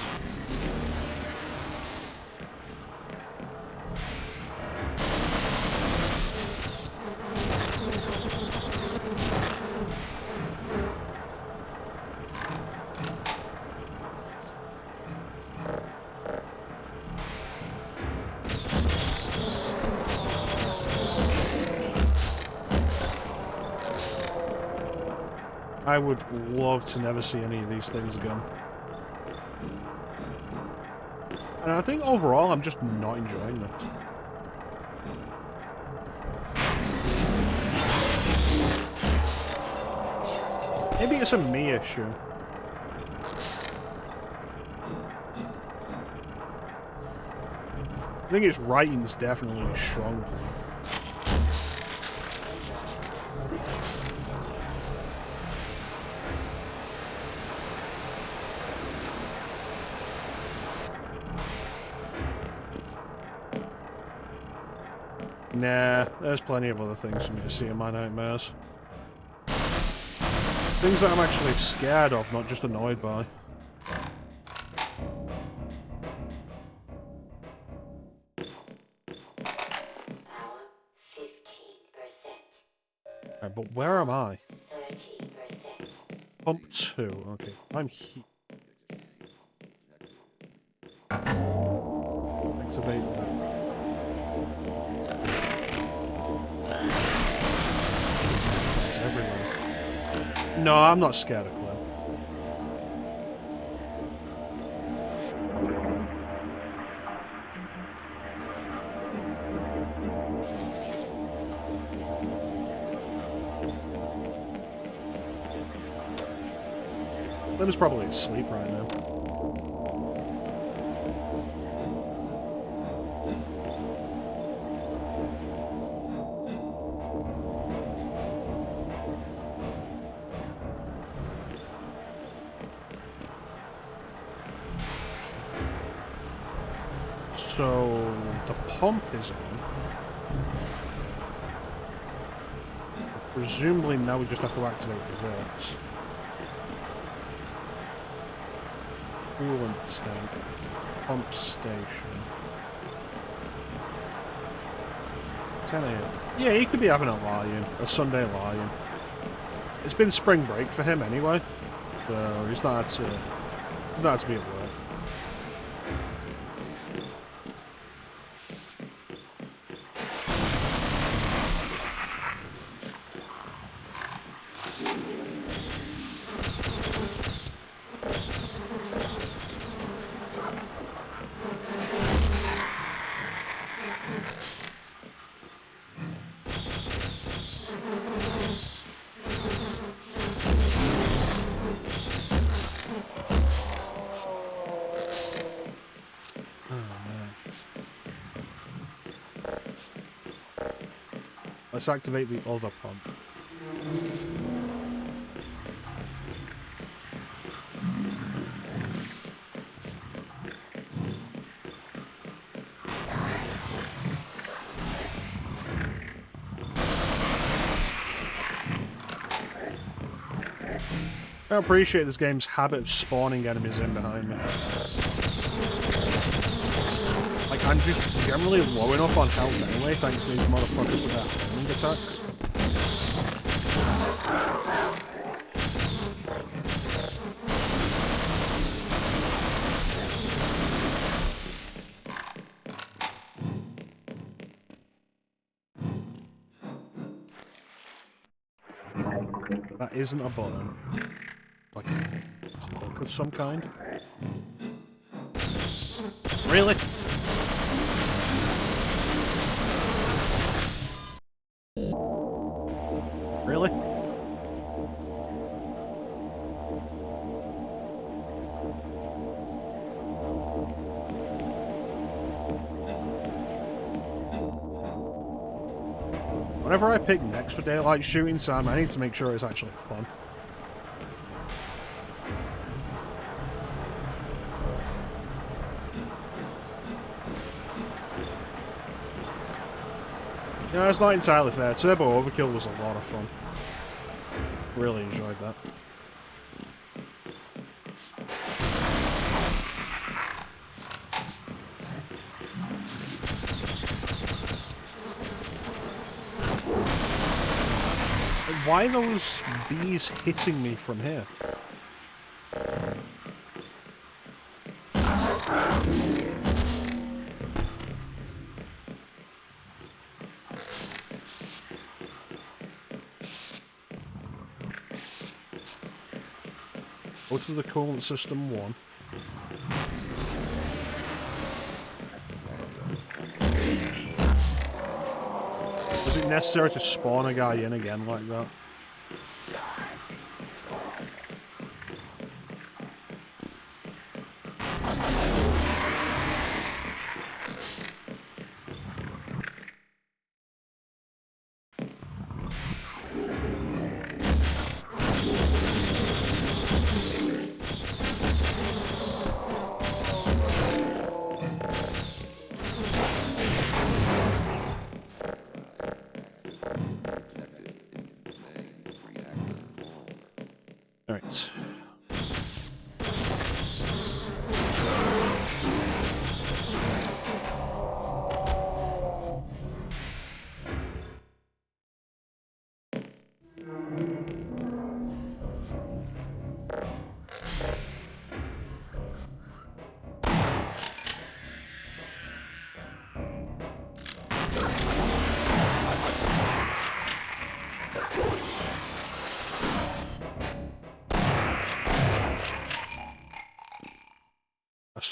I would love to never see any of these things again. And I think overall I'm just not enjoying this. Maybe it's a me issue. I think its writing's definitely a strong point. Nah, there's plenty of other things for me to see in my nightmares. Things that I'm actually scared of, not just annoyed by. Power 15%. Alright, but where am I? 30%. Pump 2. Okay, I'm here. Activate that. It's everywhere. No, I'm not scared of Clem. Clem's probably asleep right now. So the pump is on. Presumably now we just have to activate this. Coolant tank. Pump station. 10 AM. Yeah, he could be having a lie-in. A Sunday lie-in. It's been spring break for him anyway. So he's not had to be at work. Let's activate the other pump. I appreciate this game's habit of spawning enemies in behind me. Like, I'm just generally low enough on health anyway, thanks to these motherfuckers with their homing attacks. That isn't a button. Like a hook of some kind. Really? Really? Whenever I pick next for daylight shooting time, I need to make sure it's actually fun. Yeah, it's not entirely fair. Turbo Overkill was a lot of fun. Really enjoyed that. Why are those bees hitting me from here? Go to the coolant system 1. Was it necessary to spawn a guy in again like that? Alright.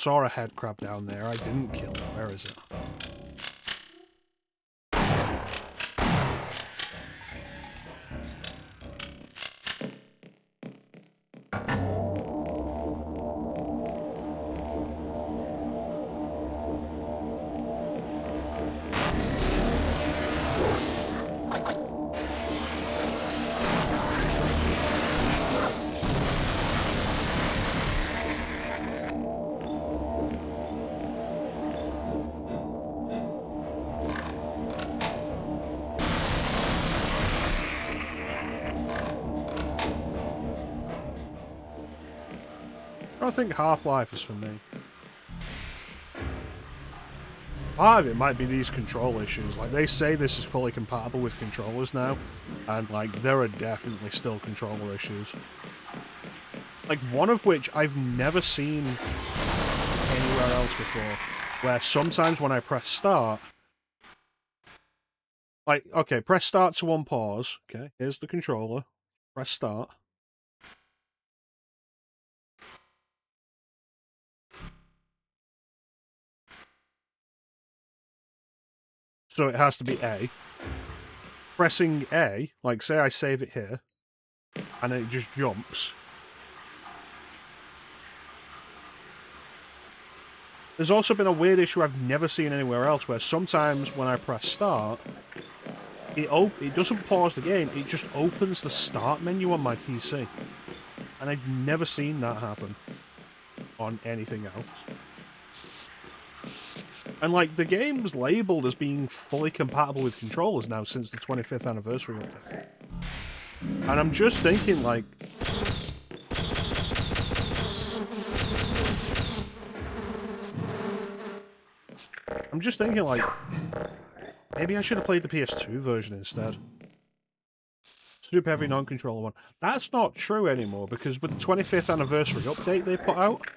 saw a head crab down there. I didn't kill it. Where is it? I don't think Half-Life is for me. Part of it might be these control issues. Like, they say this is fully compatible with controllers now, and, like, there are definitely still controller issues. Like, one of which I've never seen anywhere else before, where sometimes when I press start... Like, okay, press start to unpause. Okay, here's the controller. Press start. So it has to be A. Pressing A, like say I save it here, and it just jumps. There's also been a weird issue I've never seen anywhere else, where sometimes when I press start, it doesn't pause the game, it just opens the start menu on my PC. And I've never seen that happen on anything else. And, like, the game's labelled as being fully compatible with controllers now since the 25th anniversary update. And I'm just thinking, like... maybe I should have played the PS2 version instead. Super heavy non-controller one. That's not true anymore, because with the 25th anniversary update they put out,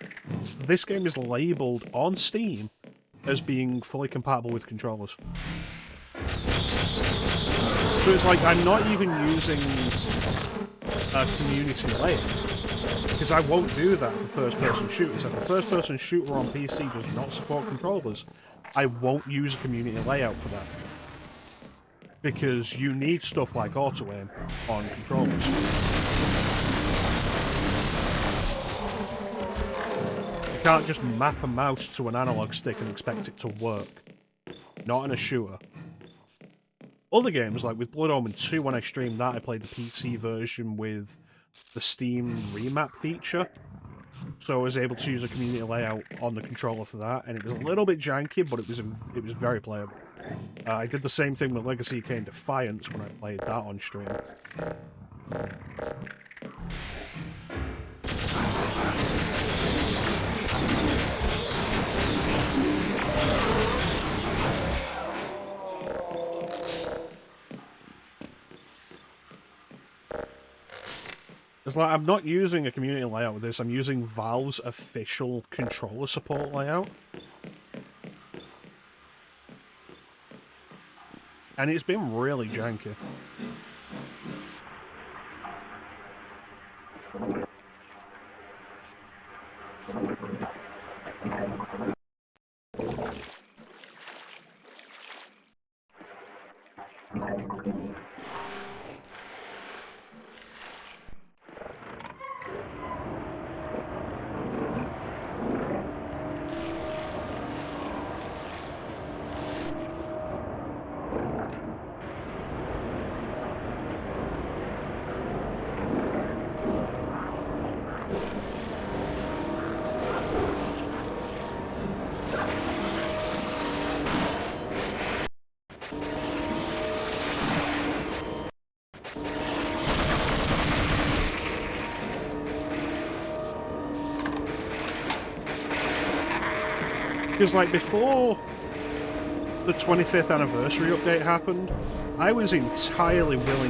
this game is labelled on Steam as being fully compatible with controllers. So it's like, I'm not even using a community layer, because I won't do that for first-person shooters. If a first-person shooter on PC does not support controllers, I won't use a community layout for that. Because you need stuff like auto-aim on controllers. You can't just map a mouse to an analog stick and expect it to work. Not in a shooter. Other games, like with Blood Omen 2, when I streamed that, I played the PC version with the Steam remap feature. So I was able to use a community layout on the controller for that, and it was a little bit janky, but it was very playable. I did the same thing with Legacy of Kain Defiance when I played that on stream. It's like, I'm not using a community layout with this, I'm using Valve's official controller support layout. And it's been really janky. Because, like, before the 25th anniversary update happened, I was entirely willing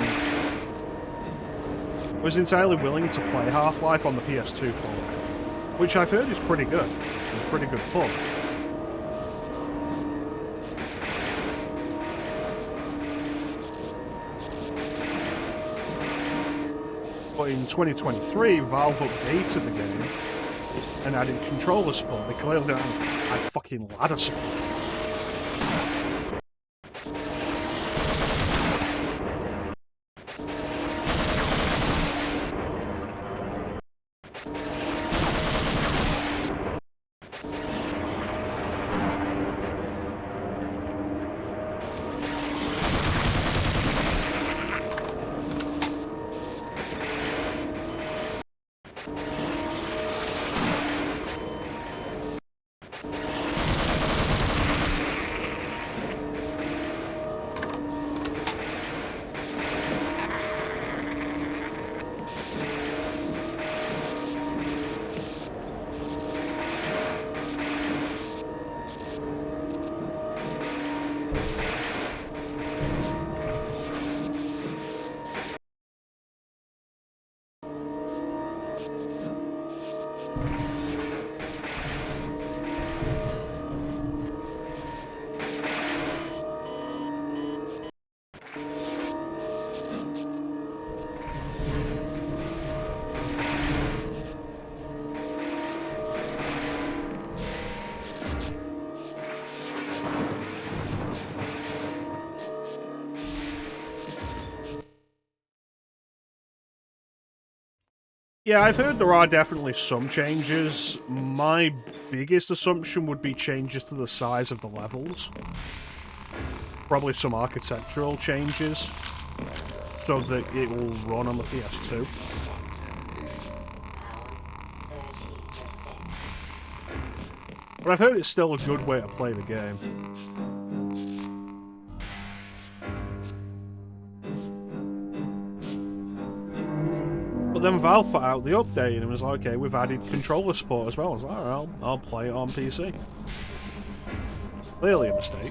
to play Half-Life on the PS2 port, which I've heard is pretty good. It's a pretty good port. But in 2023, Valve updated the game and added controller support. They clearly don't have fucking ladder support. Yeah, I've heard there are definitely some changes. My biggest assumption would be changes to the size of the levels. Probably some architectural changes so that it will run on the PS2. But I've heard it's still a good way to play the game. But then Valve put out the update and it was like, okay, we've added controller support as well. I was like, alright, I'll play it on PC. Clearly a mistake.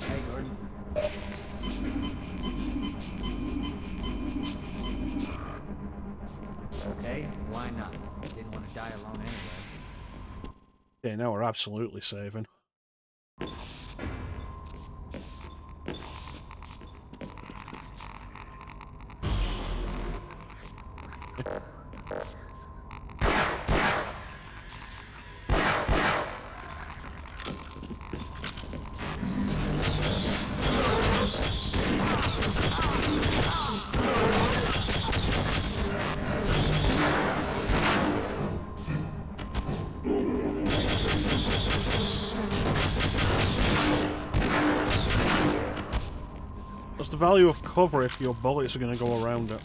Hey, Gordon. Okay, why not? Didn't want to die alone anyway. Okay, now we're absolutely saving. What's the value of cover if your bullets are going to go around it?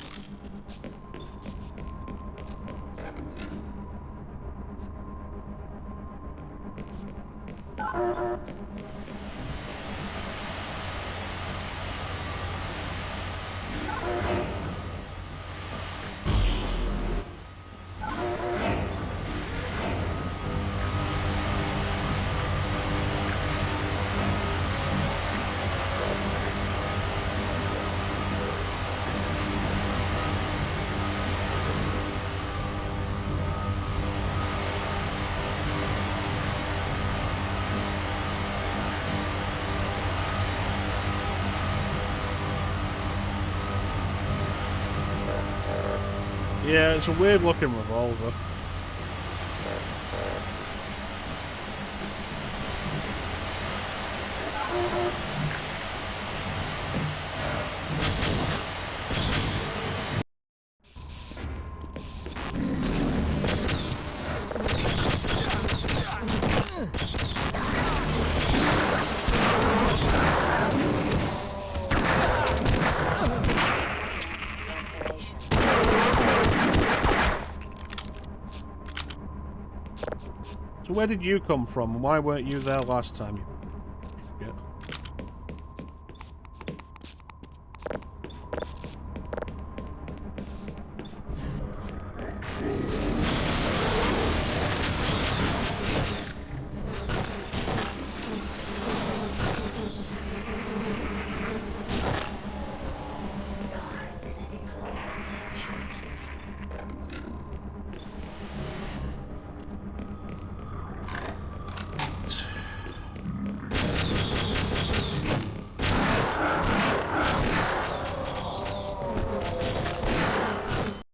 Yeah, it's a weird looking revolver. So where did you come from? Why weren't you there last time? You shit.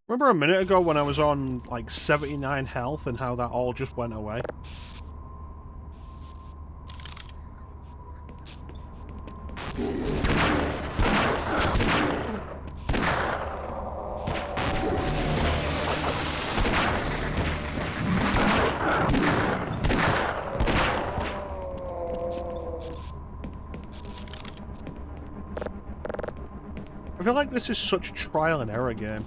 Remember a minute ago when I was on like 79 health and how that all just went away? I feel like this is such a trial and error game.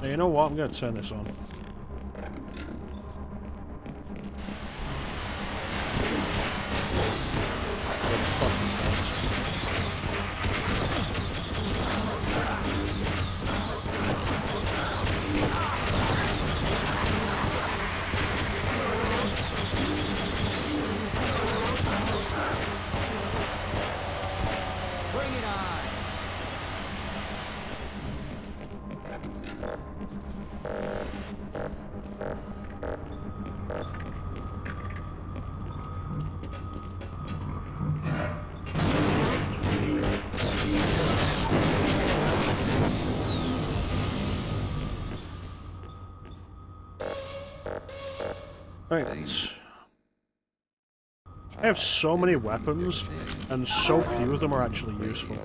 Hey, you know what? I'm going to turn this on. Bring it on! Right. I have so many weapons, and so few of them are actually useful.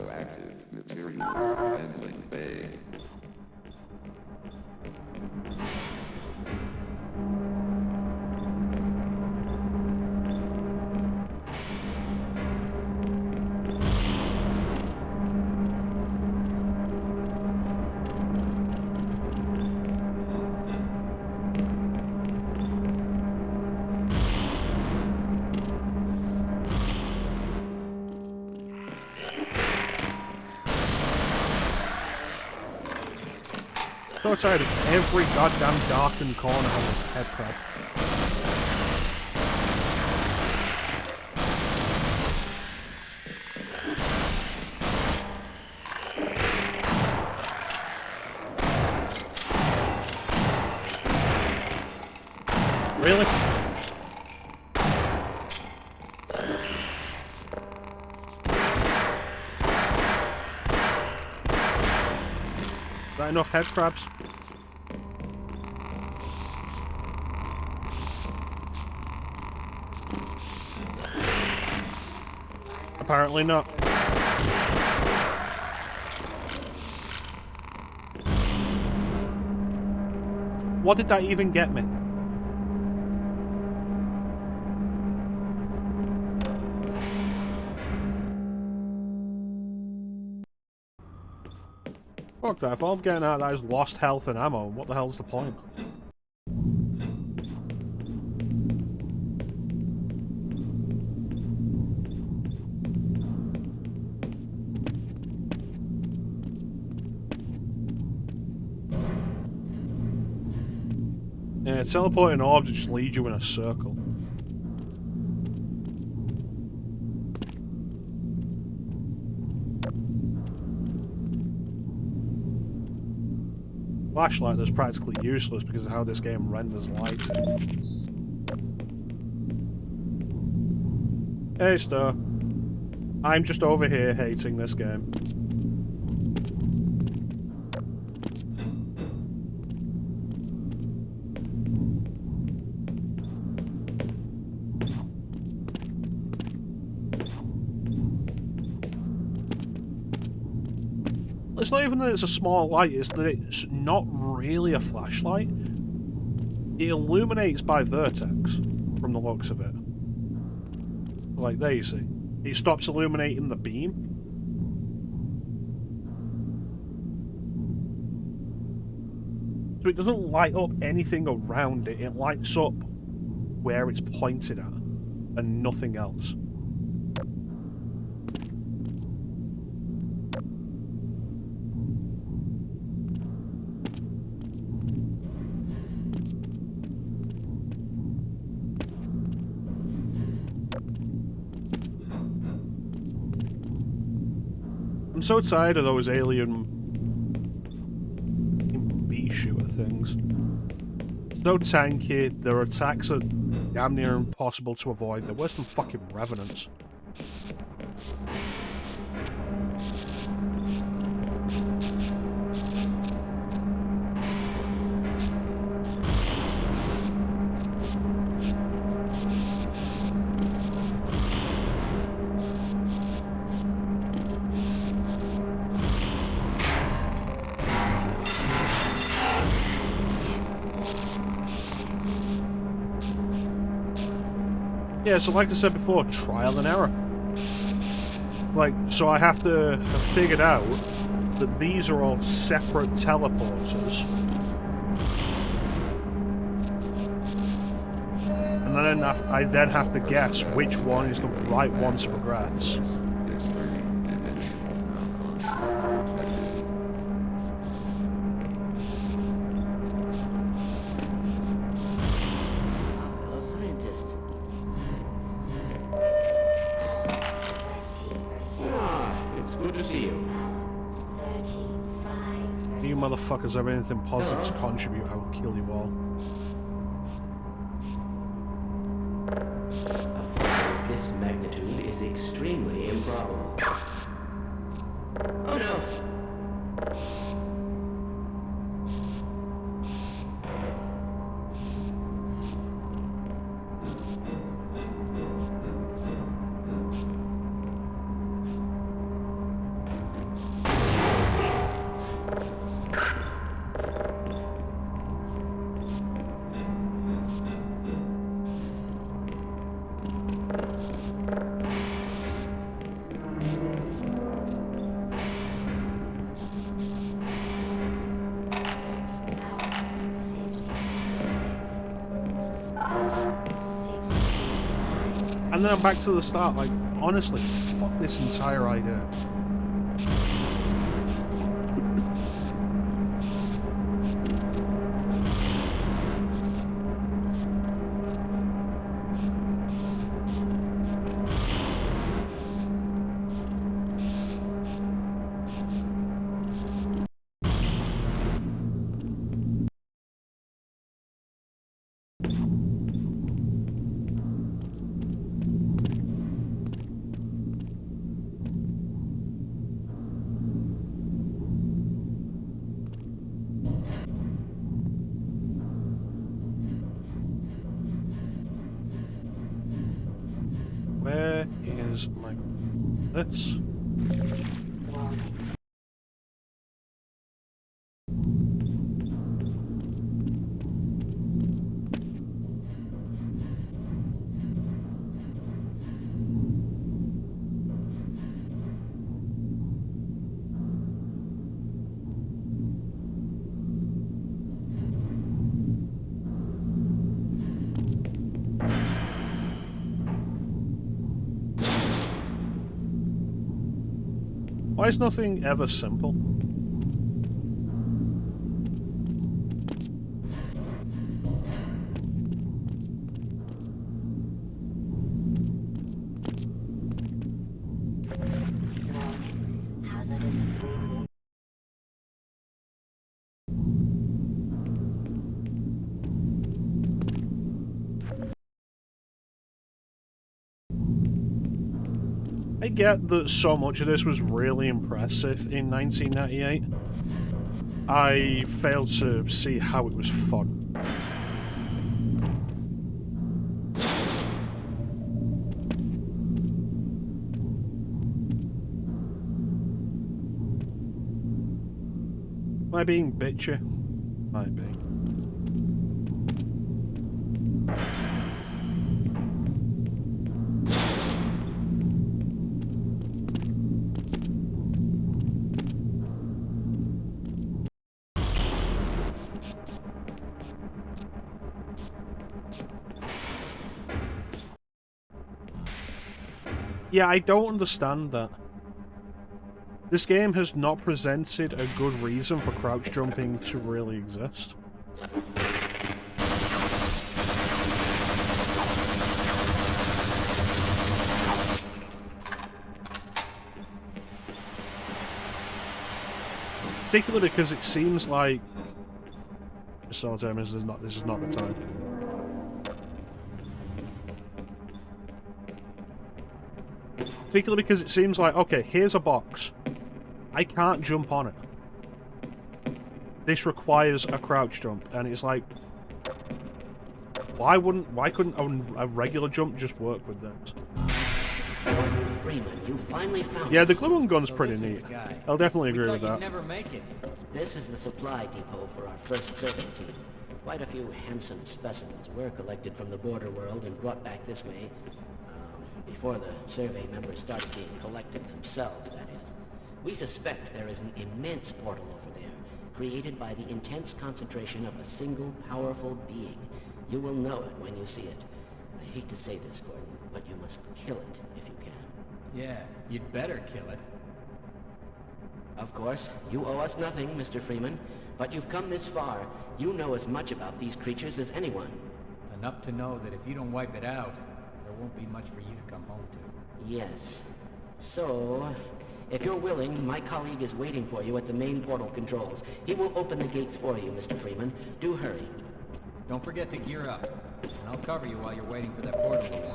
Go outside of every goddamn darkened corner has a head crab. Really? Is that enough head crabs? Apparently not. What did that even get me? Fuck that, if all I'm getting out of that is lost health and ammo, what the hell's the point? Yeah, teleporting orbs just lead you in a circle. Flashlight that's practically useless because of how this game renders light. Hey, Star. I'm just over here hating this game. It's not even that it's a small light, it's that it's not really a flashlight. It illuminates by vertex, from the looks of it. Like there you see. It stops illuminating the beam. So it doesn't light up anything around it, it lights up where it's pointed at, and nothing else. I'm so tired of those alien bee shooter things. It's so tanky, their attacks are damn near impossible to avoid. They're worse than fucking revenants. Yeah, so like I said before, trial and error. Like, so I have to have figured out that these are all separate teleporters. And then I then have to guess which one is the right one to progress. Fellow scientist. It's good to see you. You motherfuckers have anything positive to contribute, I will kill you all. This magnitude is extremely improbable. Oh no! And then I'm back to the start, like, honestly, fuck this entire idea. Where is my... this? Why is nothing ever simple? I get that so much of this was really impressive in 1998. I failed to see how it was fun. Am I being bitchy? Might be. Yeah, I don't understand that. This game has not presented a good reason for crouch jumping to really exist. Particularly because it seems like... So this is not the time. Particularly because it seems like, okay, here's a box. I can't jump on it. This requires a crouch jump, and it's like, why couldn't a regular jump just work with this? Freeman, you finally found Yeah, the us. glue gun's pretty neat. I'll definitely agree with that. Never make it. This is the supply depot for our first service team. Quite a few handsome specimens were collected from the border world and brought back this way, before the survey members started being collected themselves, that is. We suspect there is an immense portal over there, created by the intense concentration of a single powerful being. You will know it when you see it. I hate to say this, Gordon, but you must kill it if you can. Yeah, you'd better kill it. Of course, you owe us nothing, Mr. Freeman, but you've come this far. You know as much about these creatures as anyone. Enough to know that if you don't wipe it out, there won't be much for you to come home to. Yes. So, if you're willing, my colleague is waiting for you at the main portal controls. He will open the gates for you, Mr. Freeman. Do hurry. Don't forget to gear up, and I'll cover you while you're waiting for that portal to warm up.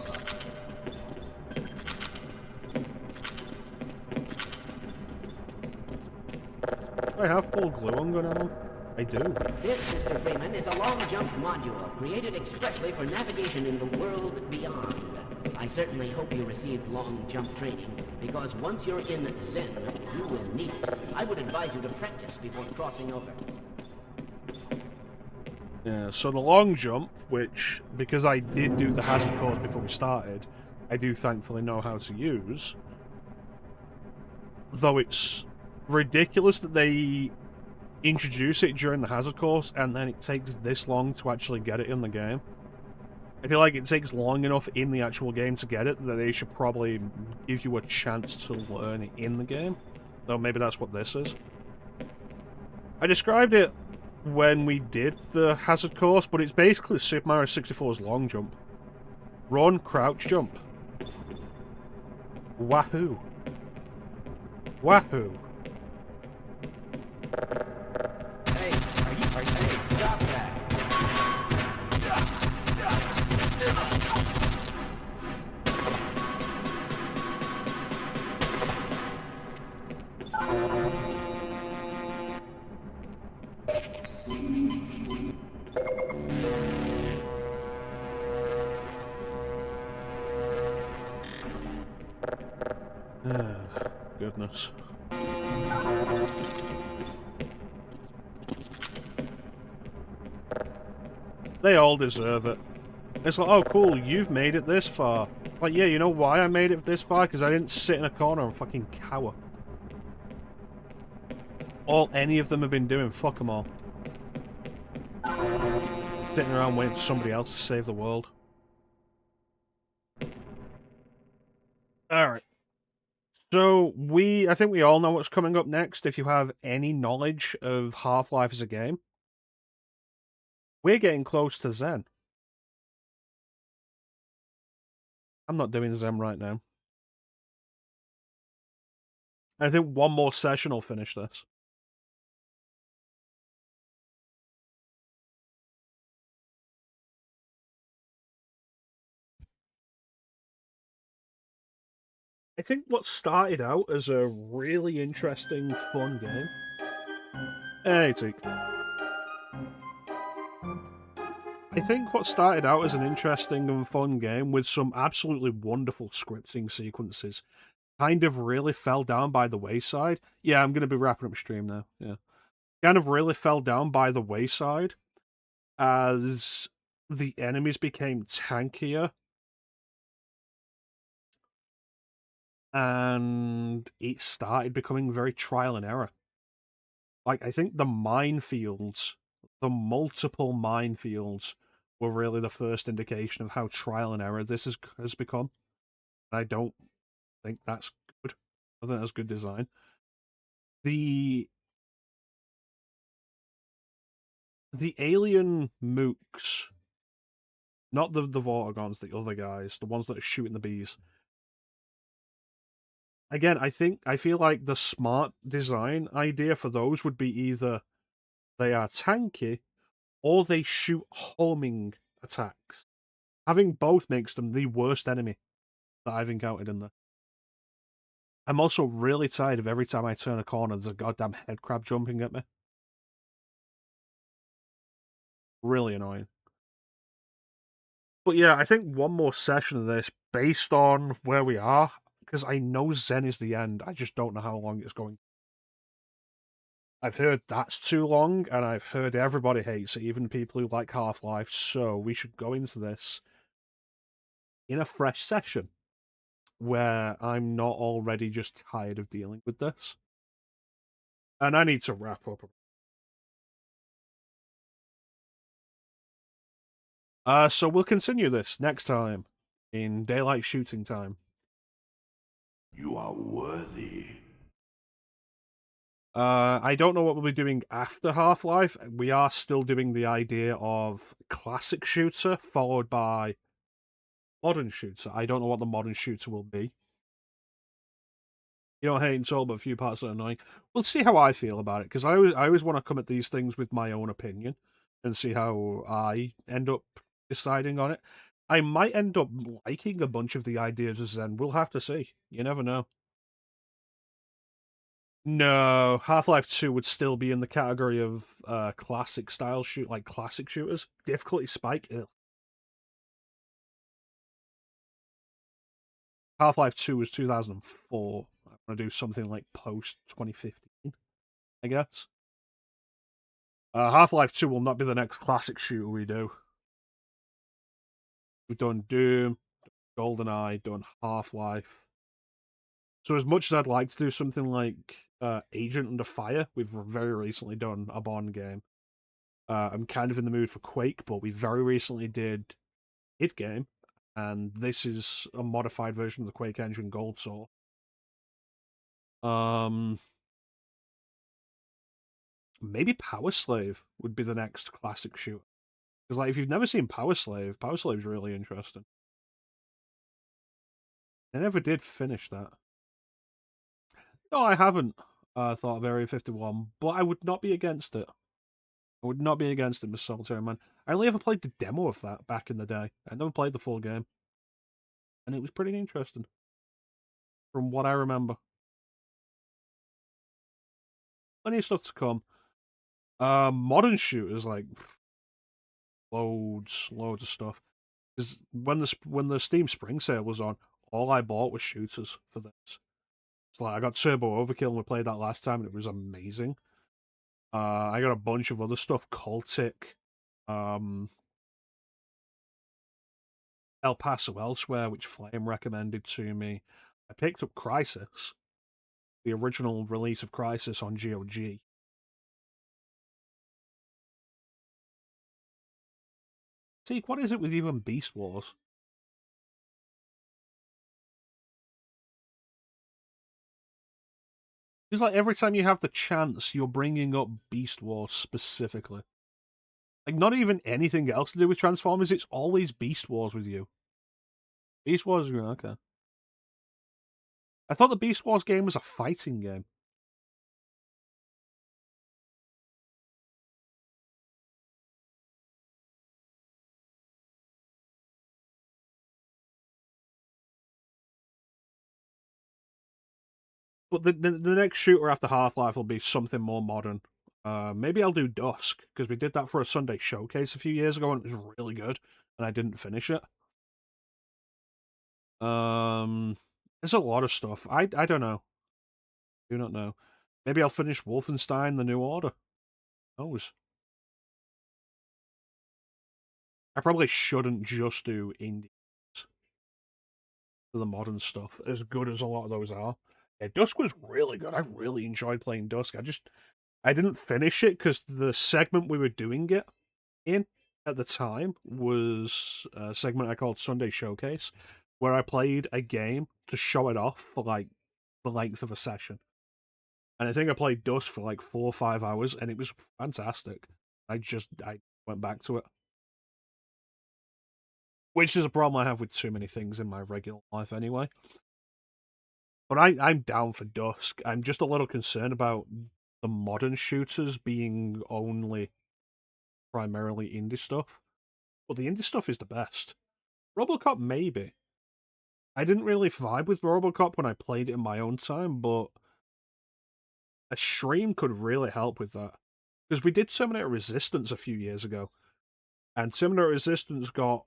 I have full glue on gun ammo. I do. This, Mr. Freeman, is a long jump module created expressly for navigation in the world beyond. I certainly hope you received long jump training, because once you're in Zen, you will need it. I would advise you to practice before crossing over. Yeah, so the long jump, which, because I did do the hazard course before we started, I do thankfully know how to use. Though it's ridiculous that they introduce it during the hazard course and then it takes this long to actually get it in the game. I feel like it takes long enough in the actual game to get it that they should probably give you a chance to learn it in the game. Though maybe that's what this is. I described it when we did the hazard course, but it's basically Super Mario 64's long jump. Run, crouch, jump. Wahoo. Wahoo. Hey, hey, stop that! Goodness. They all deserve it. It's like, oh cool, you've made it this far. Like, yeah, you know why I made it this far? Because I didn't sit in a corner and fucking cower. All any of them have been doing, fuck them all. Sitting around waiting for somebody else to save the world. Alright. So, I think we all know what's coming up next if you have any knowledge of Half-Life as a game. We're getting close to Zen. I'm not doing Zen right now. I think one more session will finish this. I think what started out as a really interesting, fun game. Hey, Teak. I think what started out as an interesting and fun game with some absolutely wonderful scripting sequences kind of really fell down by the wayside. Yeah, I'm going to be wrapping up stream now. Yeah. Kind of really fell down by the wayside as the enemies became tankier and it started becoming very trial and error. Like, I think the minefields, the multiple minefields, were really the first indication of how trial and error this has become. I don't think that's good. I think that's good design. The alien mooks, not the Vortigons, the other guys, the ones that are shooting the bees. Again, I feel like the smart design idea for those would be either they are tanky or they shoot homing attacks. Having both makes them the worst enemy that I've encountered in there. I'm also really tired of every time I turn a corner, there's a goddamn head crab jumping at me. Really annoying. But yeah, I think one more session of this, based on where we are, because I know Zen is the end, I just don't know how long it's going. I've heard that's too long, and I've heard everybody hates it, even people who like Half-Life, so we should go into this in a fresh session where I'm not already just tired of dealing with this. And I need to wrap up. So we'll continue this next time in daylight shooting time. You are worthy. I don't know what we'll be doing after Half-Life. We are still doing the idea of classic shooter followed by modern shooter. I don't know what the modern shooter will be. You know, hate and soul, but a few parts are annoying. We'll see how I feel about it, because I always want to come at these things with my own opinion and see how I end up deciding on it. I might end up liking a bunch of the ideas as then. We'll have to see. You never know. No, Half-Life 2 would still be in the category of classic style like classic shooters. Difficulty spike. Ugh. Half-Life 2 was 2004. I'm gonna do something like post 2015, I guess. Half-Life 2 will not be the next classic shooter we do. We've done Doom, GoldenEye, done Half-Life. So as much as I'd like to do something like Agent Under Fire, we've very recently done a Bond game. I'm kind of in the mood for Quake, but we very recently did Hit Game, and this is a modified version of the Quake engine Gold Soul. Maybe Power Slave would be the next classic shooter. Because like if you've never seen Power Slave's really interesting. I never did finish that. No, I haven't thought of Area 51, but I would not be against it. I would not be against it, Miss Solitaire Man. I only ever played the demo of that back in the day. I never played the full game. And it was pretty interesting. From what I remember. Plenty of stuff to come. Modern shooters, like loads of stuff. Because when the Steam Spring Sale was on, all I bought was shooters for this. It's like I got Turbo Overkill and we played that last time and it was amazing. I got a bunch of other stuff, Cultic, El Paso Elsewhere, which Flame recommended to me. I picked up Crisis, the original release of Crisis on GOG. Teak, what is it with you and Beast Wars? It's like every time you have the chance, you're bringing up Beast Wars specifically. Like, not even anything else to do with Transformers, it's always Beast Wars with you. Beast Wars, okay. I thought the Beast Wars game was a fighting game. But the next shooter after Half-Life will be something more modern. Maybe I'll do Dusk, because we did that for a Sunday showcase a few years ago and it was really good, and I didn't finish it. There's a lot of stuff. I don't know. Do not know. Maybe I'll finish Wolfenstein: The New Order. Who knows? I probably shouldn't just do indie for the modern stuff, as good as a lot of those are. Yeah, Dusk was really good. I really enjoyed playing Dusk. I didn't finish it because the segment we were doing it in at the time was a segment I called Sunday Showcase, where I played a game to show it off for like the length of a session. And I think I played Dusk for like 4 or 5 hours, and it was fantastic. I went back to it. Which is a problem I have with too many things in my regular life anyway. But I'm down for Dusk. I'm just a little concerned about the modern shooters being only primarily indie stuff. But the indie stuff is the best. Robocop, maybe. I didn't really vibe with Robocop when I played it in my own time, but a stream could really help with that. Because we did Terminator Resistance a few years ago, and Terminator Resistance got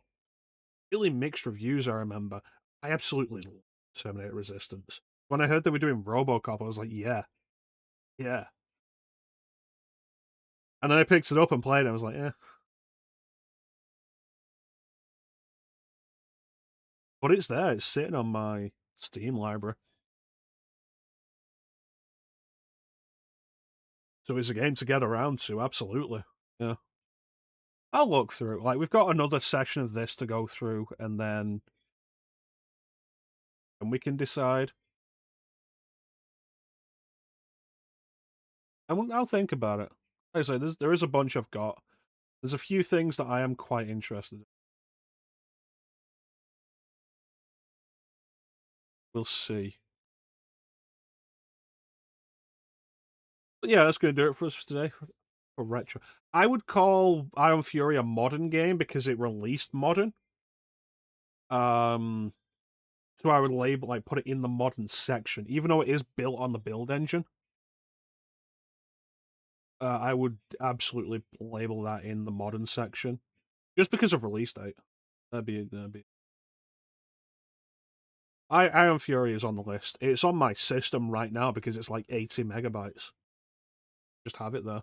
really mixed reviews, I remember. I absolutely loved Terminator Resistance. When I heard they were doing Robocop, I was like, yeah. And then I picked it up and played it. I was like, eh. But it's there. It's sitting on my Steam library. So it's a game to get around to, absolutely. Yeah. I'll look through. Like, we've got another session of this to go through, and then we can decide. I'll think about it. Like I say, there is a bunch I've got. There's a few things that I am quite interested in. We'll see. But yeah, that's going to do it for us for today. For retro. I would call Iron Fury a modern game because it released modern. So I would label, like, put it in the modern section, even though it is built on the build engine. I would absolutely label that in the modern section, just because of release date. That'd be. Iron Fury is on the list. It's on my system right now because it's like 80 megabytes. Just have it there.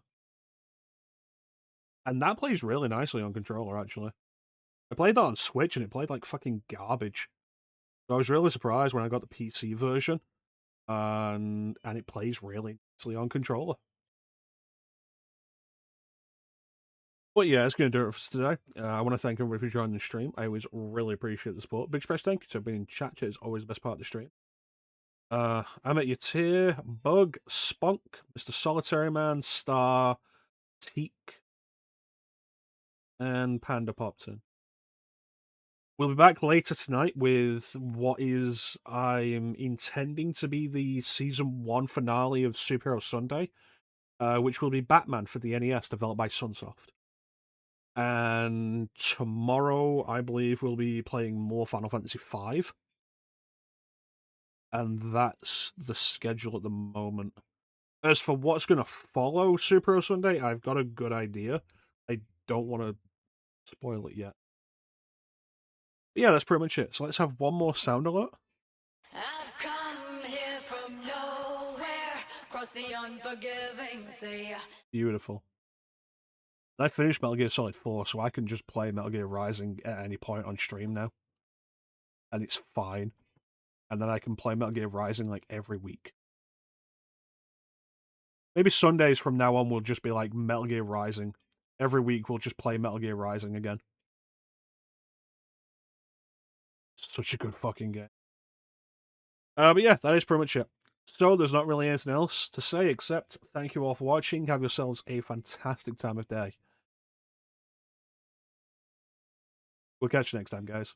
And that plays really nicely on controller, actually. I played that on Switch and it played like fucking garbage. So I was really surprised when I got the PC version, and it plays really nicely on controller. But yeah, it's going to do it for us today. I want to thank everybody for joining the stream. I always really appreciate the support. Big special thank you to being in chat. It's always the best part of the stream. I'm at your tier, Bug, Spunk, Mr. Solitary Man, Star, Teak, and Panda Popton. We'll be back later tonight with what is, I'm intending to be the Season 1 finale of Superhero Sunday, which will be Batman for the NES, developed by Sunsoft. And tomorrow, I believe, we'll be playing more Final Fantasy V. And that's the schedule at the moment. As for what's going to follow Superhero Sunday, I've got a good idea. I don't want to spoil it yet. But yeah, that's pretty much it. So let's have one more sound alert. I've come here from nowhere, across the unforgiving sea. Beautiful. I finished Metal Gear Solid 4, so I can just play Metal Gear Rising at any point on stream now. And it's fine. And then I can play Metal Gear Rising like every week. Maybe Sundays from now on will just be like Metal Gear Rising. Every week we'll just play Metal Gear Rising again. Such a good fucking game. But yeah, that is pretty much it. So there's not really anything else to say except thank you all for watching. Have yourselves a fantastic time of day. We'll catch you next time, guys.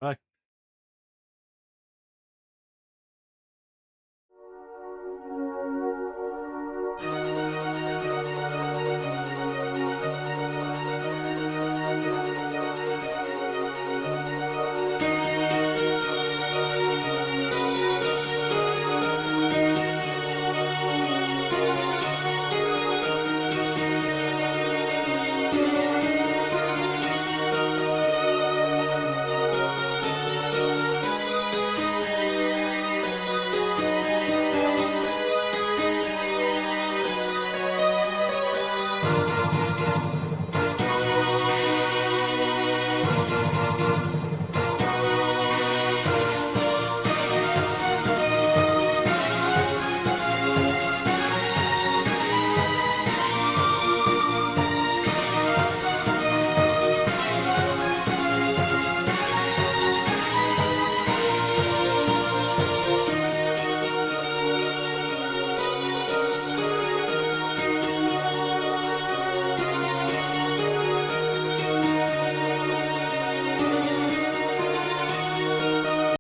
Bye.